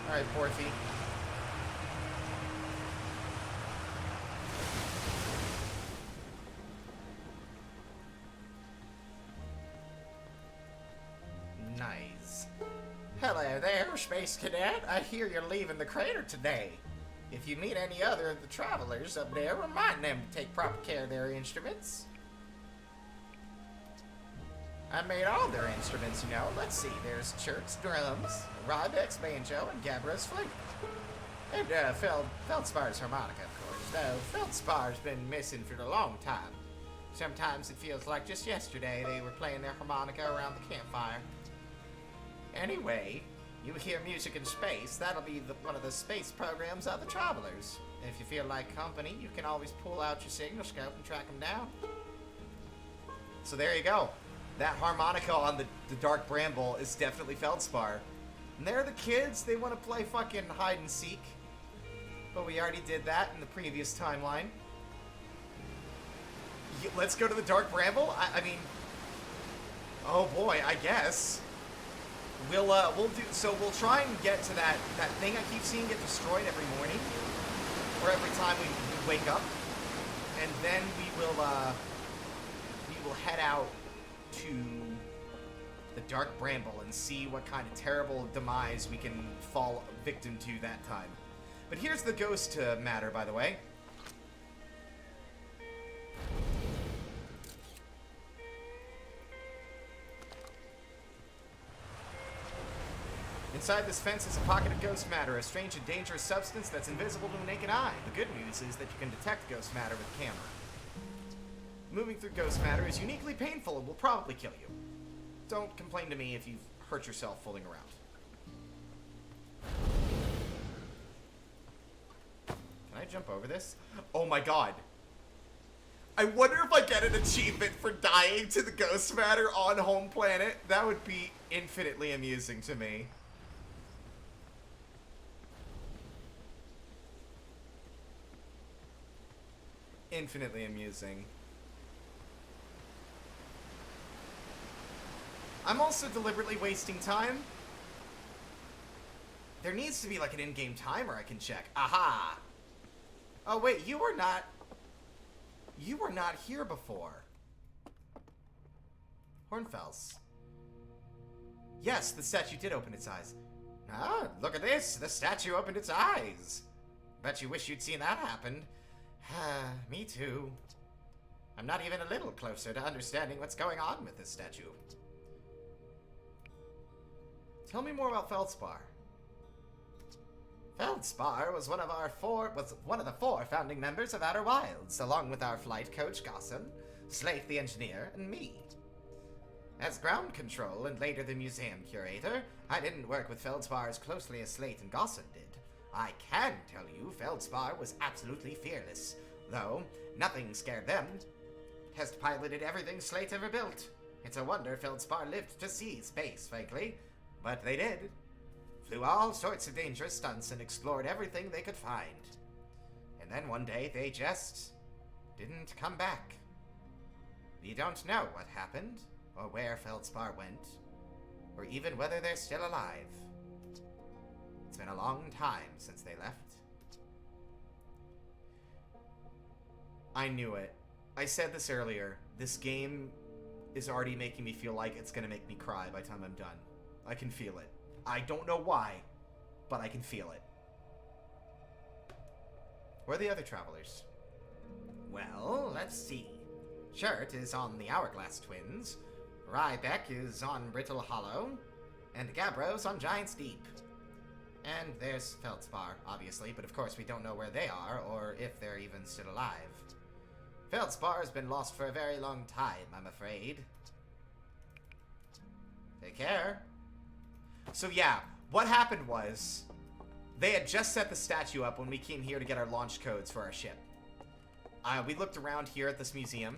A: Alright, Porthy. Nice. Hello there, Space Cadet. I hear you're leaving the crater today. If you meet any other of the travelers up there, remind them to take proper care of their instruments. I made all their instruments, you know. Let's see, there's Chirp's drums, Rybeck's banjo, and Gabra's flute. And Feldspar's harmonica, of course, though Feldspar's been missing for a long time. Sometimes it feels like just yesterday they were playing their harmonica around the campfire. Anyway, you hear music in space, that'll be one of the space programs of the travelers. If you feel like company, you can always pull out your signal scope and track them down. So there you go. That harmonica on the Dark Bramble is definitely Feldspar. And they're the kids, they want to play fucking hide and seek. But we already did that in the previous timeline. Let's go to the Dark Bramble? I mean... Oh boy, I guess. We'll do, so we'll try and get to that thing I keep seeing get destroyed every morning. Or every time we wake up. And then we will head out to the Dark Bramble and see what kind of terrible demise we can fall victim to that time. But here's the ghost matter, by the way. Inside this fence is a pocket of ghost matter, a strange and dangerous substance that's invisible to the naked eye. The good news is that you can detect ghost matter with a camera. Moving through ghost matter is uniquely painful and will probably kill you. Don't complain to me if you've hurt yourself fooling around. Can I jump over this? Oh my god. I wonder if I get an achievement for dying to the ghost matter on home planet. That would be infinitely amusing to me. Infinitely amusing. I'm also deliberately wasting time. There needs to be like an in-game timer I can check. Aha! Oh wait, you were not here before. Hornfels. Yes, the statue did open its eyes. Ah, look at this! The statue opened its eyes! Bet you wish you'd seen that happen. Me too. I'm not even a little closer to understanding what's going on with this statue. Tell me more about Feldspar. Feldspar was one of the four founding members of Outer Wilds, along with our flight coach Gossen, Slate the engineer, and me. As ground control and later the museum curator, I didn't work with Feldspar as closely as Slate and Gossen did. I can tell you Feldspar was absolutely fearless, though nothing scared them. Test piloted everything Slate ever built. It's a wonder Feldspar lived to see space, frankly. But they did. Flew all sorts of dangerous stunts and explored everything they could find. And then one day they just didn't come back. We don't know what happened, or where Feldspar went, or even whether they're still alive. It's been a long time since they left. I knew it. I said this earlier. This game is already making me feel like it's gonna make me cry by the time I'm done. I can feel it. I don't know why, but I can feel it. Where are the other travelers? Well, let's see. Shirt is on the Hourglass Twins, Rybeck is on Brittle Hollow, and Gabro's on Giant's Deep. And there's Feldspar, obviously, but of course we don't know where they are, or if they're even still alive. Feldspar's been lost for a very long time, I'm afraid. Take care. So yeah, what happened was, they had just set the statue up when we came here to get our launch codes for our ship. We looked around here at this museum,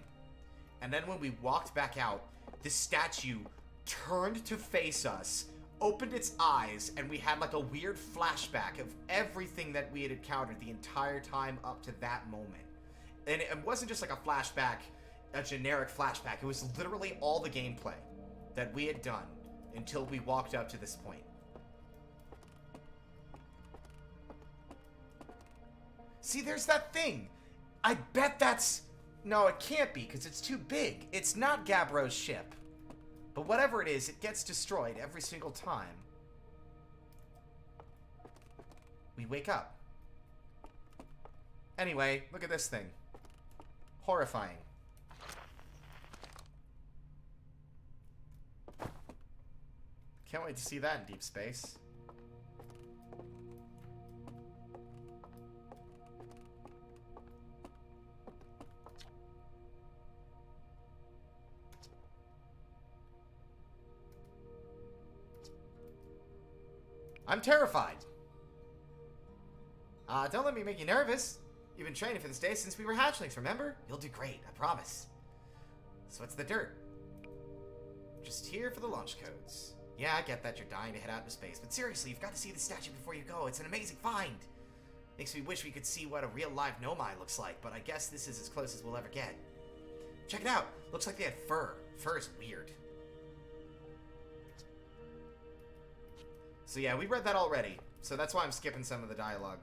A: and then when we walked back out, the statue turned to face us, opened its eyes, and we had like a weird flashback of everything that we had encountered the entire time up to that moment. And it wasn't just like a flashback, a generic flashback. It was literally all the gameplay that we had done until we walked up to this point. See, there's that thing. I bet that's... No, it can't be, because it's too big. It's not Gabro's ship. But whatever it is, it gets destroyed every single time we wake up. Anyway, look at this thing. Horrifying. Can't wait to see that in deep space. I'm terrified. Don't let me make you nervous. You've been training for this day since we were hatchlings, remember? You'll do great, I promise. So what's the dirt? Just here for the launch codes. Yeah, I get that you're dying to head out into space, but seriously, you've got to see the statue before you go. It's an amazing find. Makes me wish we could see what a real live Nomai looks like, but I guess this is as close as we'll ever get. Check it out. Looks like they had fur. Fur is weird. So yeah, we read that already, so that's why I'm skipping some of the dialogue.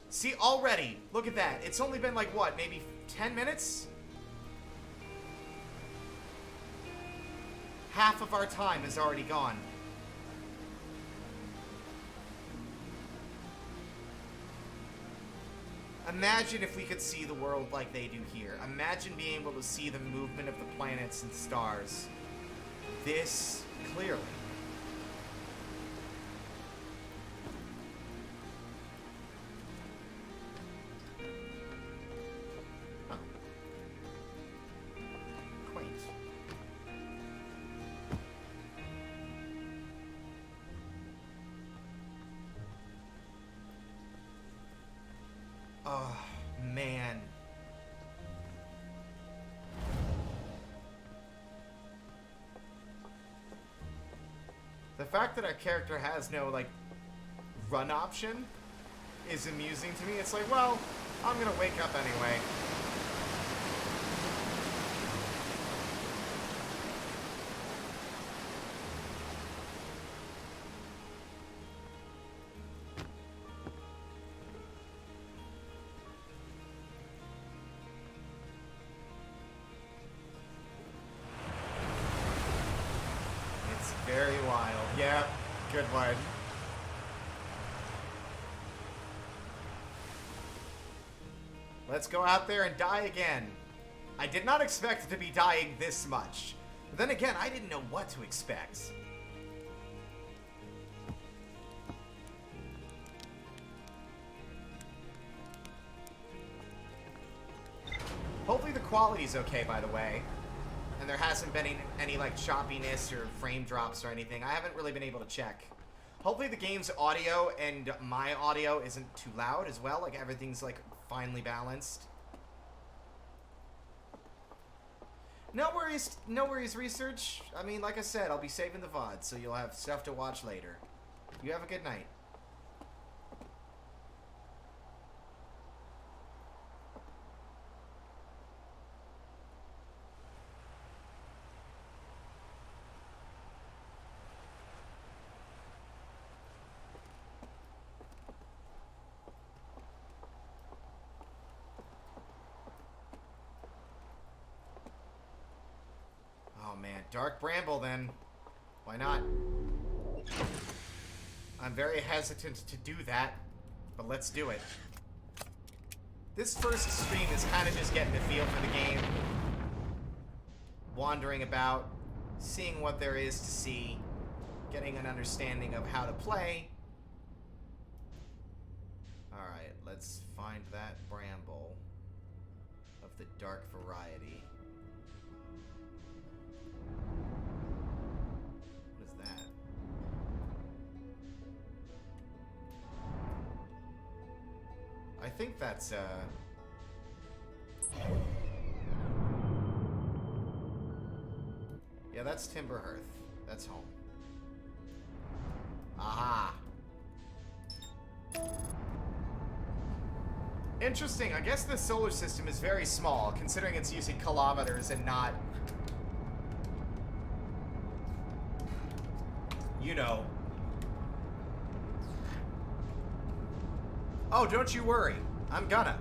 A: See, already, look at that. It's only been like, what, maybe 10 minutes? Half of our time is already gone. Imagine if we could see the world like they do here. Imagine being able to see the movement of the planets and stars this clearly. Huh. Quaint. Oh, man. The fact that our character has no, like, run option is amusing to me. It's like, well, I'm gonna wake up anyway. Very wild. Yeah, good one. Let's go out there and die again. I did not expect to be dying this much. But then again, I didn't know what to expect. Hopefully the quality's okay, by the way. And there hasn't been any like choppiness or frame drops or anything. I haven't really been able to check. Hopefully the game's audio and my audio isn't too loud as well. Like, everything's, like, finely balanced. No worries, research. I mean, like I said, I'll be saving the VODs, so you'll have stuff to watch later. You have a good night. Oh man, Dark Bramble then. Why not? I'm very hesitant to do that, but let's do it. This first stream is kind of just getting a feel for the game. Wandering about, seeing what there is to see, getting an understanding of how to play. Alright, let's find that bramble of the dark variety. What is that? I think that's, yeah, that's Timber Hearth. That's home. Aha! Interesting. I guess the solar system is very small, considering it's using kilometers and not... You know. Oh, don't you worry. I'm gonna.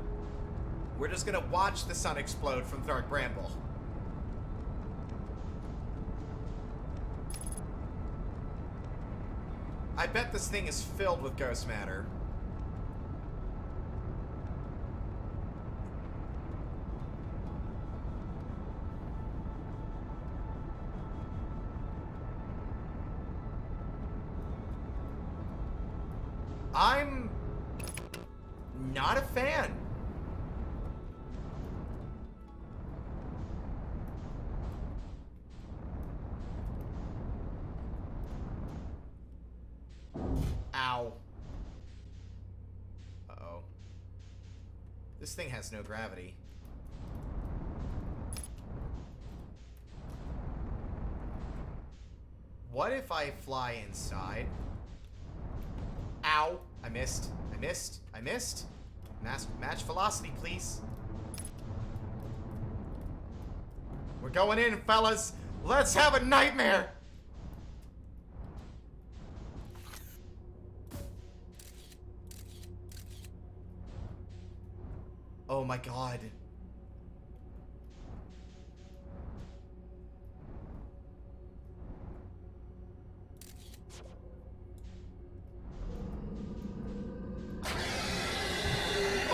A: We're just gonna watch the sun explode from Dark Bramble. I bet this thing is filled with ghost matter. I'm not a fan. Ow. Uh-oh. This thing has no gravity. What if I fly inside? Ow. I missed. I missed. I missed. Match velocity, please. We're going in, fellas. Let's have a nightmare. Oh my god.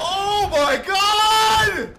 A: Oh my god!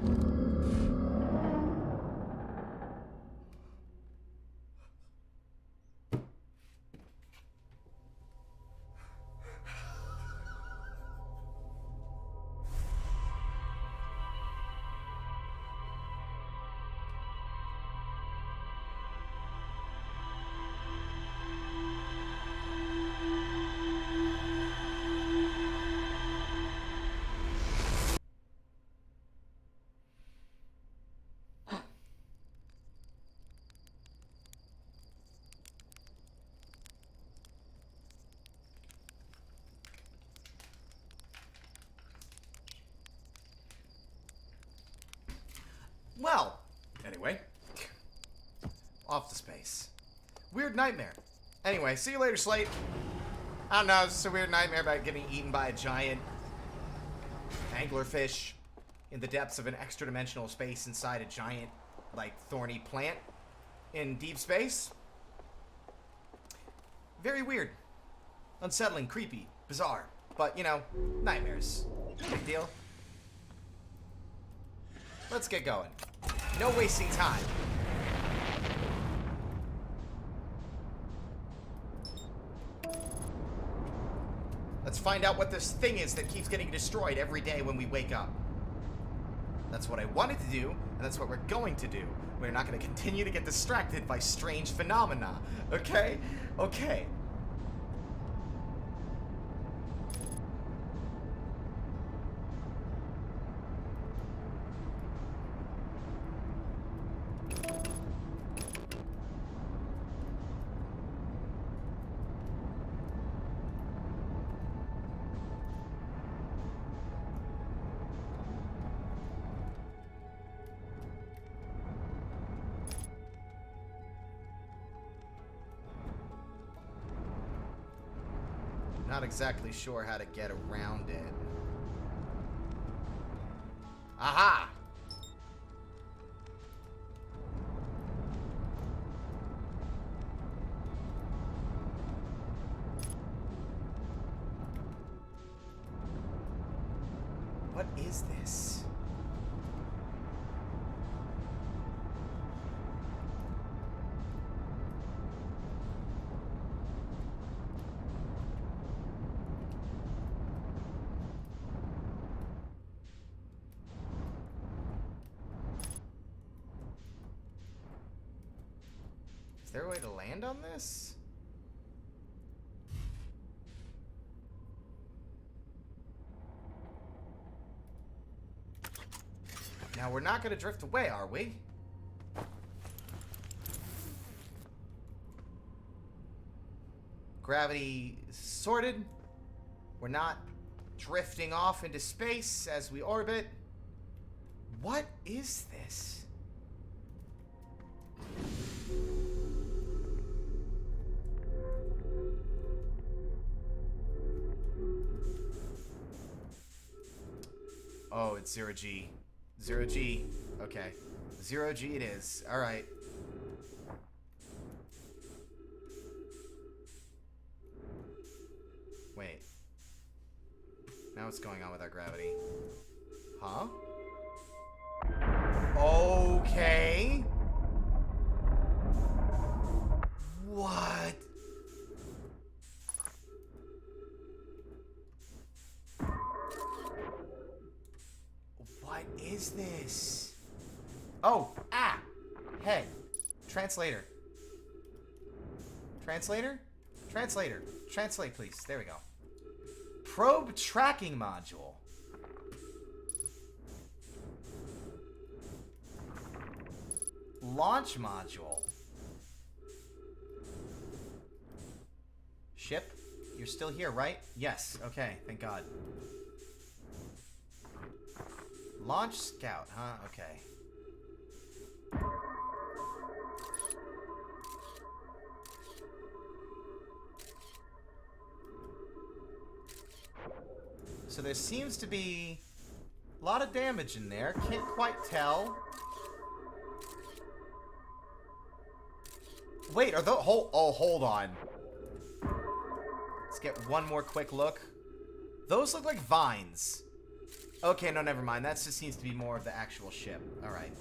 A: Well, anyway, off to space. Weird nightmare. Anyway, see you later, Slate. I don't know, it's just a weird nightmare about getting eaten by a giant anglerfish in the depths of an extra-dimensional space inside a giant, like, thorny plant in deep space. Very weird. Unsettling, creepy, bizarre. But, you know, nightmares. No big deal. Let's get going. No wasting time. Let's find out what this thing is that keeps getting destroyed every day when we wake up. That's what I wanted to do, and that's what we're going to do. We're not going to continue to get distracted by strange phenomena. Okay? Okay. not exactly sure how to get around it. Aha! What is this? Is there a way to land on this? Now, we're not going to drift away, are we? Gravity sorted. We're not drifting off into space as we orbit. What is this? Oh, it's 0G. 0G. Okay. 0G it is. Alright. Wait. Now what's going on with our gravity? Huh? Okay. What? What is this? Oh, head. Translator. Translator? Translator. Translate, please. There we go. Probe tracking module. Launch module. Ship? You're still here, right? Yes. Okay, thank God. Launch scout, huh? Okay. So there seems to be a lot of damage in there. Can't quite tell. Wait, are those... hold on. Let's get one more quick look. Those look like vines. Okay, no, never mind. That just seems to be more of the actual ship. Alright.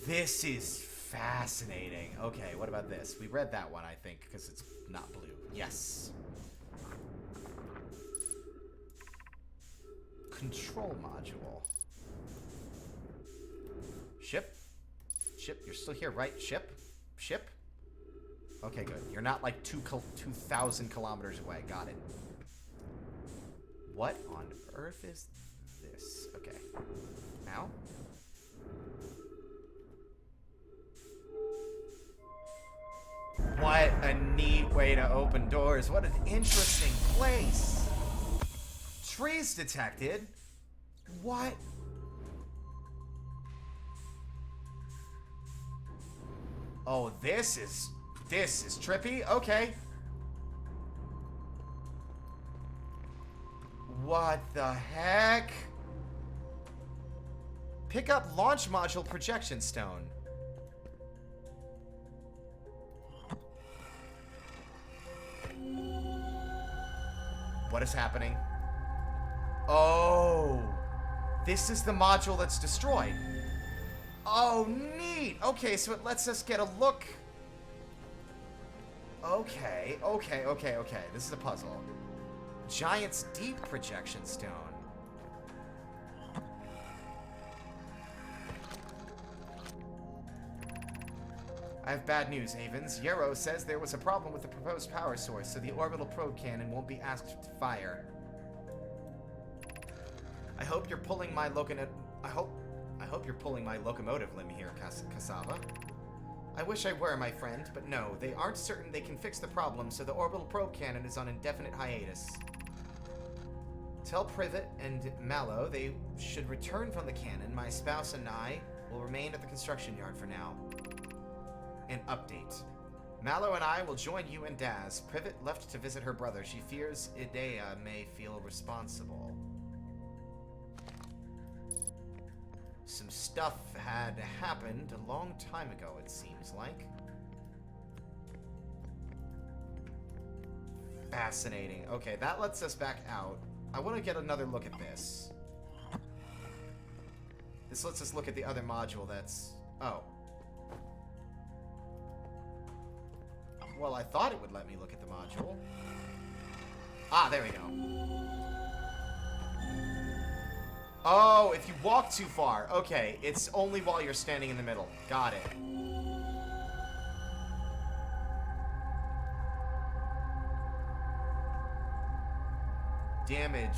A: This is fascinating. Okay, what about this? We read that one, I think, because it's not blue. Yes. Control module. Ship? Ship, you're still here, right? Ship? Ship? Okay, good. You're not like 2,000 kilometers away. Got it. What on earth is this? Okay. Now? What a neat way to open doors. What an interesting place. Trees detected. What? Oh, this is trippy. Okay. What the heck? Pick up launch module projection stone. What is happening? Oh, this is the module that's destroyed. Oh, neat. Okay, so it lets us get a look. Okay. This is a puzzle. Giant's Deep projection stone. I have bad news, Avens. Yarrow says there was a problem with the proposed power source, so the orbital probe cannon won't be asked to fire. I hope you're pulling my I hope you're pulling my locomotive limb here, Cassava. I wish I were, my friend, but no, they aren't certain they can fix the problem, so the orbital probe cannon is on indefinite hiatus. Tell Privet and Mallow they should return from the cannon. My spouse and I will remain at the construction yard for now. An update. Mallow and I will join you and Daz. Privet left to visit her brother. She fears Idea may feel responsible. Some stuff had happened a long time ago, it seems like. Fascinating. Okay, that lets us back out. I want to get another look at this. This lets us look at the other module that's... Oh. Well, I thought it would let me look at the module. Ah, there we go. Oh, if you walk too far. Okay, it's only while you're standing in the middle. Got it. Damage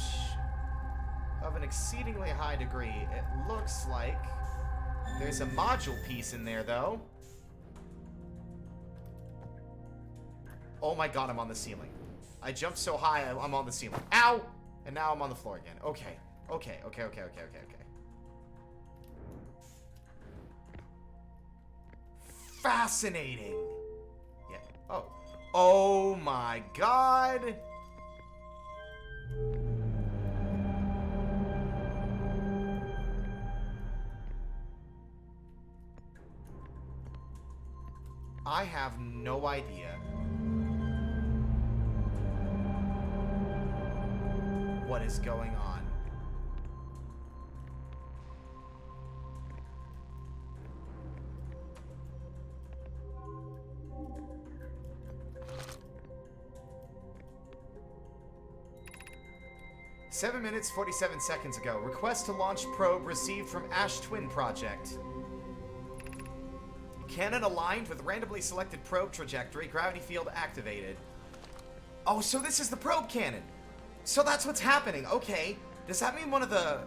A: of an exceedingly high degree. It looks like there's a module piece in there, though. Oh my god, I'm on the ceiling. I jumped so high, I'm on the ceiling. Ow! And now I'm on the floor again. Okay. Okay. Fascinating. Yeah. Oh. Oh my god. I have no idea what is going on. Seven minutes, 47 seconds ago. Request to launch probe received from Ash Twin Project. Cannon aligned with randomly selected probe trajectory. Gravity field activated. Oh, so this is the probe cannon. So that's what's happening. Okay. Does that mean one of the...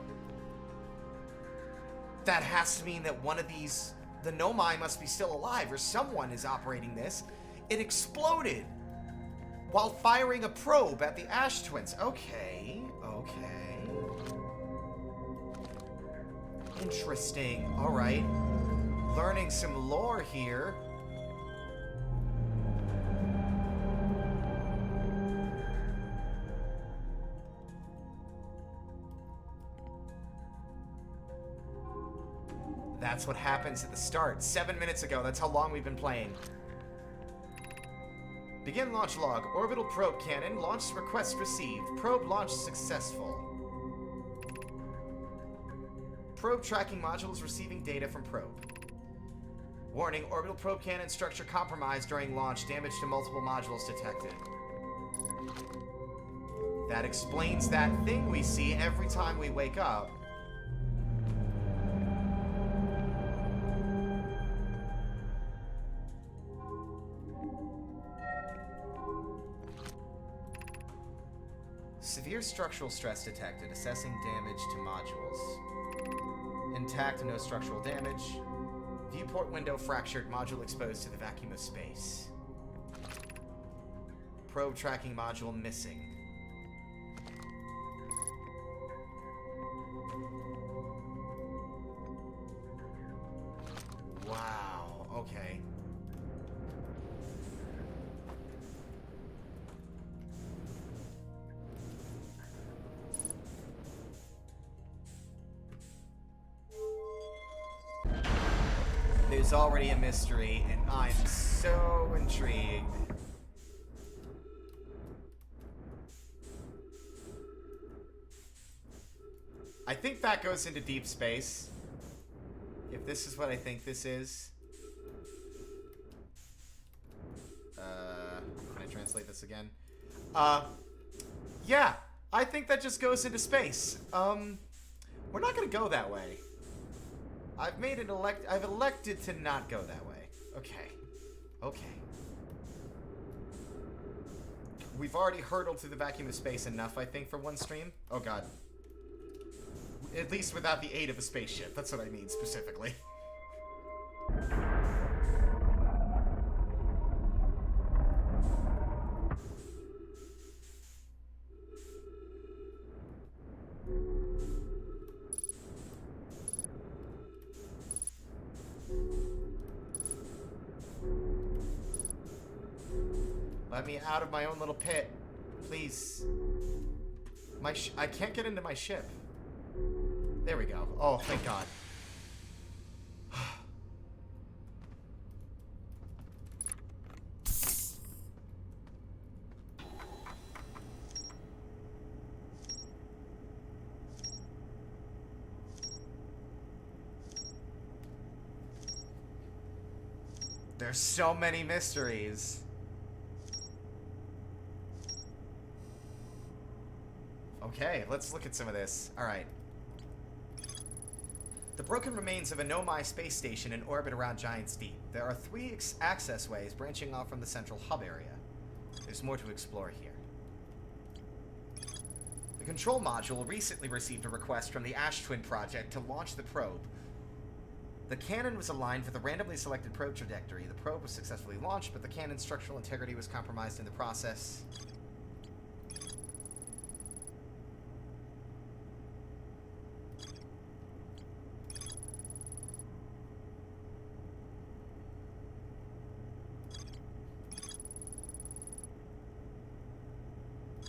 A: That has to mean that one of these... The Nomai must be still alive, or someone is operating this. It exploded while firing a probe at the Ash Twins. Okay. Interesting. Alright. Learning some lore here. That's what happens at the start. 7 minutes ago. That's how long we've been playing. Begin launch log. Orbital probe cannon. Launch request received. Probe launch successful. Probe tracking modules receiving data from probe. Warning, orbital probe cannon structure compromised during launch. Damage to multiple modules detected. That explains that thing we see every time we wake up. Severe structural stress detected. Assessing damage to modules. Intact, no structural damage. Viewport window fractured. Module exposed to the vacuum of space. Probe tracking module missing. Wow, okay. There's already a mystery, and I'm so intrigued. I think that goes into deep space. If this is what I think this is. Can I translate this again? Yeah, I think that just goes into space. We're not gonna go that way. I've elected to not go that way. Okay. We've already hurtled through the vacuum of space enough, I think, for one stream. Oh god. At least without the aid of a spaceship. That's what I mean, specifically. Let me out of my own little pit. Please. I can't get into my ship. There we go. Oh, thank God. There's so many mysteries. Okay, let's look at some of this. Alright. The broken remains of a Nomai space station in orbit around Giant's Deep. There are 3 access ways branching off from the central hub area. There's more to explore here. The control module recently received a request from the Ash Twin Project to launch the probe. The cannon was aligned with a randomly selected probe trajectory. The probe was successfully launched, but the cannon's structural integrity was compromised in the process.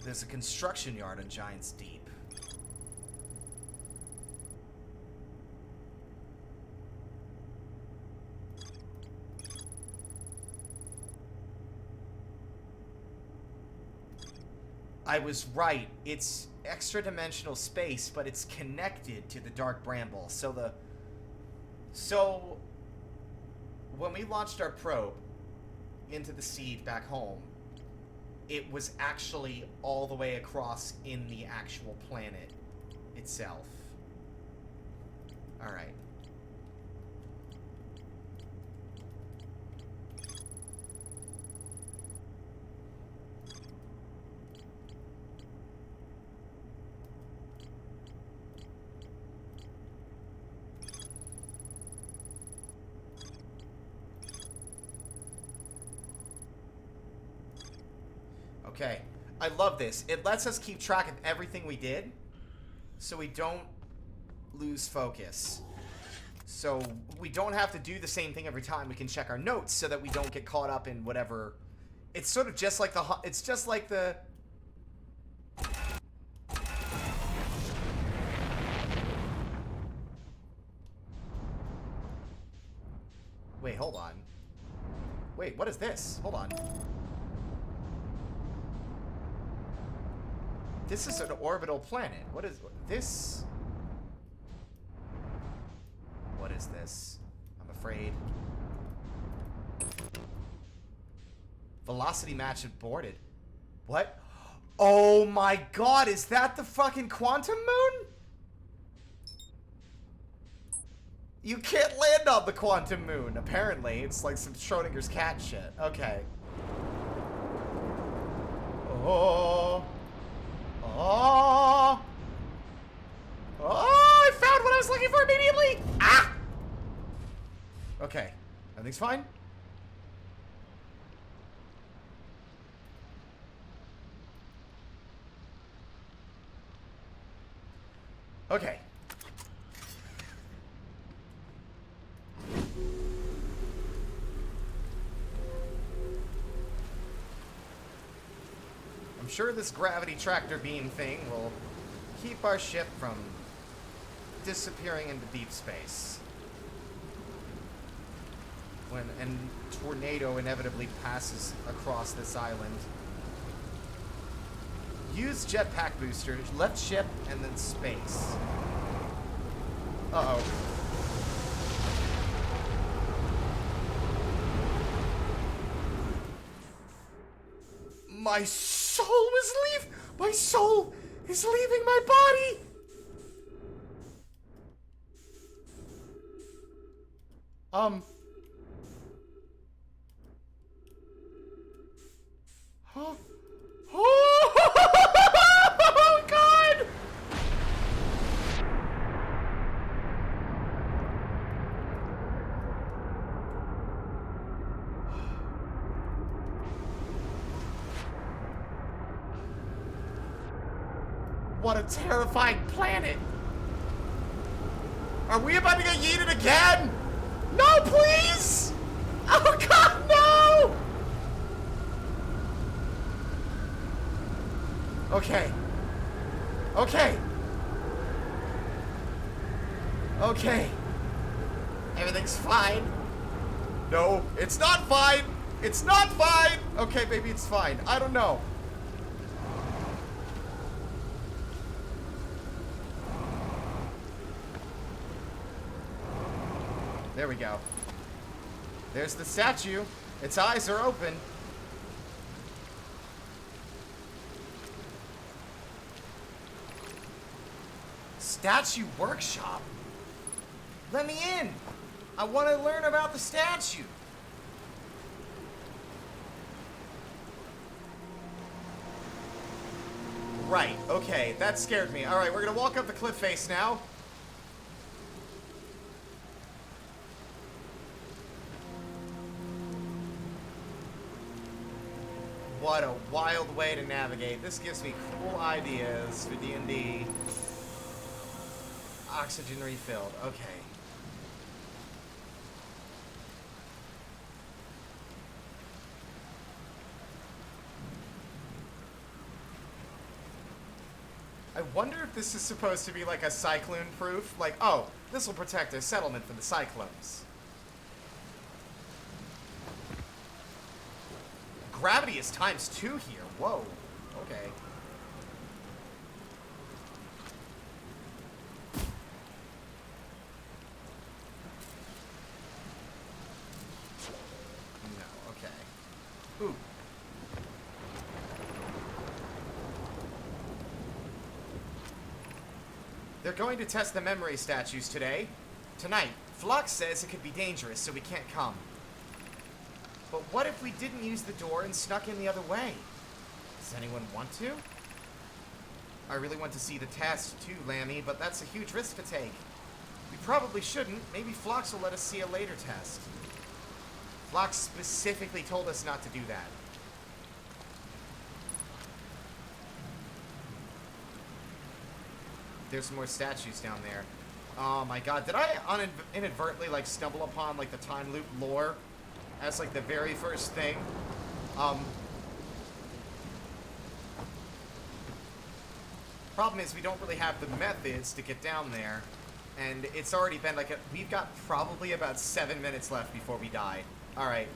A: There's a construction yard on Giant's Deep. I was right. It's extra-dimensional space, but it's connected to the Dark Bramble. So when we launched our probe into the seed back home, it was actually all the way across in the actual planet itself. All right. Okay, I love this. It lets us keep track of everything we did, so we don't lose focus. So we don't have to do the same thing every time. We can check our notes so that we don't get caught up in whatever. It's sort of just like the. It's just like the. Wait, hold on. Wait, what is this? Hold on. This is an orbital planet. What is this? What is this? I'm afraid. Velocity match aborted. What? Oh my God, is that the fucking quantum moon? You can't land on the quantum moon, apparently. It's like some Schrodinger's cat shit. Okay. Oh. Oh! Oh! I found what I was looking for immediately! Ah! Okay. Everything's fine? Okay. I'm sure this gravity tractor beam thing will keep our ship from disappearing into deep space when a tornado inevitably passes across this island. Use jetpack booster, left ship, and then space. Uh-oh. My soul is leaving my body! Huh? Oh, God! What a terrifying planet! Are we about to get yeeted again? No, please! Oh, God, no! Okay. Okay. Okay. Everything's fine. No, it's not fine. It's not fine. Okay, maybe it's fine. I don't know. There we go. There's the statue. Its eyes are open. Statue workshop? Let me in. I want to learn about the statue. Right, okay, that scared me. Alright, we're gonna walk up the cliff face now. What a wild way to navigate. This gives me cool ideas for D&D. Oxygen refilled, okay. I wonder if this is supposed to be like a cyclone proof. Like, oh, this will protect our settlement from the cyclones. Gravity is ×2 here. Whoa. Okay. No, okay. Ooh. They're going to test the memory statues today. Tonight. Phlox says it could be dangerous, so we can't come. But what if we didn't use the door and snuck in the other way? Does anyone want to? I really want to see the test too, Lammy, but that's a huge risk to take. We probably shouldn't. Maybe Phlox will let us see a later test. Phlox specifically told us not to do that. There's more statues down there. Oh my god, did I inadvertently like stumble upon like the time loop lore as like the very first thing? Problem is we don't really have the methods to get down there, and it's already been like we've got probably about 7 minutes left before we die. Alright,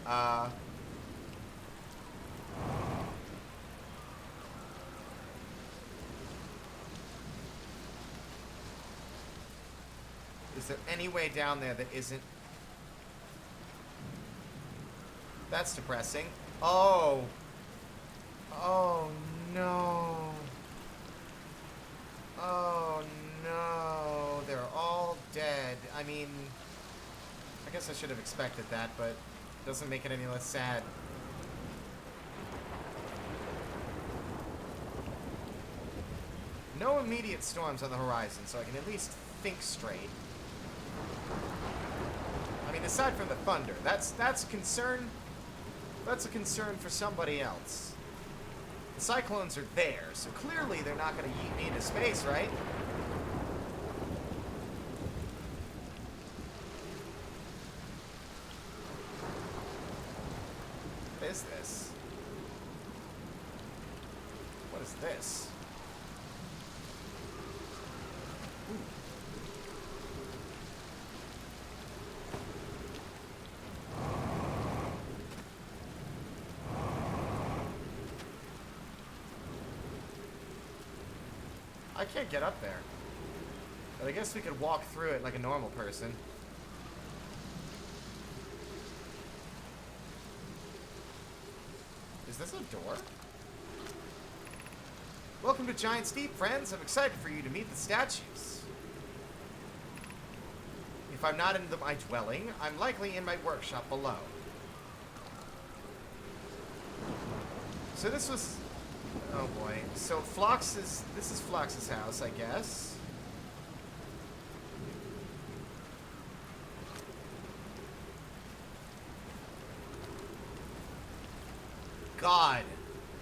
A: is there any way down there that isn't... That's depressing. Oh. Oh, no. Oh, no. They're all dead. I mean, I guess I should have expected that, but it doesn't make it any less sad. No immediate storms on the horizon, so I can at least think straight. I mean, aside from the thunder, that's a concern. That's a concern for somebody else. The cyclones are there, so clearly they're not going to yeet me into space, right? What is this? What is this? Ooh. I can't get up there. But I guess we could walk through it like a normal person. Is this a door? Welcome to Giant's Deep, friends. I'm excited for you to meet the statues. If I'm not in my dwelling, I'm likely in my workshop below. So this was... Oh boy. So this is Phlox's house, I guess. God.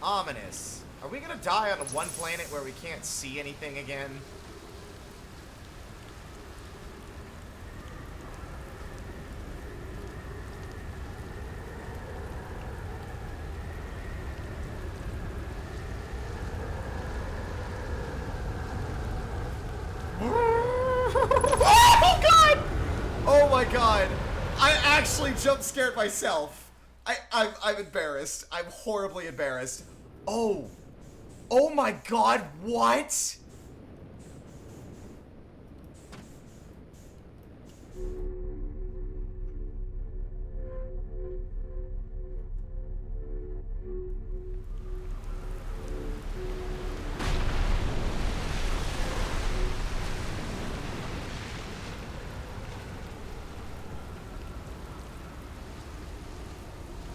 A: Ominous. Are we gonna die on one planet where we can't see anything again? my god. I actually jump scared myself. I'm embarrassed. I'm horribly embarrassed. Oh. Oh my god, what?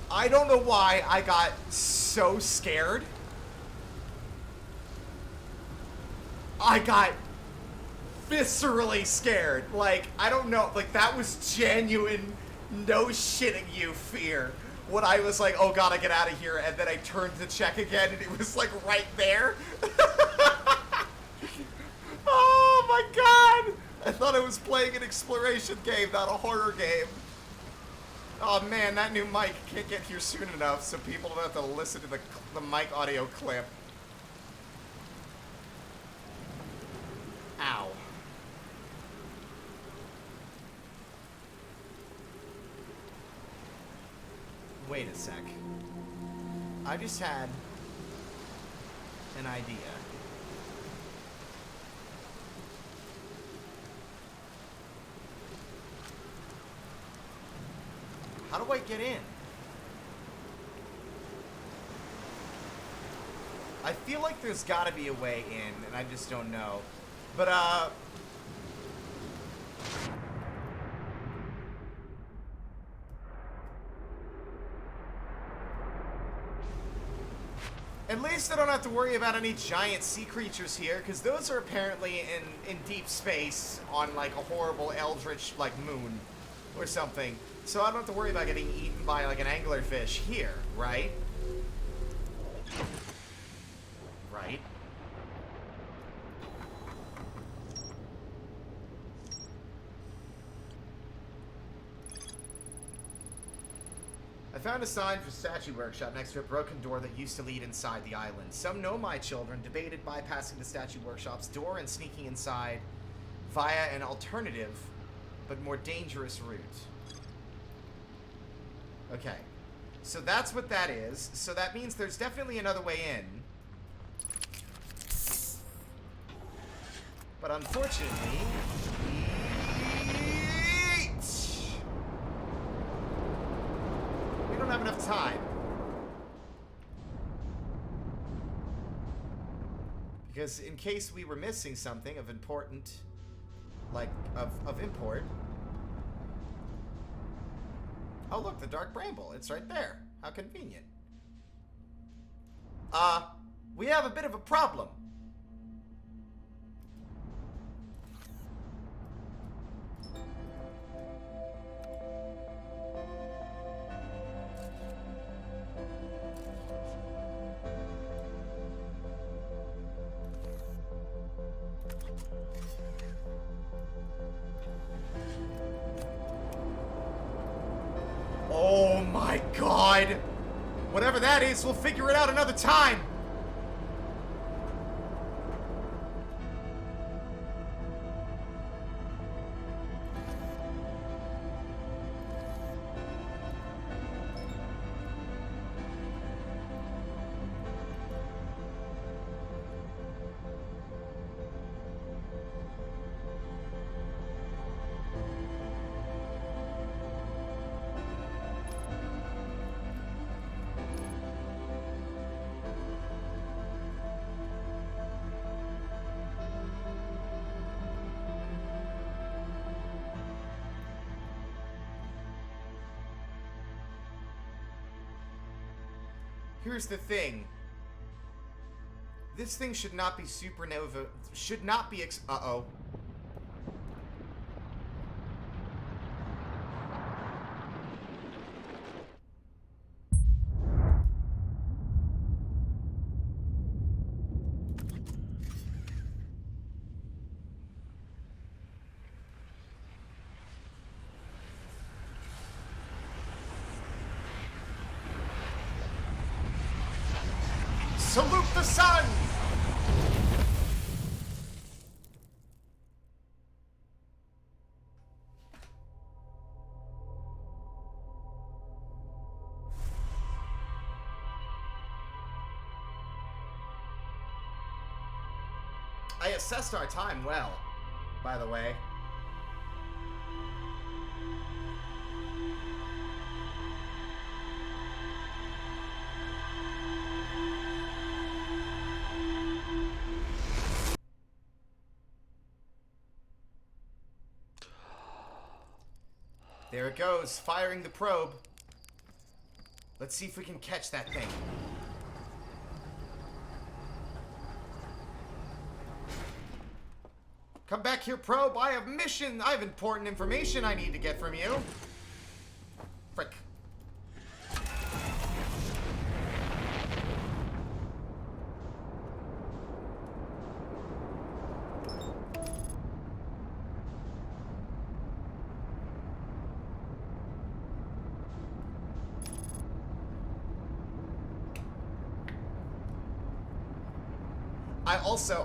A: I don't know why I got so scared. I got viscerally scared. Like, I don't know. Like, that was genuine, no shitting you fear. When I was like, oh god, I get out of here. And then I turned to check again and it was like right there. Oh my god. I thought I was playing an exploration game, not a horror game. Oh man, that new mic can't get here soon enough, so people don't have to listen to the mic audio clip. Ow. Wait a sec. I just had an idea. How do I get in? I feel like there's gotta be a way in, and I just don't know. But, at least I don't have to worry about any giant sea creatures here, because those are apparently in deep space on, like, a horrible eldritch, like, moon or something. So I don't have to worry about getting eaten by, like, an anglerfish here, right? Right? I found a sign for statue workshop next to a broken door that used to lead inside the island. Some Nomai children debated bypassing the statue workshop's door and sneaking inside via an alternative but more dangerous route. Okay, so that's what that is. So that means there's definitely another way in. But unfortunately, we don't have enough time. Because in case we were missing something of important, like, of import. Oh, look, the dark bramble. It's right there. How convenient. We have a bit of a problem. Oh my god! Whatever that is, we'll figure it out another time! Here's the thing. This thing should not be supernova. Should not be uh-oh. Salute the sun! I assessed our time well, by the way. There it goes, firing the probe. Let's see if we can catch that thing. Come back here, probe. I have mission. I have important information I need to get from you. Frick.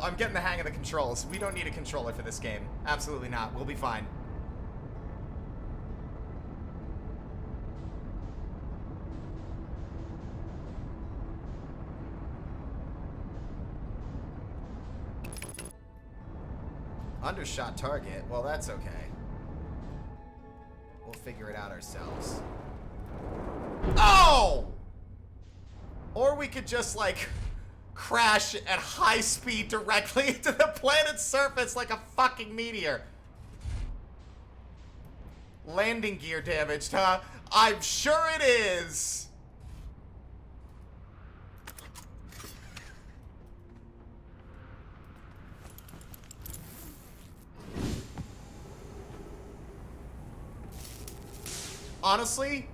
A: I'm getting the hang of the controls. We don't need a controller for this game. Absolutely not. We'll be fine. Undershot target. Well, that's okay. We'll figure it out ourselves. Oh! Or we could just, like, crash at high speed directly into the planet's surface like a fucking meteor. Landing gear damaged, huh? I'm sure it is. Honestly,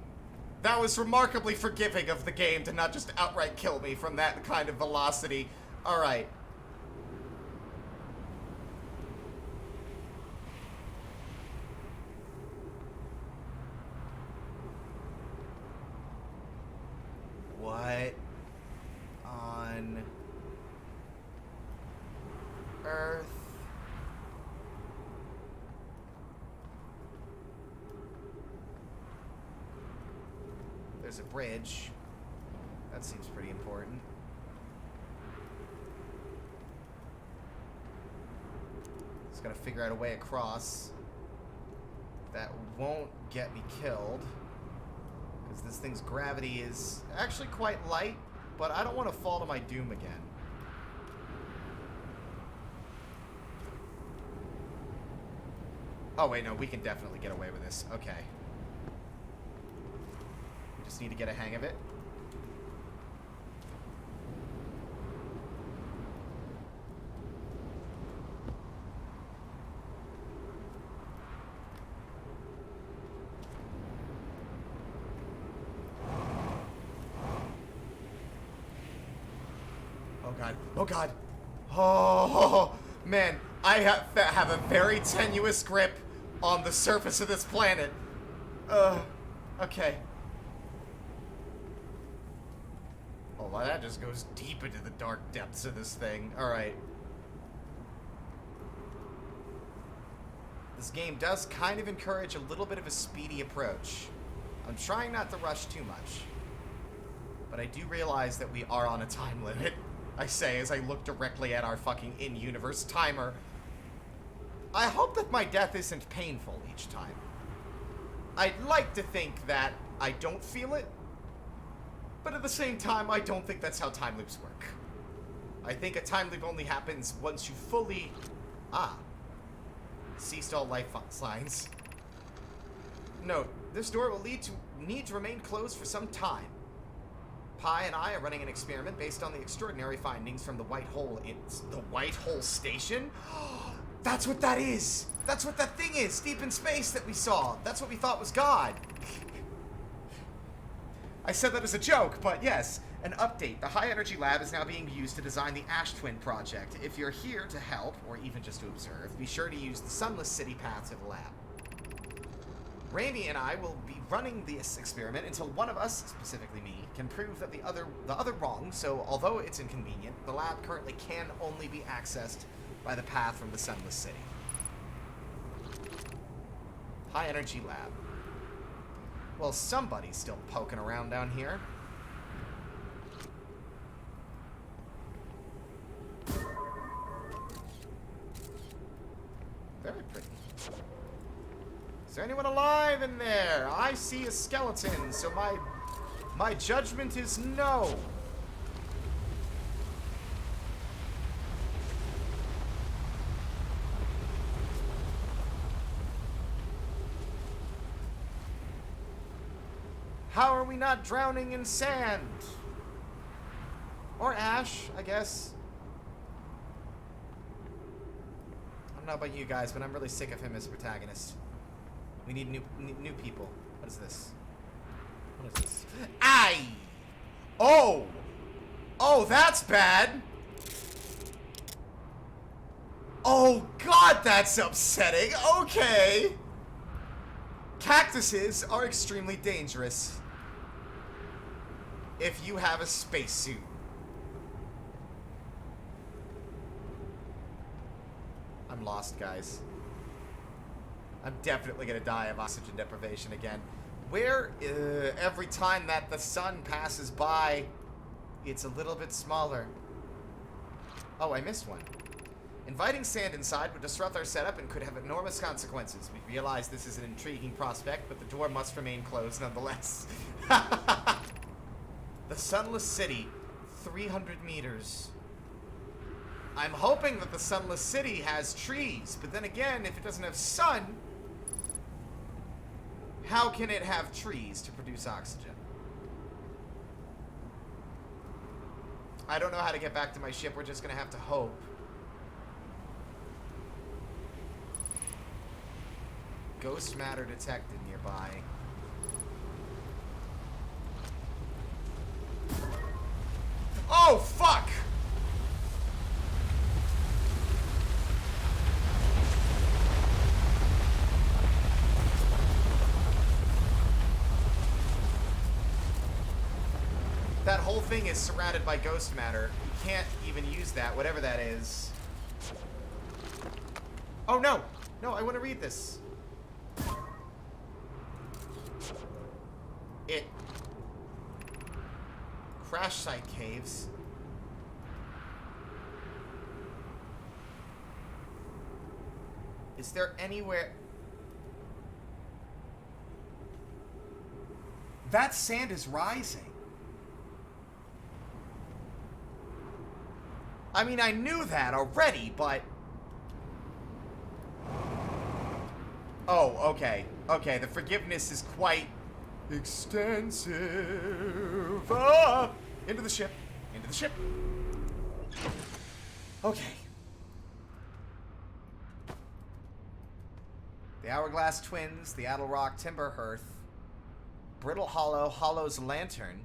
A: that was remarkably forgiving of the game to not just outright kill me from that kind of velocity. Alright. What on earth? There's a bridge. That seems pretty important. Just gotta figure out a way across that won't get me killed. Because this thing's gravity is actually quite light, but I don't want to fall to my doom again. Oh wait, no, we can definitely get away with this. Okay. Just need to get a hang of it. Oh god. Oh god. Oh man, I have a very tenuous grip on the surface of this planet. Okay. Well, that just goes deep into the dark depths of this thing. Alright. This game does kind of encourage a little bit of a speedy approach. I'm trying not to rush too much. But I do realize that we are on a time limit, I say as I look directly at our fucking in-universe timer. I hope that my death isn't painful each time. I'd like to think that I don't feel it. But at the same time, I don't think that's how time loops work. I think a time loop only happens once you fully... ceased all life signs. Note, this door will need to remain closed for some time. Pi and I are running an experiment based on the extraordinary findings from the White Hole. It's the White Hole Station? That's what that is! That's what that thing is, deep in space that we saw. That's what we thought was God. I said that as a joke, but yes, an update. The High Energy Lab is now being used to design the Ash Twin project. If you're here to help, or even just to observe, be sure to use the Sunless City path to the lab. Randy and I will be running this experiment until one of us, specifically me, can prove that the other wrong, so although it's inconvenient, the lab currently can only be accessed by the path from the Sunless City. High Energy Lab. Well, somebody's still poking around down here. see a skeleton, so my judgment is no. How are we not drowning in sand? Or ash, I guess. I don't know about you guys, but I'm really sick of him as a protagonist. We need new people. What is this? What is this? Aye! Oh! Oh, that's bad! Oh, God, that's upsetting! Okay! Cactuses are extremely dangerous if you have a spacesuit. I'm lost, guys. I'm definitely gonna die of oxygen deprivation again. Where, every time that the sun passes by, it's a little bit smaller. Oh, I missed one. Inviting sand inside would disrupt our setup and could have enormous consequences. We realize this is an intriguing prospect, but the door must remain closed nonetheless. The Sunless City, 300 meters. I'm hoping that the Sunless City has trees, but then again, if it doesn't have sun, how can it have trees to produce oxygen? I don't know how to get back to my ship. We're just gonna have to hope. Ghost matter detected nearby. Oh, fuck! That whole thing is surrounded by ghost matter. You can't even use that, whatever that is. Oh, no! No, I want to read this. Crash site caves. Is there anywhere... That sand is rising. I mean, I knew that already, but... Oh, okay. Okay, the forgiveness is quite extensive. Ah! Into the ship. Into the ship. Okay. The Hourglass Twins, the Addlerock Timber Hearth, Brittle Hollow, Hollow's Lantern,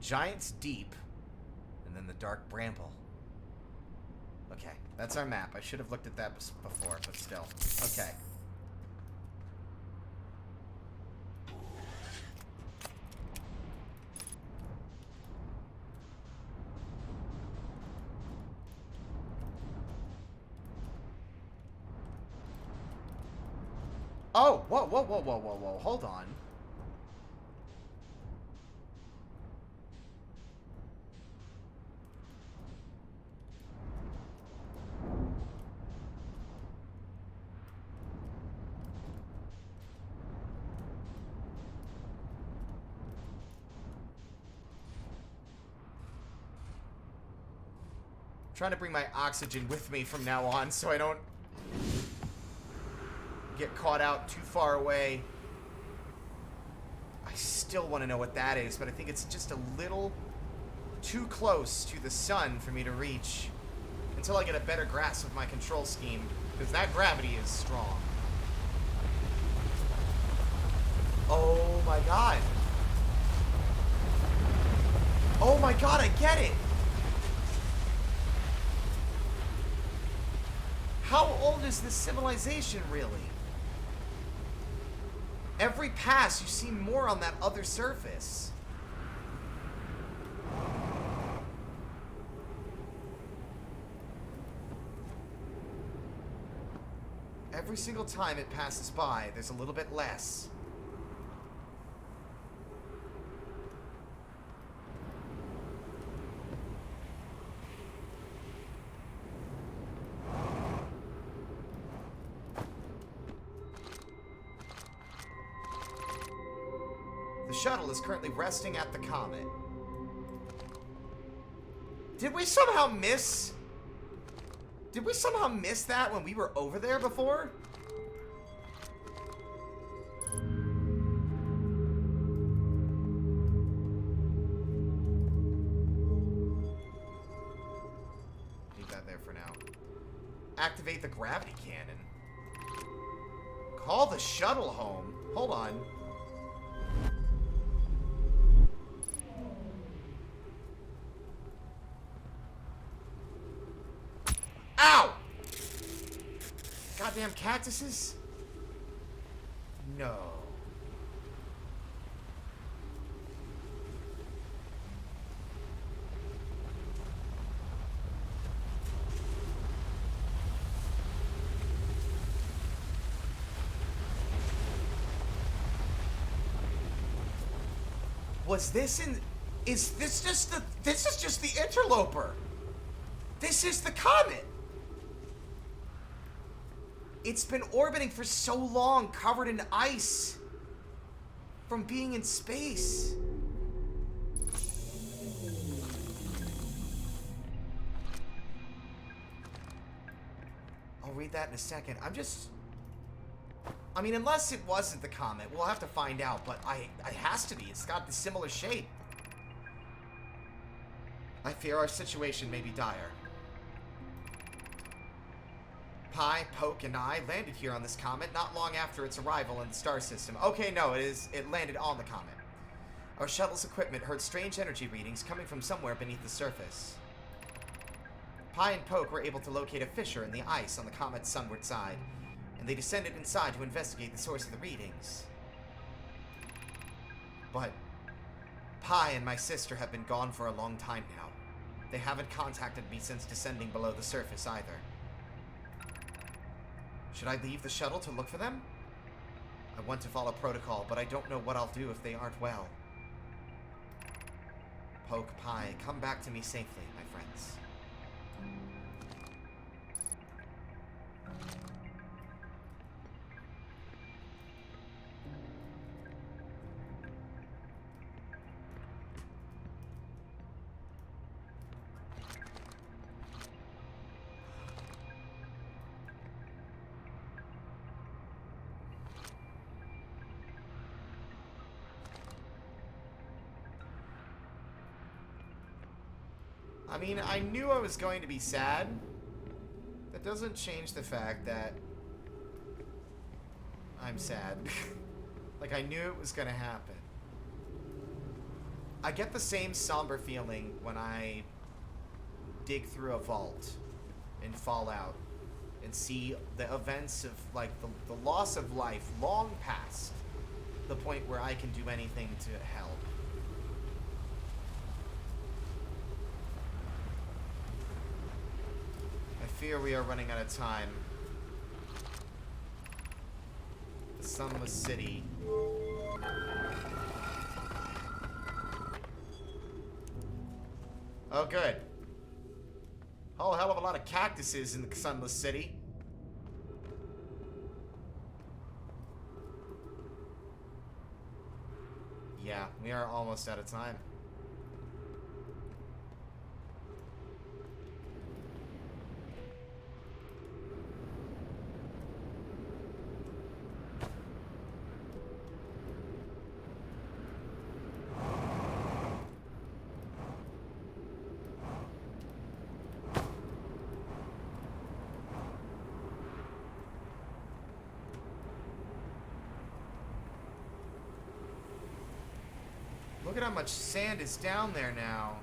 A: Giant's Deep, and then the Dark Bramble. Okay, that's our map. I should have looked at that before, but still. Okay. Oh, whoa, whoa, whoa, whoa, whoa, whoa, hold on. I'm trying to bring my oxygen with me from now on so I don't get caught out too far away. I still want to know what that is, but I think it's just a little too close to the sun for me to reach until I get a better grasp of my control scheme, because that gravity is strong. Oh my god. Oh my god, I get it! How old is this civilization, really? Every pass, you see more on that other surface. Every single time it passes by, there's a little bit less. The shuttle is currently resting at the comet. Did we somehow miss... Did we somehow miss that when we were over there before? Leave that there for now. Activate the gravity cannon. Call the shuttle home. Hold on. Ow! Goddamn cactuses? No. Was this in... Is this just the... This is just the interloper. This is the comet. It's been orbiting for so long, covered in ice. From being in space. I'll read that in a second. I'm just... I mean, unless it wasn't the comet, we'll have to find out, but it has to be. It's got the similar shape. I fear our situation may be dire. Pi, Poke, and I landed here on this comet not long after its arrival in the star system. Okay, no, it landed on the comet. Our shuttle's equipment heard strange energy readings coming from somewhere beneath the surface. Pi and Poke were able to locate a fissure in the ice on the comet's sunward side, and they descended inside to investigate the source of the readings. But Pi and my sister have been gone for a long time now. They haven't contacted me since descending below the surface either. Should I leave the shuttle to look for them? I want to follow protocol, but I don't know what I'll do if they aren't well. Poke, Pi, come back to me safely, my friends. I mean, I knew I was going to be sad. That doesn't change the fact that I'm sad. Like, I knew it was going to happen. I get the same somber feeling when I dig through a vault in Fallout and see the events of, like, the loss of life long past the point where I can do anything to help. I fear we are running out of time. The Sunless City. Oh, good. Whole hell of a lot of cactuses in the Sunless City. Yeah, we are almost out of time. Look at how much sand is down there now.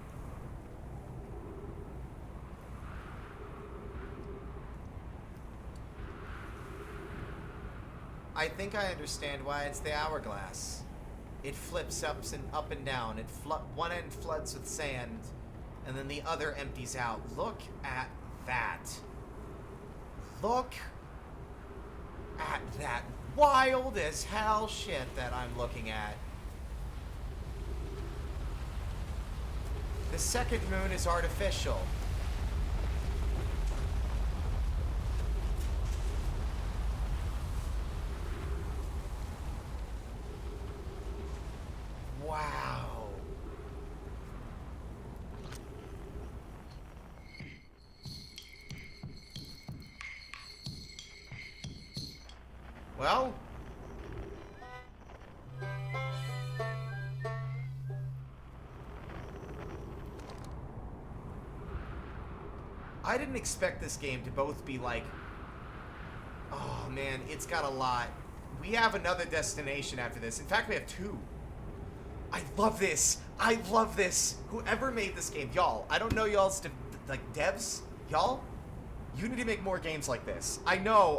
A: I think I understand why it's the hourglass. It flips up and down. One end floods with sand, and then the other empties out. Look at that. Look at that wild as hell shit that I'm looking at. The second moon is artificial. Well... I didn't expect this game to both be like... Oh, man, it's got a lot. We have another destination after this. In fact, we have two. I love this. I love this. Whoever made this game, y'all, I don't know y'all's, like, devs. Y'all, you need to make more games like this. I know,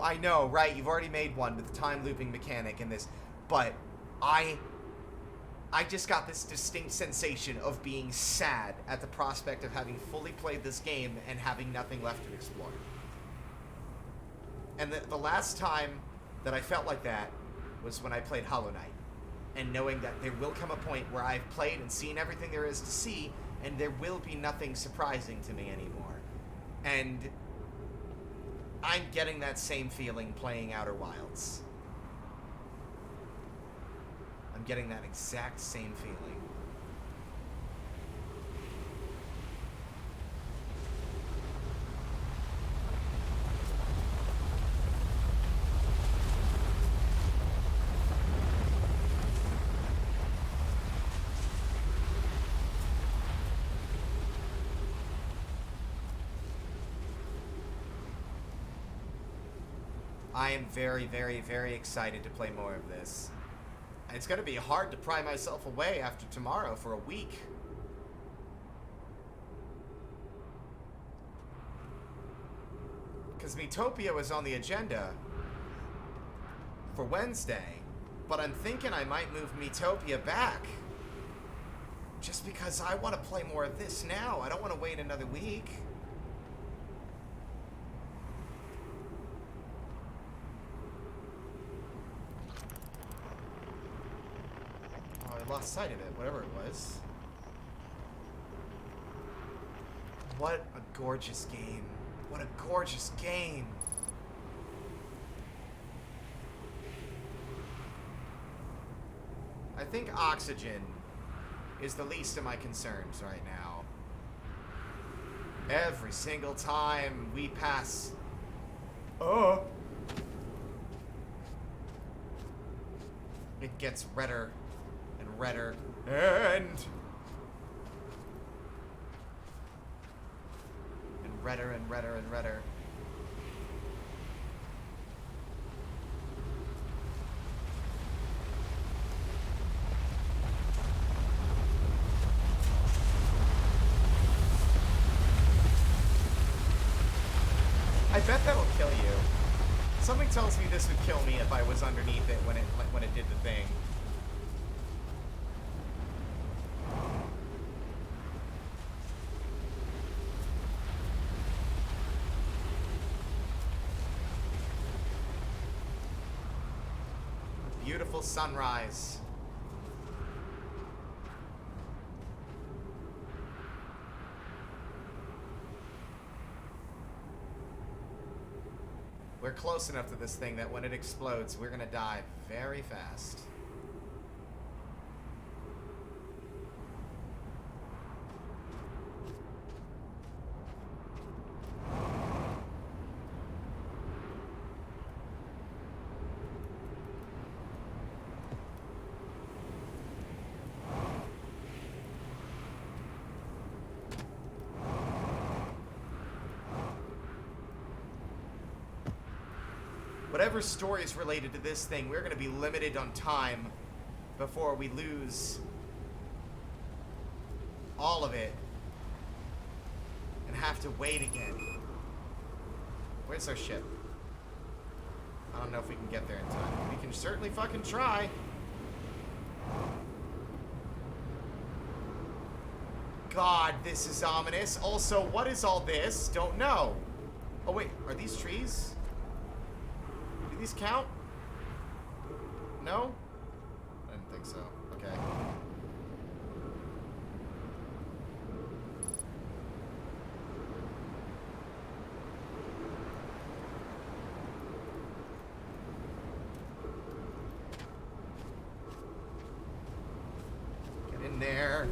A: right? You've already made one with the time looping mechanic and this. But I just got this distinct sensation of being sad at the prospect of having fully played this game and having nothing left to explore. And the last time that I felt like that was when I played Hollow Knight. And knowing that there will come a point where I've played and seen everything there is to see, and there will be nothing surprising to me anymore. And I'm getting that same feeling playing Outer Wilds. I'm getting that exact same feeling. I am very, very, very excited to play more of this. It's going to be hard to pry myself away after tomorrow for a week. Because Miitopia was on the agenda for Wednesday, but I'm thinking I might move Miitopia back. Just because I want to play more of this now. I don't want to wait another week. Lost sight of it, whatever it was. What a gorgeous game. What a gorgeous game. I think oxygen is the least of my concerns right now. Every single time we pass... it gets redder. Redder and redder and redder and redder. I bet that'll kill you. Something tells me this would kill me if I was underneath it when it did the thing. Beautiful sunrise. We're close enough to this thing that when it explodes, we're gonna die very fast. Whatever story is related to this thing, we're going to be limited on time before we lose all of it and have to wait again. Where's our ship? I don't know if we can get there in time. We can certainly fucking try. God, this is ominous. Also, what is all this? Don't know. Oh wait, are these trees? These count? No? I didn't think so. Okay. Get in there.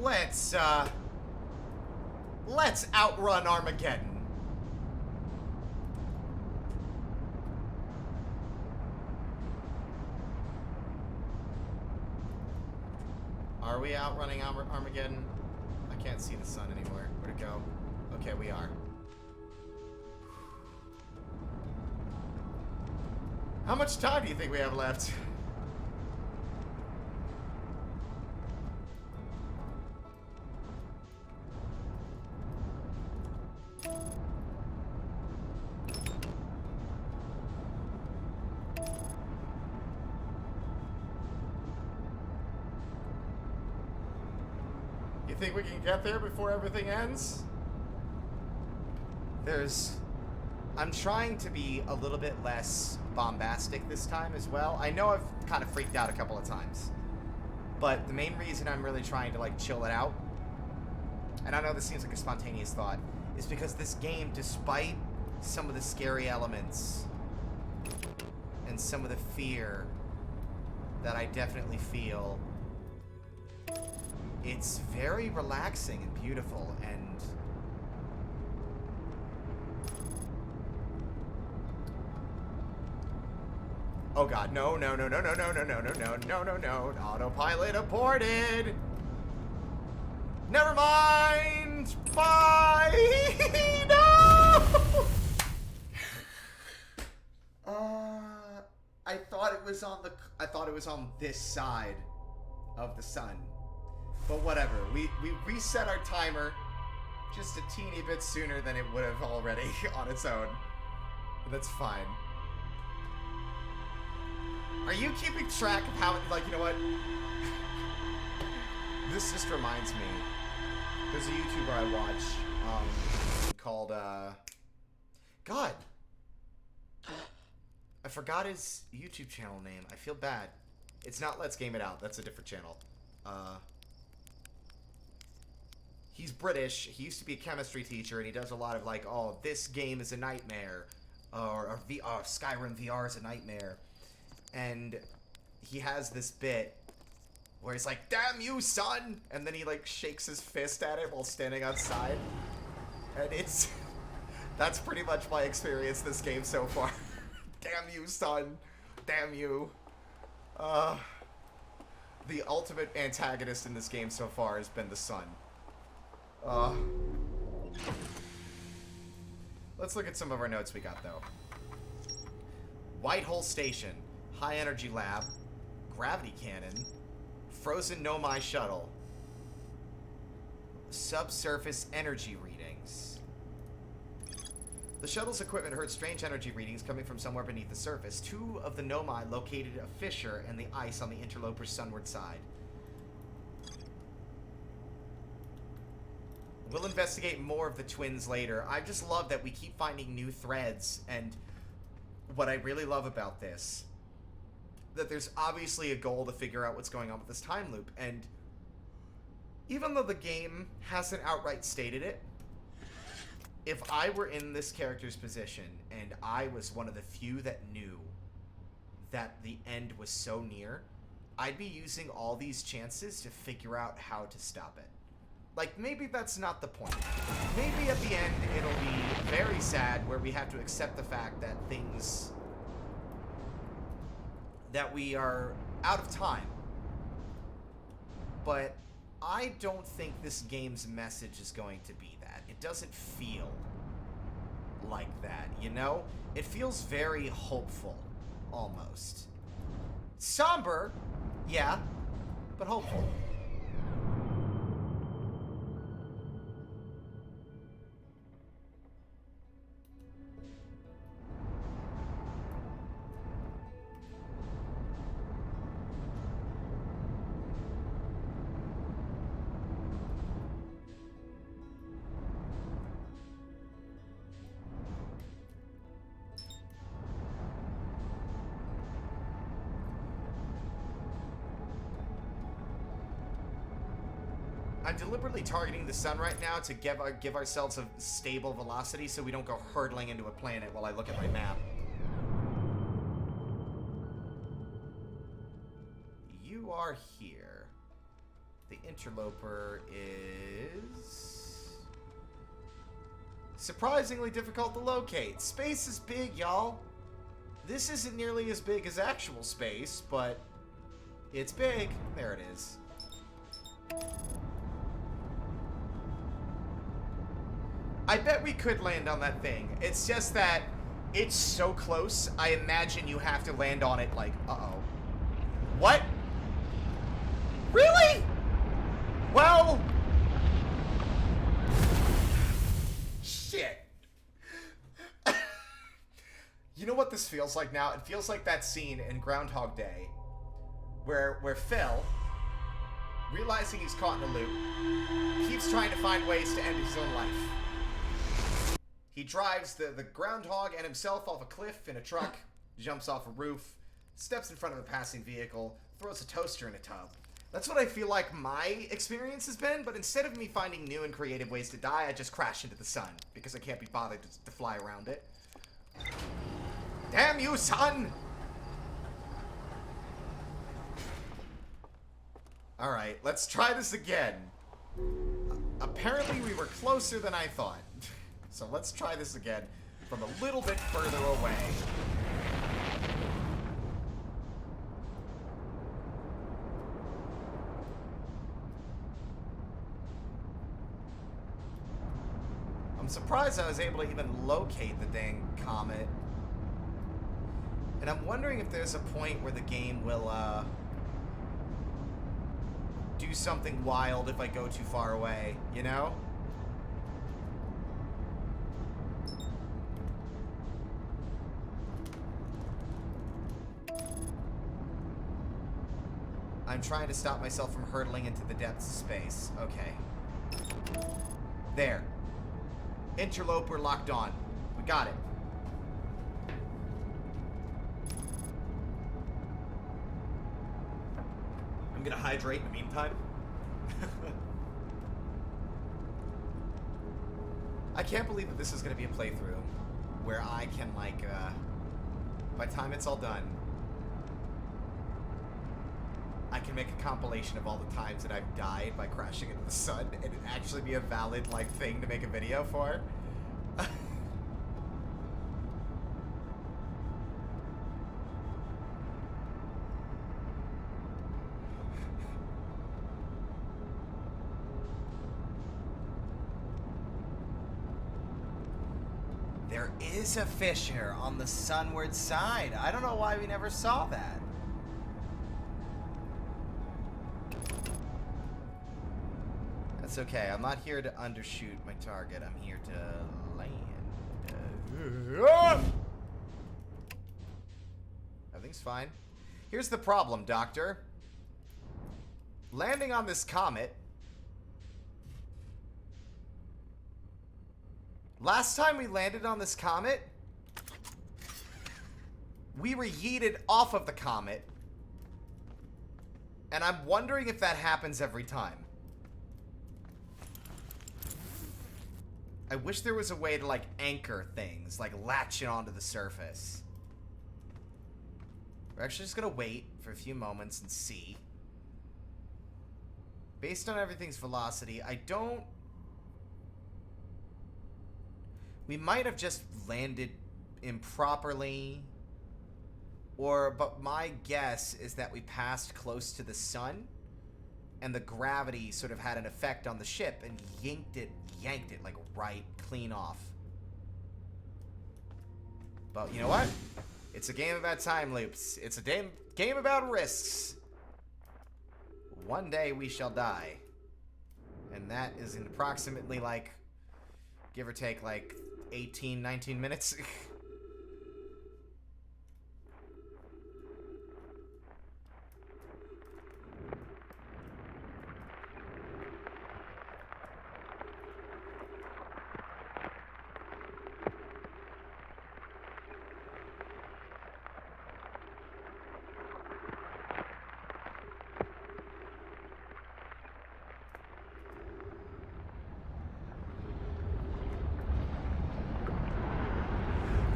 A: Let's Let's outrun Armageddon. Are we outrunning Armageddon? I can't see the sun anymore. Where'd it go? Okay, we are. How much time do you think we have left? You think we can get there before everything ends? I'm trying to be a little bit less bombastic this time as well. I know I've kind of freaked out a couple of times, but the main reason I'm really trying to like chill it out, and I know this seems like a spontaneous thought, is because this game, despite some of the scary elements and some of the fear that I definitely feel, it's very relaxing and beautiful, and oh god, no, no, no, no, no, no, no, no, no, no, no, no, no, autopilot aborted! Never mind! Bye! No! I thought it was on this side of the sun. But whatever, we reset our timer just a teeny bit sooner than it would have already on its own. But that's fine. Are you keeping track of how, like, you know what? This just reminds me. There's a YouTuber I watch, called, God. I forgot his YouTube channel name. I feel bad. It's not Let's Game It Out. That's a different channel. He's British. He used to be a chemistry teacher, and he does a lot of, like, oh, this game is a nightmare. Or Skyrim VR is a nightmare. And he has this bit where he's like, damn you, son! And then he, like, shakes his fist at it while standing outside. And it's... that's pretty much my experience this game so far. Damn you, son! Damn you. The ultimate antagonist in this game so far has been the sun. Let's look at some of our notes we got, though. Whitehole Station. High Energy Lab, Gravity Cannon, Frozen Nomai Shuttle, Subsurface Energy Readings. The shuttle's equipment heard strange energy readings coming from somewhere beneath the surface. 2 of the Nomai located a fissure in the ice on the interloper's sunward side. We'll investigate more of the twins later. I just love that we keep finding new threads, and what I really love about this, that there's obviously a goal to figure out what's going on with this time loop, and even though the game hasn't outright stated it, if I were in this character's position and I was one of the few that knew that the end was so near, I'd be using all these chances to figure out how to stop it. Like, maybe that's not the point. Maybe at the end it'll be very sad where we have to accept the fact that that we are out of time. But I don't think this game's message is going to be that. It doesn't feel like that, you know? It feels very hopeful, almost. Somber, yeah, but hopeful. I'm deliberately targeting the sun right now to give ourselves a stable velocity so we don't go hurtling into a planet while I look at my map. You are here. The interloper is surprisingly difficult to locate. Space is big, y'all. This isn't nearly as big as actual space, but it's big. There it is. I bet we could land on that thing. It's just that it's so close, I imagine you have to land on it like, uh-oh. What? Really? Well... Shit. You know what this feels like now? It feels like that scene in Groundhog Day where Phil, realizing he's caught in a loop, keeps trying to find ways to end his own life. He drives the groundhog and himself off a cliff in a truck, jumps off a roof, steps in front of a passing vehicle, throws a toaster in a tub. That's what I feel like my experience has been, but instead of me finding new and creative ways to die, I just crash into the sun, because I can't be bothered to fly around it. Damn you, son! Alright, let's try this again. Apparently we were closer than I thought. So let's try this again from a little bit further away. I'm surprised I was able to even locate the dang comet. And I'm wondering if there's a point where the game will, do something wild if I go too far away, you know? I'm trying to stop myself from hurtling into the depths of space. Okay. There. Interloper locked on. We got it. I'm gonna hydrate in the meantime. I can't believe that this is gonna be a playthrough where I can, like, by the time it's all done, I can make a compilation of all the times that I've died by crashing into the sun, and it actually be a valid, like, thing to make a video for. There is a fissure on the sunward side. I don't know why we never saw that. That's okay. I'm not here to undershoot my target. I'm here to land. Everything's fine. Here's the problem, Doctor. Landing on this comet. Last time we landed on this comet, we were yeeted off of the comet. And I'm wondering if that happens every time. I wish there was a way to, like, anchor things, like latch it onto the surface. We're actually just gonna wait for a few moments and see. Based on everything's velocity, I don't... We might have just landed improperly. But my guess is that we passed close to the sun, and the gravity sort of had an effect on the ship and yanked it like right clean off. But you know what? It's a game about time loops. It's a game about risks. One day we shall die. And that is in approximately, like, give or take, like 18, 19 minutes.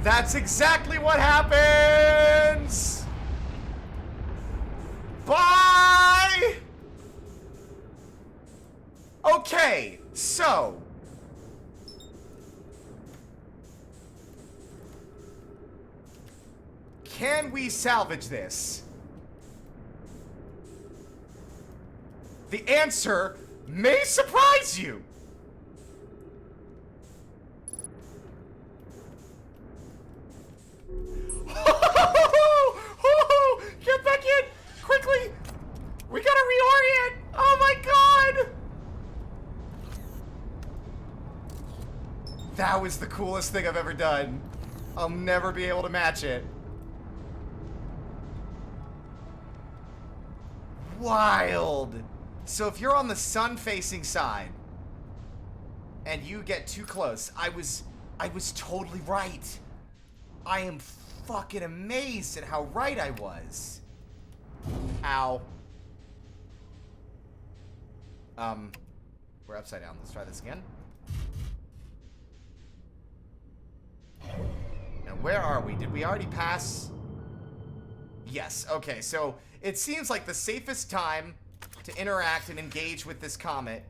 A: That's exactly what happens! Bye! Okay, so... can we salvage this? The answer may surprise you. Get back in! Quickly! We gotta reorient! Oh my god! That was the coolest thing I've ever done. I'll never be able to match it. Wild! So if you're on the sun-facing side, and you get too close, I was totally right. I am fucking amazed at how right I was. Ow. We're upside down. Let's try this again. Now, where are we? Did we already pass? Yes. Okay, so it seems like the safest time to interact and engage with this comet...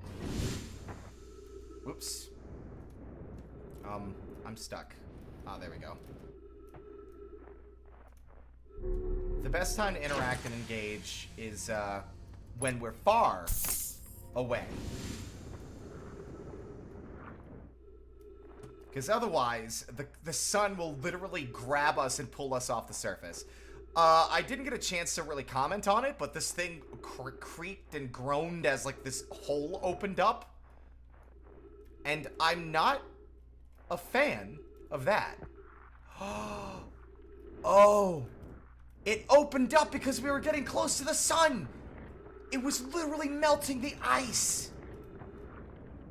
A: Whoops. I'm stuck. Ah, there we go. The best time to interact and engage is, when we're far away. Because otherwise, the sun will literally grab us and pull us off the surface. I didn't get a chance to really comment on it, but this thing creaked and groaned as, like, this hole opened up. And I'm not a fan of that. Oh. It opened up because we were getting close to the sun. It was literally melting the ice.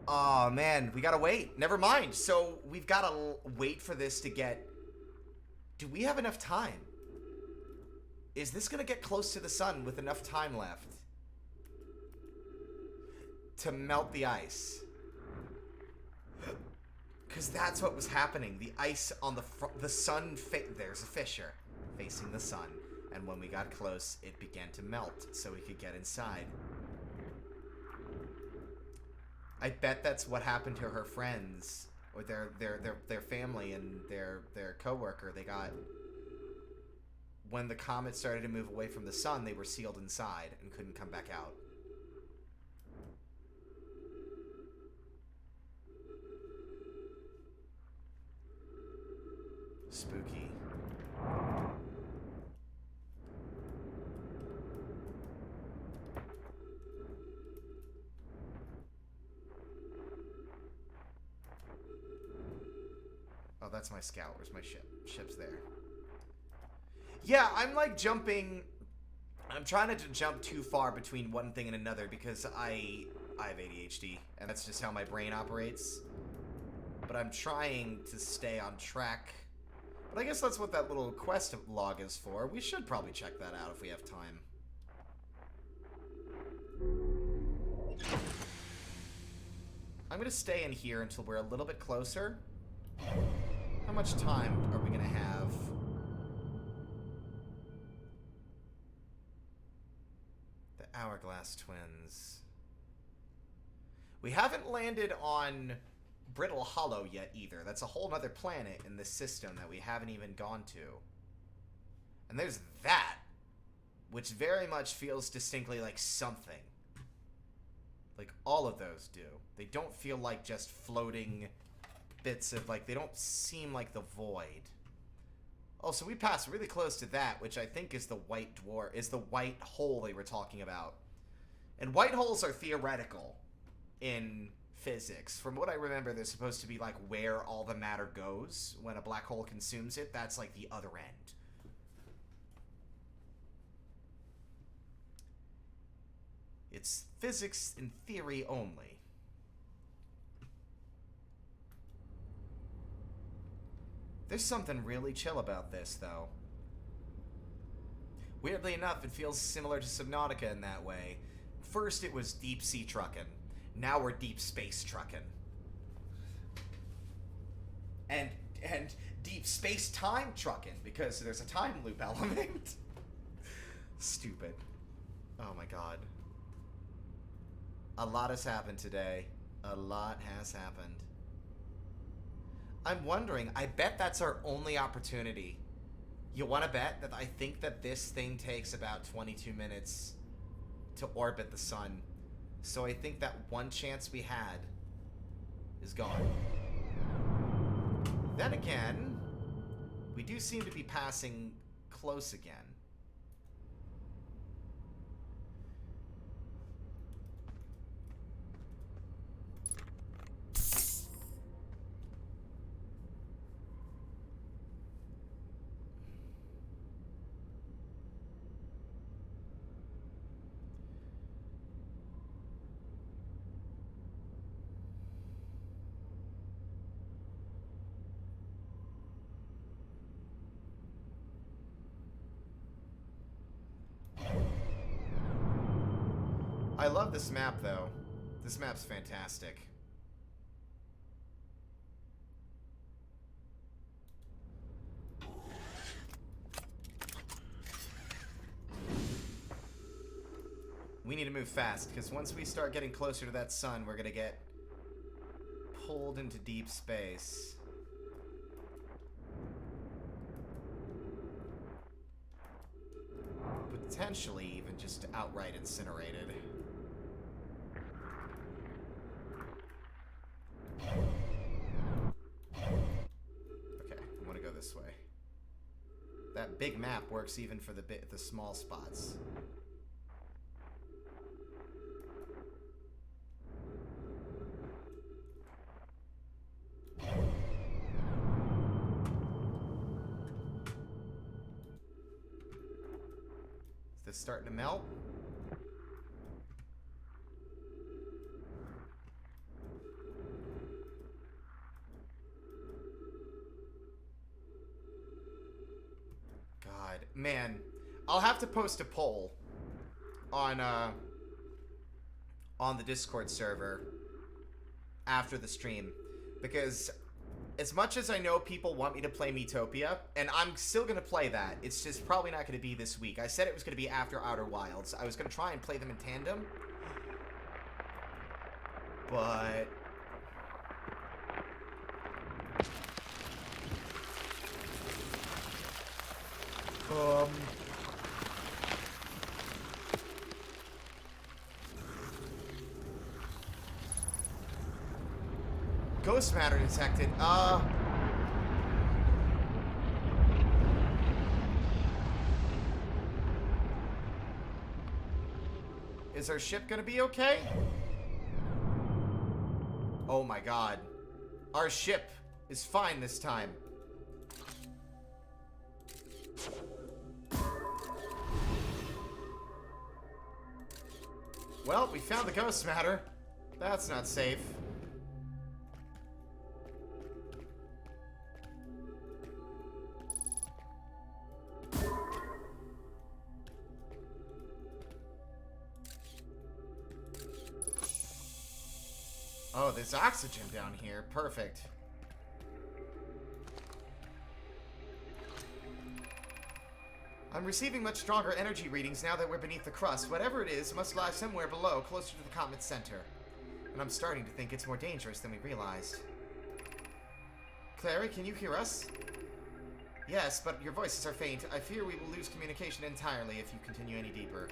A: Oh, man. We gotta wait. Never mind. So, we've gotta wait for this to get... Do we have enough time? Is this gonna get close to the sun with enough time left to melt the ice? Because that's what was happening. The ice on the sun... There's a fissure facing the sun. And when we got close, it began to melt so we could get inside. I bet that's what happened to her friends, or their family and their coworker. They got... When the comet started to move away from the sun, they were sealed inside and couldn't come back out. Spooky. Oh, that's my scout. Where's my ship? Ship's there. Yeah, I'm like jumping... I'm trying not to jump too far between one thing and another because I have ADHD, and that's just how my brain operates. But I'm trying to stay on track. But I guess that's what that little quest log is for. We should probably check that out if we have time. I'm gonna stay in here until we're a little bit closer. How much time are we gonna have? The Hourglass Twins. We haven't landed on Brittle Hollow yet either. That's a whole nother planet in this system that we haven't even gone to. And there's that, which very much feels distinctly like something. Like all of those do. They don't feel like just floating bits of, like, they don't seem like the void. Oh, so we passed really close to that, which I think is the white dwarf, is the white hole they were talking about. And white holes are theoretical in physics. From what I remember, they're supposed to be like where all the matter goes when a black hole consumes it. That's like the other end. It's physics in theory only. There's something really chill about this, though. Weirdly enough, it feels similar to Subnautica in that way. First, it was deep sea trucking. Now we're deep space trucking. And deep space time trucking, because there's a time loop element. Stupid. Oh my god. A lot has happened today. A lot has happened. I'm wondering, I bet that's our only opportunity. You want to bet that I think that this thing takes about 22 minutes to orbit the sun. So I think that one chance we had is gone. Then again, we do seem to be passing close again. I love this map, though. This map's fantastic. We need to move fast, because once we start getting closer to that sun, we're going to get pulled into deep space. Potentially even just outright incinerated. Okay, I want to go this way. That big map works even for the small spots. Is this starting to melt? God, man, I'll have to post a poll on the Discord server after the stream, because as much as I know people want me to play Miitopia, and I'm still going to play that, it's just probably not going to be this week. I said it was going to be after Outer Wilds. I was going to try and play them in tandem, but ghost matter detected. Is our ship gonna be okay? Oh my god. Our ship is fine this time. Well, we found the ghost matter. That's not safe. Oh, there's oxygen down here. Perfect. I'm receiving much stronger energy readings now that we're beneath the crust. Whatever it is must lie somewhere below, closer to the comet's center. And I'm starting to think it's more dangerous than we realized. Clary, can you hear us? Yes, but your voices are faint. I fear we will lose communication entirely if you continue any deeper.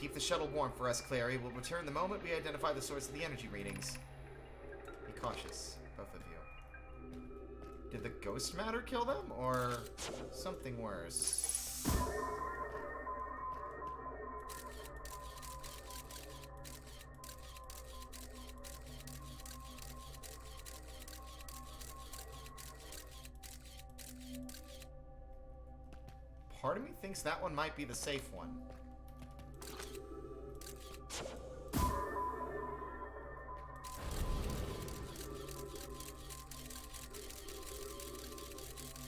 A: Keep the shuttle warm for us, Clary. We'll return the moment we identify the source of the energy readings. Be cautious, both of you. Did the ghost matter kill them, or something worse? Part of me thinks that one might be the safe one.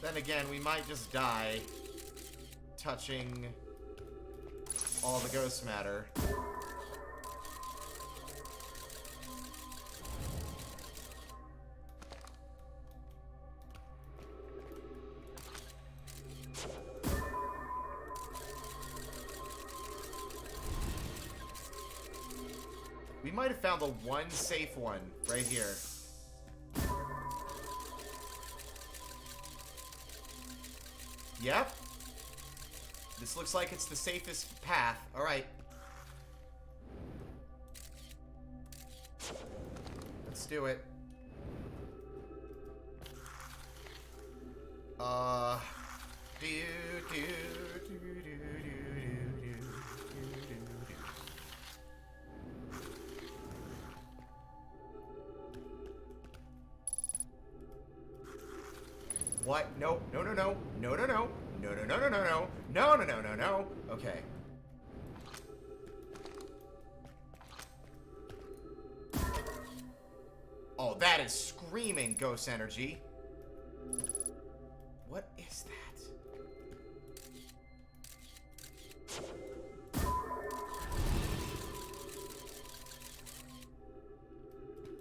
A: Then again, we might just die touching all the ghost matter. We might have found the one safe one right here. Yep. This looks like it's the safest path. Alright. Let's do it. What? No, no, no, no, no, no, no, no, no, no, no, no, no, no, no, no, no, no. Okay. Oh, that is screaming ghost energy. What is that?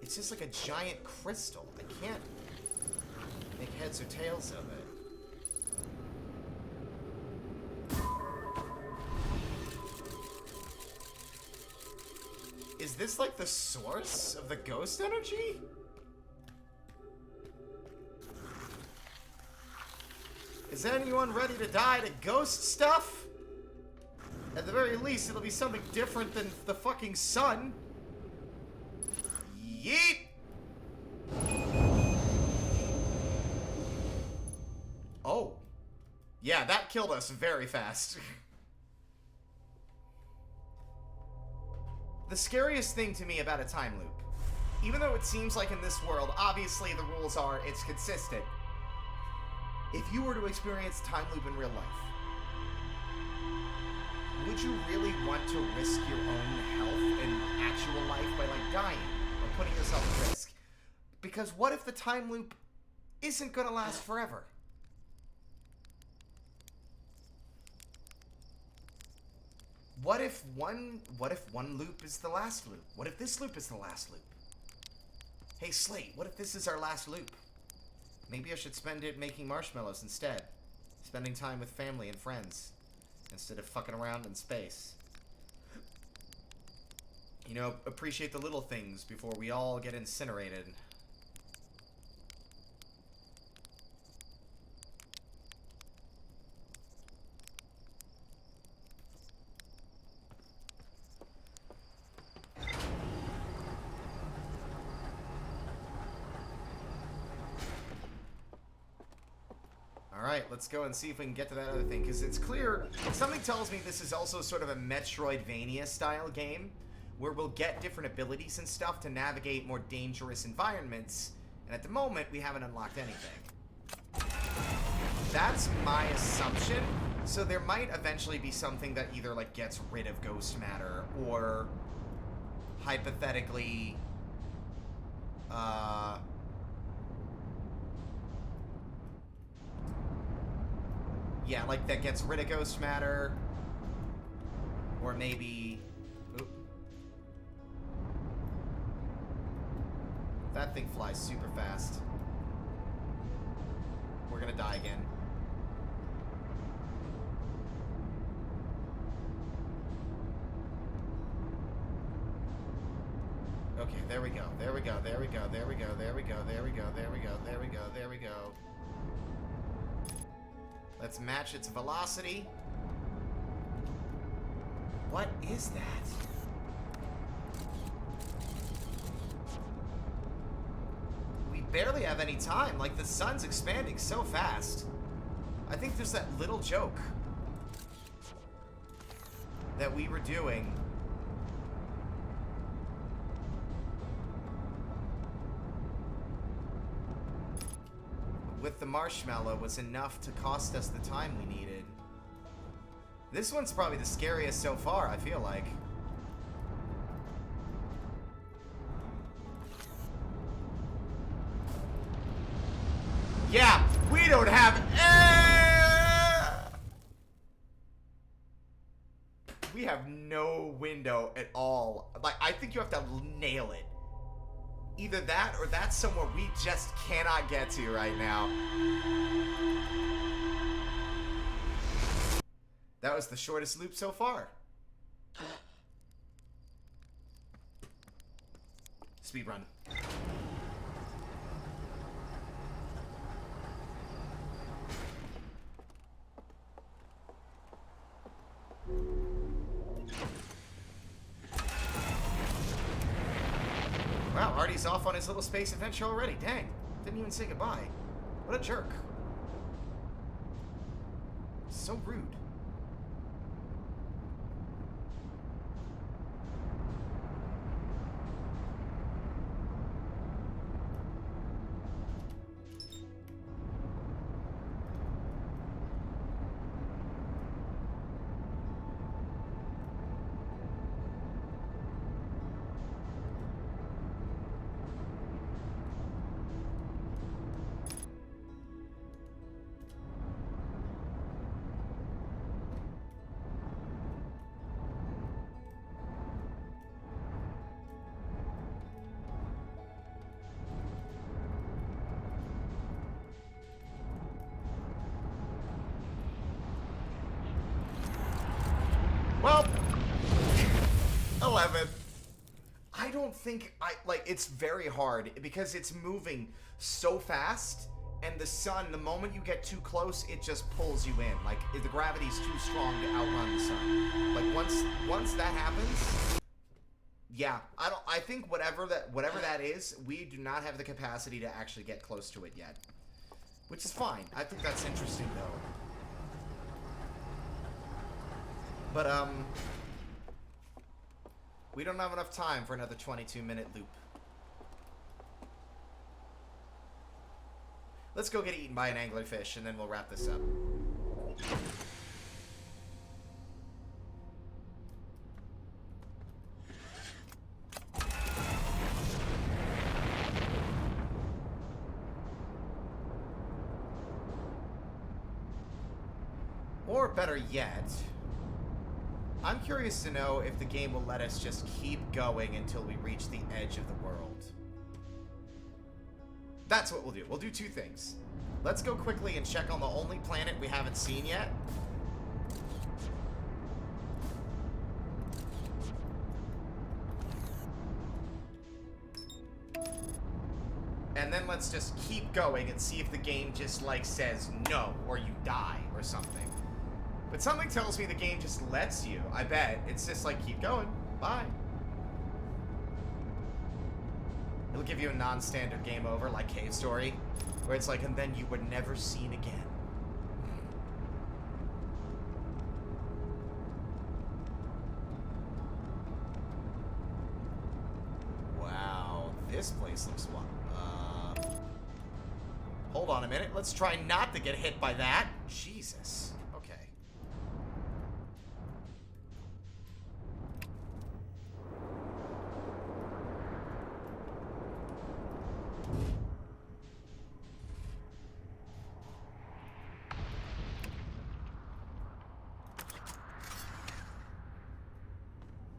A: It's just like a giant crystal. I can't make heads or tails of it. Is this like the source of the ghost energy? Is anyone ready to die to ghost stuff? At the very least, it'll be something different than the fucking sun. Yeet! Oh. Yeah, that killed us very fast. The scariest thing to me about a time loop, even though it seems like in this world, obviously the rules are it's consistent. If you were to experience time loop in real life, would you really want to risk your own health in actual life by like dying or putting yourself at risk? Because what if the time loop isn't gonna last forever? What if one loop is the last loop? What if this loop is the last loop? Hey Slate, what if this is our last loop? Maybe I should spend it making marshmallows instead. Spending time with family and friends. Instead of fucking around in space. You know, appreciate the little things before we all get incinerated. Alright, let's go and see if we can get to that other thing, because it's clear, something tells me this is also sort of a Metroidvania-style game, where we'll get different abilities and stuff to navigate more dangerous environments, and at the moment, we haven't unlocked anything. That's my assumption, so there might eventually be something that either, like, gets rid of ghost matter, or, hypothetically, yeah, like, that gets rid of ghost matter. Or maybe... Oop. That thing flies super fast. We're gonna die again. Okay, there we go. There we go. There we go. There we go. There we go. There we go. There we go. There we go. There we go. Let's match its velocity. What is that? We barely have any time. Like, the sun's expanding so fast. I think there's that little joke that we were doing. With the marshmallow was enough to cost us the time we needed. This one's probably the scariest so far, I feel like. Yeah, we don't have we have no window at all. Like, I think you have to nail it. Either that or that's somewhere we just cannot get to right now. That was the shortest loop so far. Speedrun. Wow, Artie's off on his little space adventure already. Dang. Didn't even say goodbye. What a jerk. So rude. Well, 11. I don't think it's very hard because it's moving so fast, and the sun, the moment you get too close, it just pulls you in. Like, the gravity's too strong to outrun the sun. Like, once that happens, yeah, I think whatever that is, we do not have the capacity to actually get close to it yet. Which is fine. I think that's interesting, though. But, we don't have enough time for another 22-minute loop. Let's go get eaten by an anglerfish, and then we'll wrap this up. Or better yet, I'm curious to know if the game will let us just keep going until we reach the edge of the world. That's what we'll do. We'll do two things. Let's go quickly and check on the only planet we haven't seen yet. And then let's just keep going and see if the game just, like, says no, or you die, or something. But something tells me the game just lets you. I bet. It's just like, keep going. Bye. It'll give you a non-standard game over, like Cave Story, where it's like, and then you were never seen again. Wow. This place looks wild. Hold on a minute. Let's try not to get hit by that. Jesus.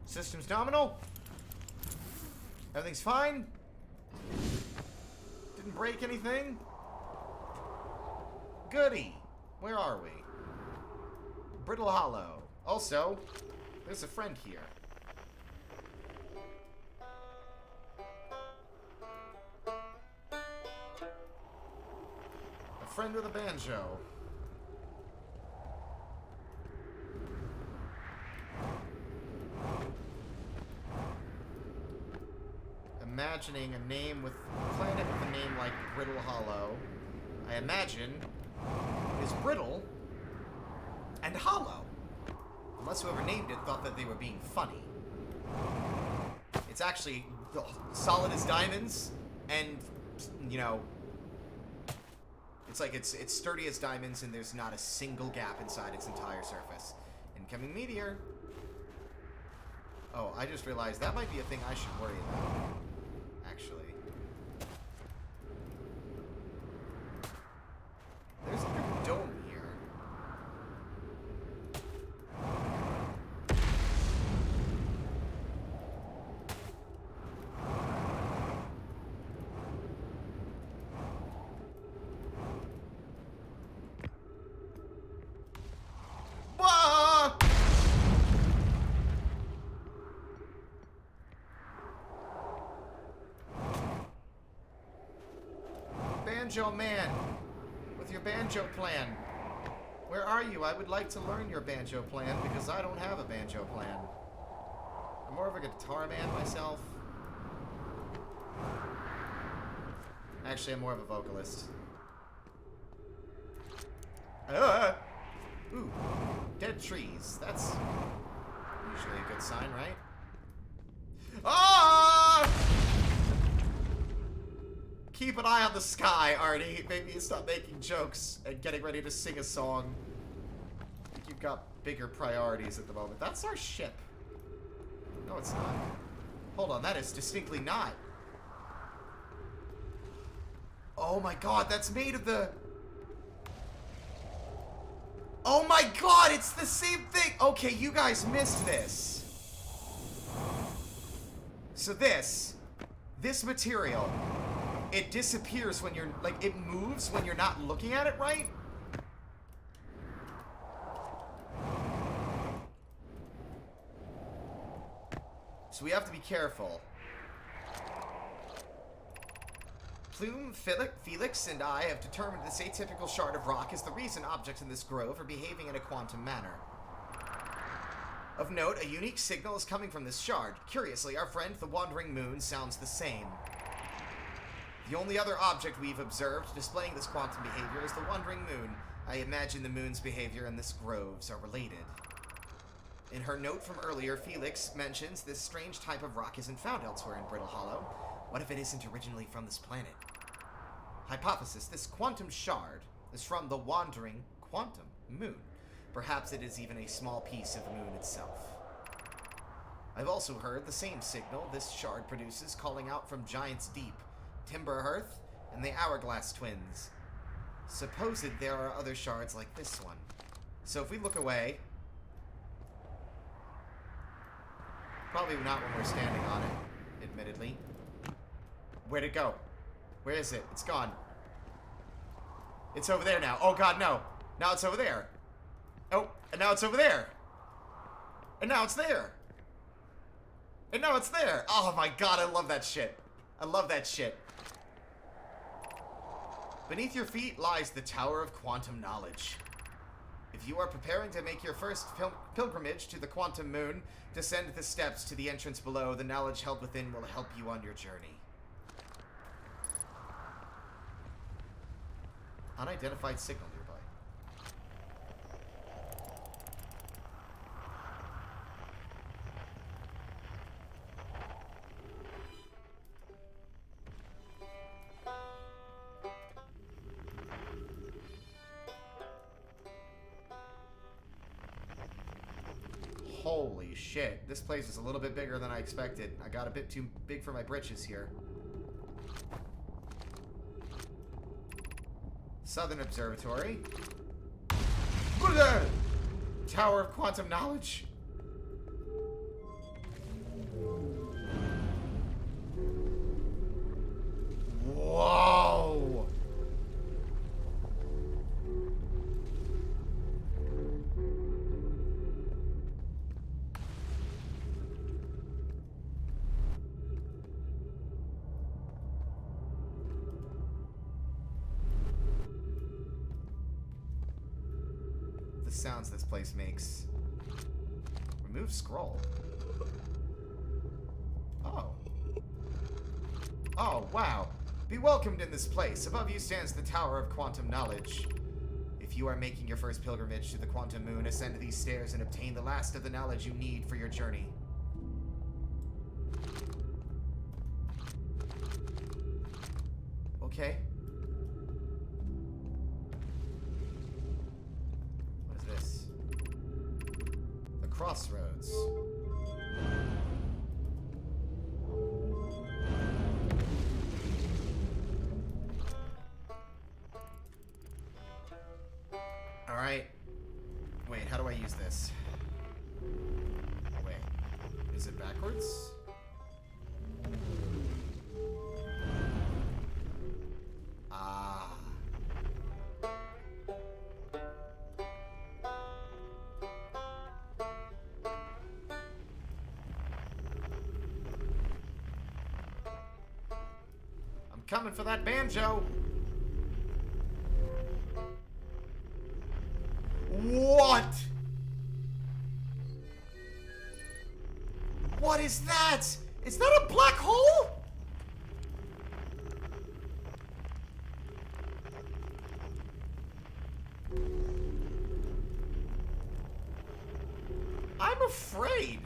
A: Systems nominal. Everything's fine. Didn't break anything. Goody. Where are we? Brittle Hollow. Also, there's a friend here. A friend with a banjo. Imagining a name with a planet with a name like Brittle Hollow, I imagine, is brittle and hollow. Unless whoever named it thought that they were being funny. It's actually solid as diamonds, and, you know, it's like it's sturdy as diamonds, and there's not a single gap inside its entire surface. Incoming meteor. Oh, I just realized that might be a thing I should worry about. Actually. There's like a dome here. Wah! banjo man with your banjo plan. Where are you? I would like to learn your banjo plan because I don't have a banjo plan. I'm more of a guitar man myself. Actually, I'm more of a vocalist. Ooh, dead trees. That's usually a good sign, right? Ah! Keep an eye on the sky, Artie. Maybe stop making jokes and getting ready to sing a song. I think you've got bigger priorities at the moment. That's our ship. No, it's not. Hold on, that is distinctly not. Oh my god, that's made of the... Oh my god, it's the same thing! Okay, you guys missed this. So this material, it disappears when you're, like, it moves when you're not looking at it right. So we have to be careful. Plume, Felix, and I have determined this atypical shard of rock is the reason objects in this grove are behaving in a quantum manner. Of note, a unique signal is coming from this shard. Curiously, our friend the Wandering Moon sounds the same. The only other object we've observed displaying this quantum behavior is the Wandering Moon. I imagine the moon's behavior and this groves are related. In her note from earlier, Felix mentions this strange type of rock isn't found elsewhere in Brittle Hollow. What if it isn't originally from this planet? Hypothesis, this quantum shard is from the Wandering Quantum Moon. Perhaps it is even a small piece of the moon itself. I've also heard the same signal this shard produces calling out from Giant's Deep, Timber Hearth, and the Hourglass Twins. Supposed there are other shards like this one. So if we look away... Probably not when we're standing on it, admittedly. Where'd it go? Where is it? It's gone. It's over there now. Oh god, no. Now it's over there. Oh, and now it's over there. And now it's there. And now it's there. Oh my god, I love that shit. I love that shit. Beneath your feet lies the Tower of Quantum Knowledge. If you are preparing to make your first pilgrimage to the Quantum Moon, descend the steps to the entrance below. The knowledge held within will help you on your journey. Unidentified signal nearby. Holy shit, this place is a little bit bigger than I expected. I got a bit too big for my britches here. Southern Observatory. Tower of Quantum Knowledge. Whoa! Sounds this place makes. Remove scroll. Oh. Oh, wow. Be welcomed in this place. Above you stands the Tower of Quantum Knowledge. If you are making your first pilgrimage to the Quantum Moon, ascend these stairs and obtain the last of the knowledge you need for your journey. Okay. Crossroads. Alright. Wait, how do I use this? Wait. Is it backwards? Ah. Coming for that banjo. What? What is that? Is that a black hole? I'm afraid.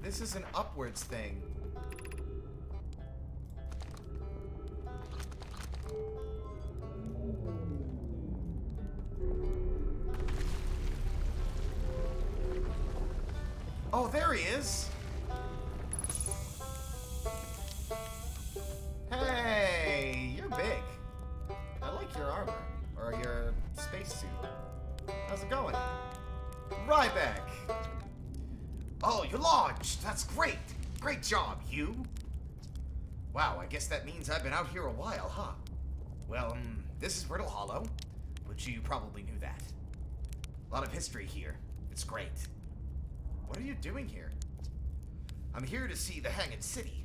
A: This is an upwards thing. Oh, there he is. Hey, you're big. I like your armor. Or your spacesuit. How's it going? Ryback. Oh, you launched. That's great. Great job, you. Wow, I guess that means I've been out here a while, huh? Well, this is Riddle Hollow, which you probably knew that. A lot of history here. It's great. What are you doing here? I'm here to see the Hanging City.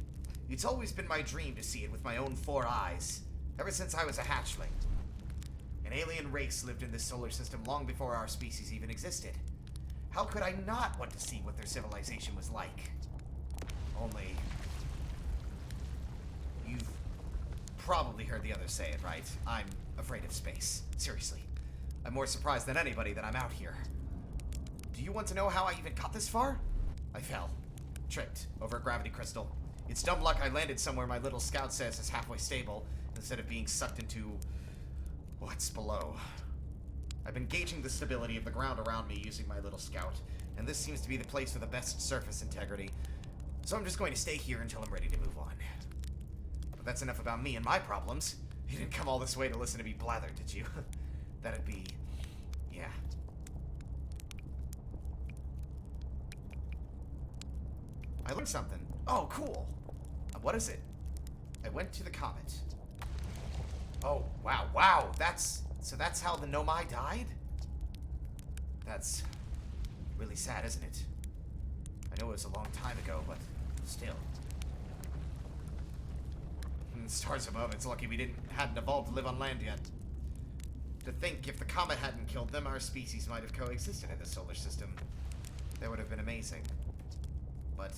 A: It's always been my dream to see it with my own 4 eyes, ever since I was a hatchling. An alien race lived in this solar system long before our species even existed. How could I not want to see what their civilization was like? Only... You've probably heard the others say it, right? I'm afraid of space. Seriously. I'm more surprised than anybody that I'm out here. Do you want to know how I even got this far? I fell. Tripped over a gravity crystal. It's dumb luck I landed somewhere my little scout says is halfway stable, instead of being sucked into what's below. I've been gauging the stability of the ground around me using my little scout, and this seems to be the place with the best surface integrity. So I'm just going to stay here until I'm ready to move on. But that's enough about me and my problems. You didn't come all this way to listen to me blather, did you? That'd be... yeah. I learned something. Oh, cool. What is it? I went to the comet. Oh, wow. So that's how the Nomai died? That's really sad, isn't it? I know it was a long time ago, but still. Stars above, it's lucky we hadn't evolved to live on land yet. To think if the comet hadn't killed them, our species might have coexisted in the solar system. That would have been amazing. But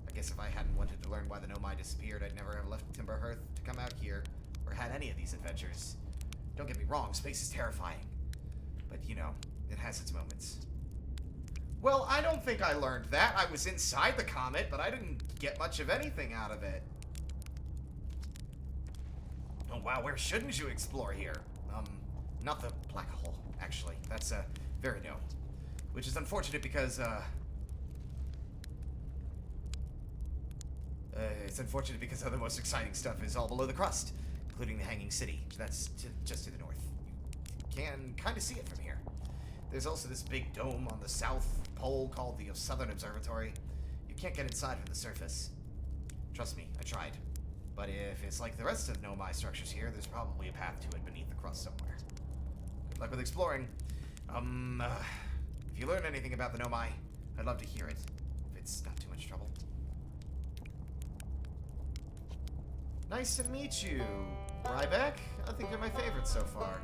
A: I guess if I hadn't wanted to learn why the Nomai disappeared, I'd never have left Timberhearth to come out here, or had any of these adventures. Don't get me wrong, space is terrifying. But, you know, it has its moments. Well, I don't think I learned that. I was inside the comet, but I didn't get much of anything out of it. Oh, wow, where shouldn't you explore here? Not the black hole, actually. That's, very no. Which is unfortunate because, it's unfortunate because the most exciting stuff is all below the crust, including the Hanging City. That's just to the north. You can kind of see it from here. There's also this big dome on the south pole called the Southern Observatory. You can't get inside from the surface. Trust me, I tried. But if it's like the rest of Nomai structures here, there's probably a path to it beneath the crust somewhere. Good luck with exploring. If you learn anything about the Nomai, I'd love to hear it. If it's not too much trouble. Nice to meet you, Ryback. I think you're my favorite so far.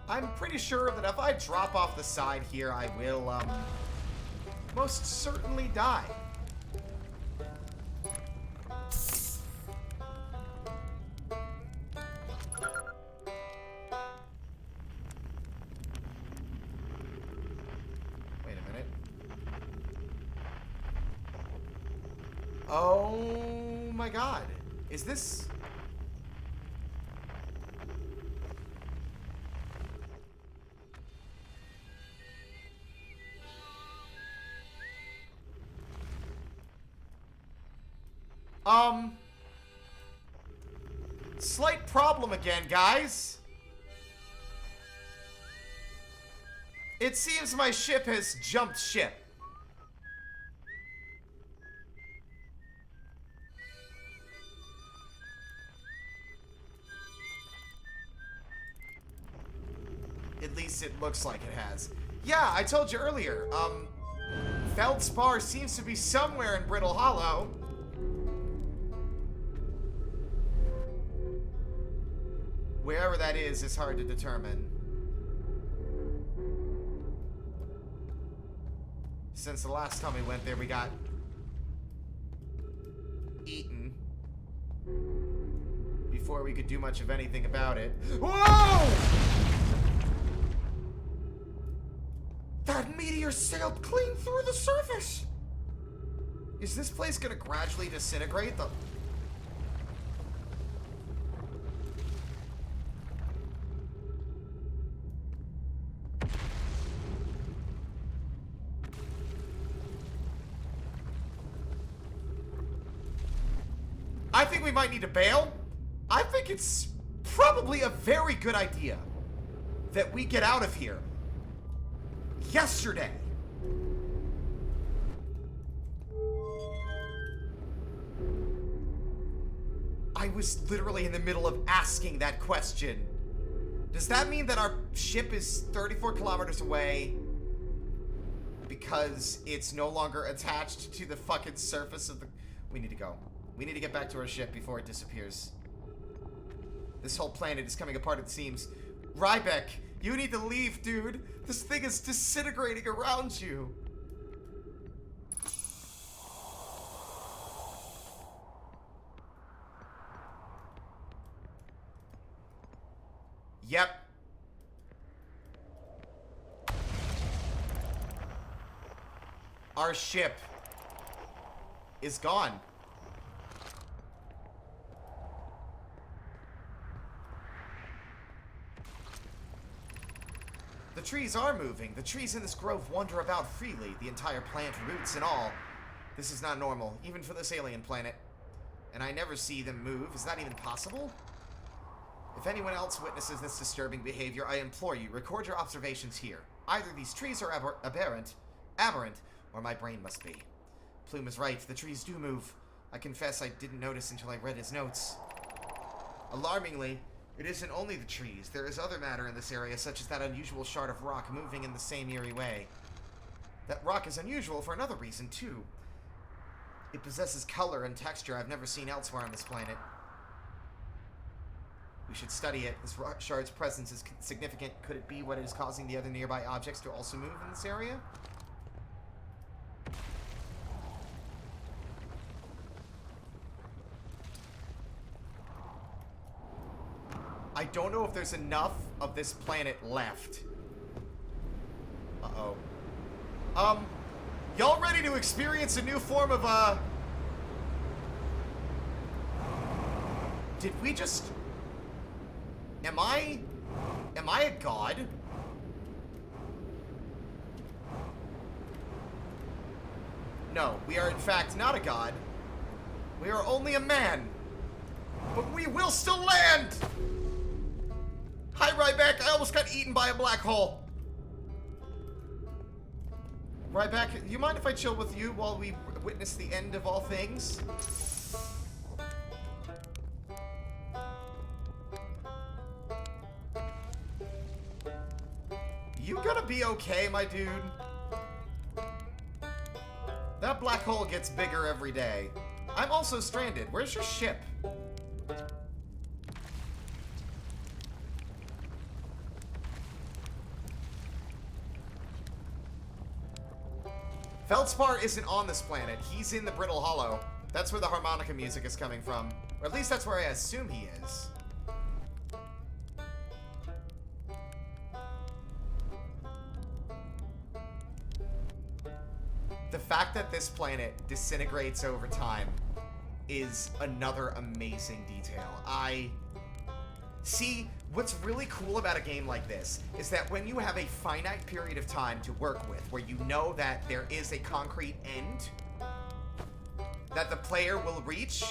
A: I'm pretty sure that if I drop off the side here, I will, most certainly die. Wait a minute. Oh my god. Is this... Slight problem again, guys. It seems my ship has jumped ship. At least it looks like it has. Yeah, I told you earlier, Feldspar seems to be somewhere in Brittle Hollow. Wherever that is hard to determine. Since the last time we went there, we got eaten before we could do much of anything about it. Whoa! That meteor sailed clean through the surface! Is this place gonna gradually disintegrate? I think we might need to bail. I think it's probably a very good idea that we get out of here. Yesterday. I was literally in the middle of asking that question. Does that mean that our ship is 34 kilometers away because it's no longer attached to the fucking surface of the... We need to go. We need to get back to our ship before it disappears. This whole planet is coming apart, it seems. Rybeck, you need to leave, dude. This thing is disintegrating around you. Yep. Our ship is gone. The trees are moving. The trees in this grove wander about freely, the entire plant, roots and all. This is not normal, even for this alien planet. And I never see them move. Is that even possible? If anyone else witnesses this disturbing behavior, I implore you, record your observations here. Either these trees are aberrant, or my brain must be. Plume is right, the trees do move. I confess I didn't notice until I read his notes. Alarmingly, it isn't only the trees. There is other matter in this area, such as that unusual shard of rock moving in the same eerie way. That rock is unusual for another reason, too. It possesses color and texture I've never seen elsewhere on this planet. We should study it. This rock shard's presence is significant. Could it be what is causing the other nearby objects to also move in this area? I don't know if there's enough of this planet left. Uh-oh. Y'all ready to experience a new form of, Did we just... Am I a god? No, we are in fact not a god. We are only a man. But we will still land! Hi, Ryback. I almost got eaten by a black hole. Ryback, you mind if I chill with you while we witness the end of all things? You gonna be okay, my dude? That black hole gets bigger every day. I'm also stranded. Where's your ship? Feldspar isn't on this planet. He's in the Brittle Hollow. That's where the harmonica music is coming from. Or at least that's where I assume he is. The fact that this planet disintegrates over time is another amazing detail. See, what's really cool about a game like this is that when you have a finite period of time to work with, where you know that there is a concrete end that the player will reach,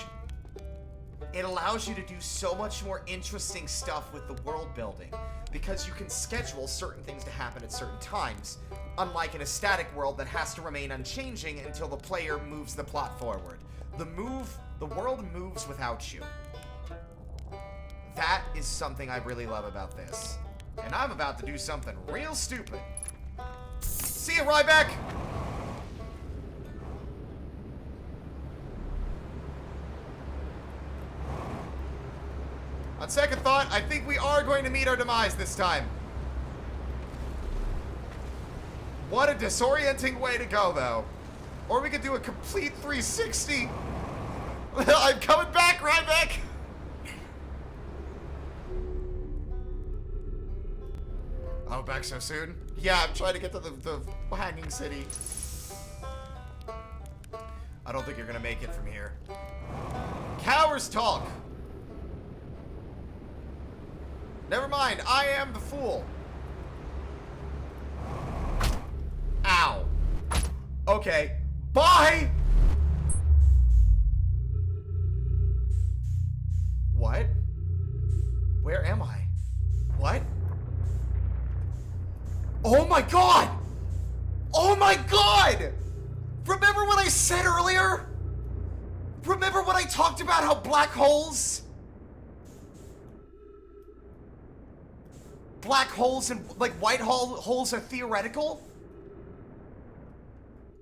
A: it allows you to do so much more interesting stuff with the world building, because you can schedule certain things to happen at certain times, unlike in a static world that has to remain unchanging until the player moves the plot forward. The world moves without you. That is something I really love about this. And I'm about to do something real stupid. See ya, Ryback! On second thought, I think we are going to meet our demise this time. What a disorienting way to go, though. Or we could do a complete 360. I'm coming back, Ryback! Oh, back so soon? Yeah, I'm trying to get to the hanging city. I don't think you're gonna make it from here. Cowards talk! Never mind, I am the fool. Ow. Okay. Bye! What? Where am I? What? Oh my god! Oh my god! Remember what I said earlier? Remember when I talked about how black holes and like white holes are theoretical?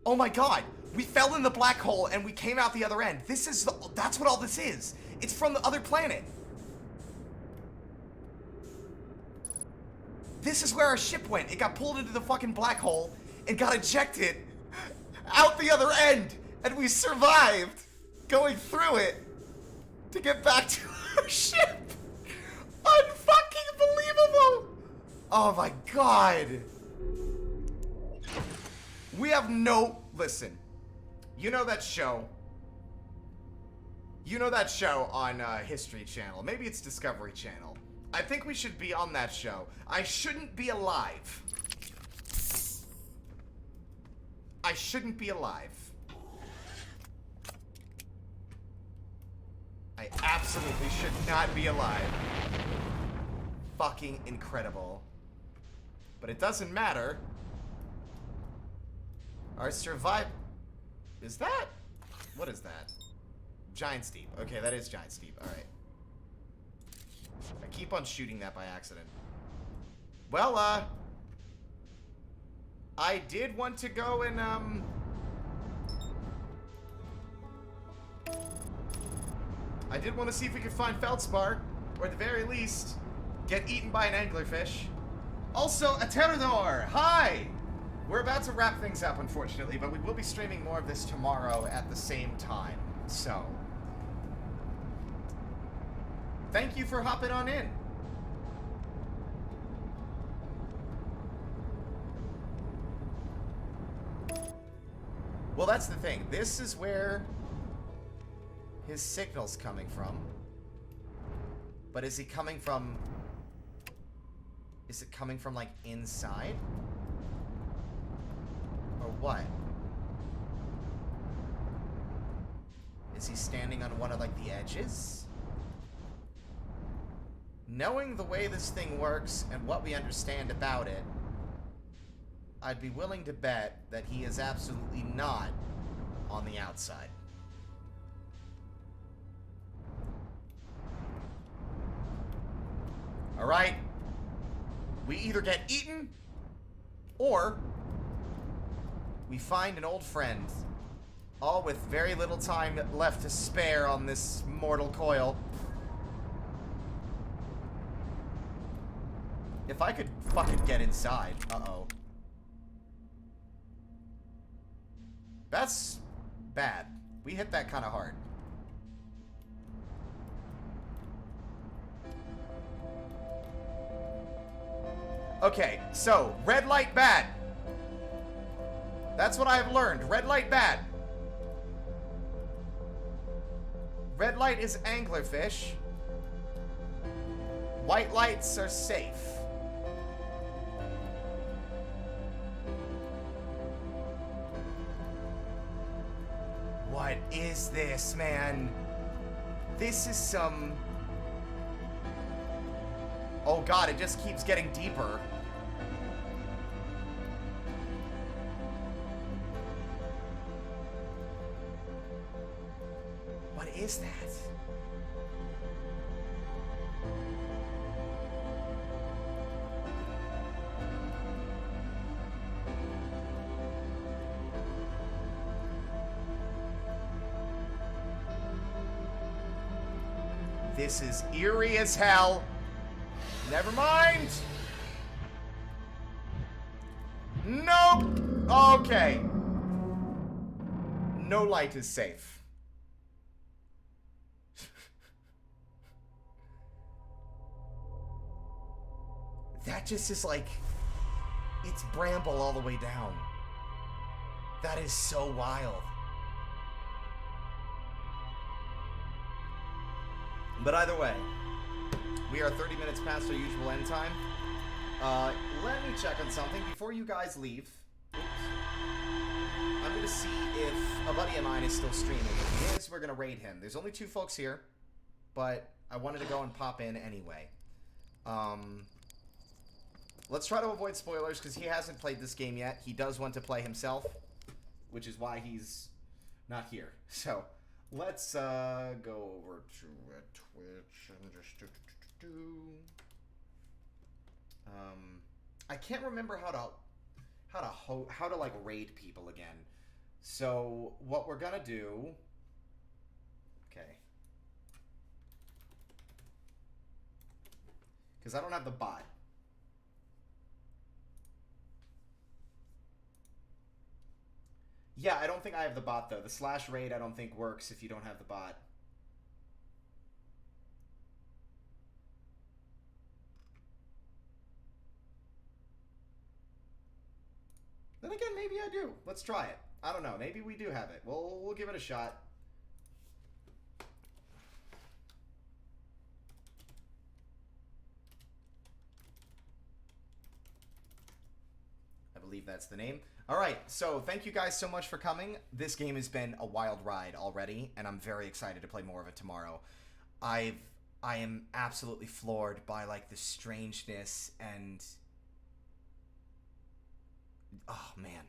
A: Oh my god, we fell in the black hole and we came out the other end. That's what all this is. It's from the other planet. This is where our ship went. It got pulled into the fucking black hole and got ejected out the other end, and we survived going through it to get back to our ship. Unfucking believable! Oh my god. We have no... Listen. You know that show? You know that show on History Channel? Maybe it's Discovery Channel. I think we should be on that show. I shouldn't be alive. I shouldn't be alive. I absolutely should not be alive. Fucking incredible. But it doesn't matter. Our survive... Is that? What is that? Giant Steep. Okay, that is Giant Steep. Alright. I keep on shooting that by accident. Well, I did want to go and, I did want to see if we could find Feldspar, or at the very least, get eaten by an anglerfish. Also, a Pterodor! Hi! We're about to wrap things up, unfortunately, but we will be streaming more of this tomorrow at the same time, so... Thank you for hopping on in. Well, that's the thing. This is where his signal's coming from. But is he coming from... Is it coming from, like, inside? Or what? Is he standing on one of, like, the edges? Knowing the way this thing works and what we understand about it, I'd be willing to bet that he is absolutely not on the outside. Alright? We either get eaten, or we find an old friend, all with very little time left to spare on this mortal coil. If I could fucking get inside. Uh-oh. That's bad. We hit that kind of hard. Okay, so, red light bad. That's what I have learned. Red light bad. Red light is anglerfish. White lights are safe. What is this, man? This is some... Oh god, it just keeps getting deeper. What is that? This is eerie as hell. Never mind. Nope. Okay. No light is safe. That just is like... It's bramble all the way down. That is so wild. But either way, we are 30 minutes past our usual end time. Let me check on something before you guys leave. Oops. I'm going to see if a buddy of mine is still streaming. If he is, we're going to raid him. There's only 2 folks here, but I wanted to go and pop in anyway. Let's try to avoid spoilers because he hasn't played this game yet. He does want to play himself, which is why he's not here. So let's go over to Twitch and just I can't remember how to like raid people again. So what we're gonna do? Okay, because I don't have the bot. Yeah, I don't think I have the bot, though. The /raid I don't think works if you don't have the bot. Then again, maybe I do. Let's try it. I don't know. Maybe we do have it. We'll give it a shot. I believe that's the name. All right, so thank you guys so much for coming. This game has been a wild ride already, and I'm very excited to play more of it tomorrow. I am absolutely floored by like the strangeness and oh man.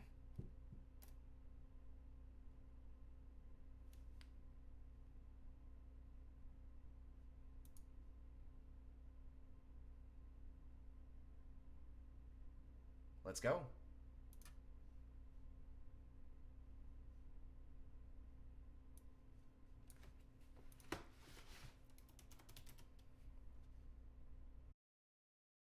A: Let's go.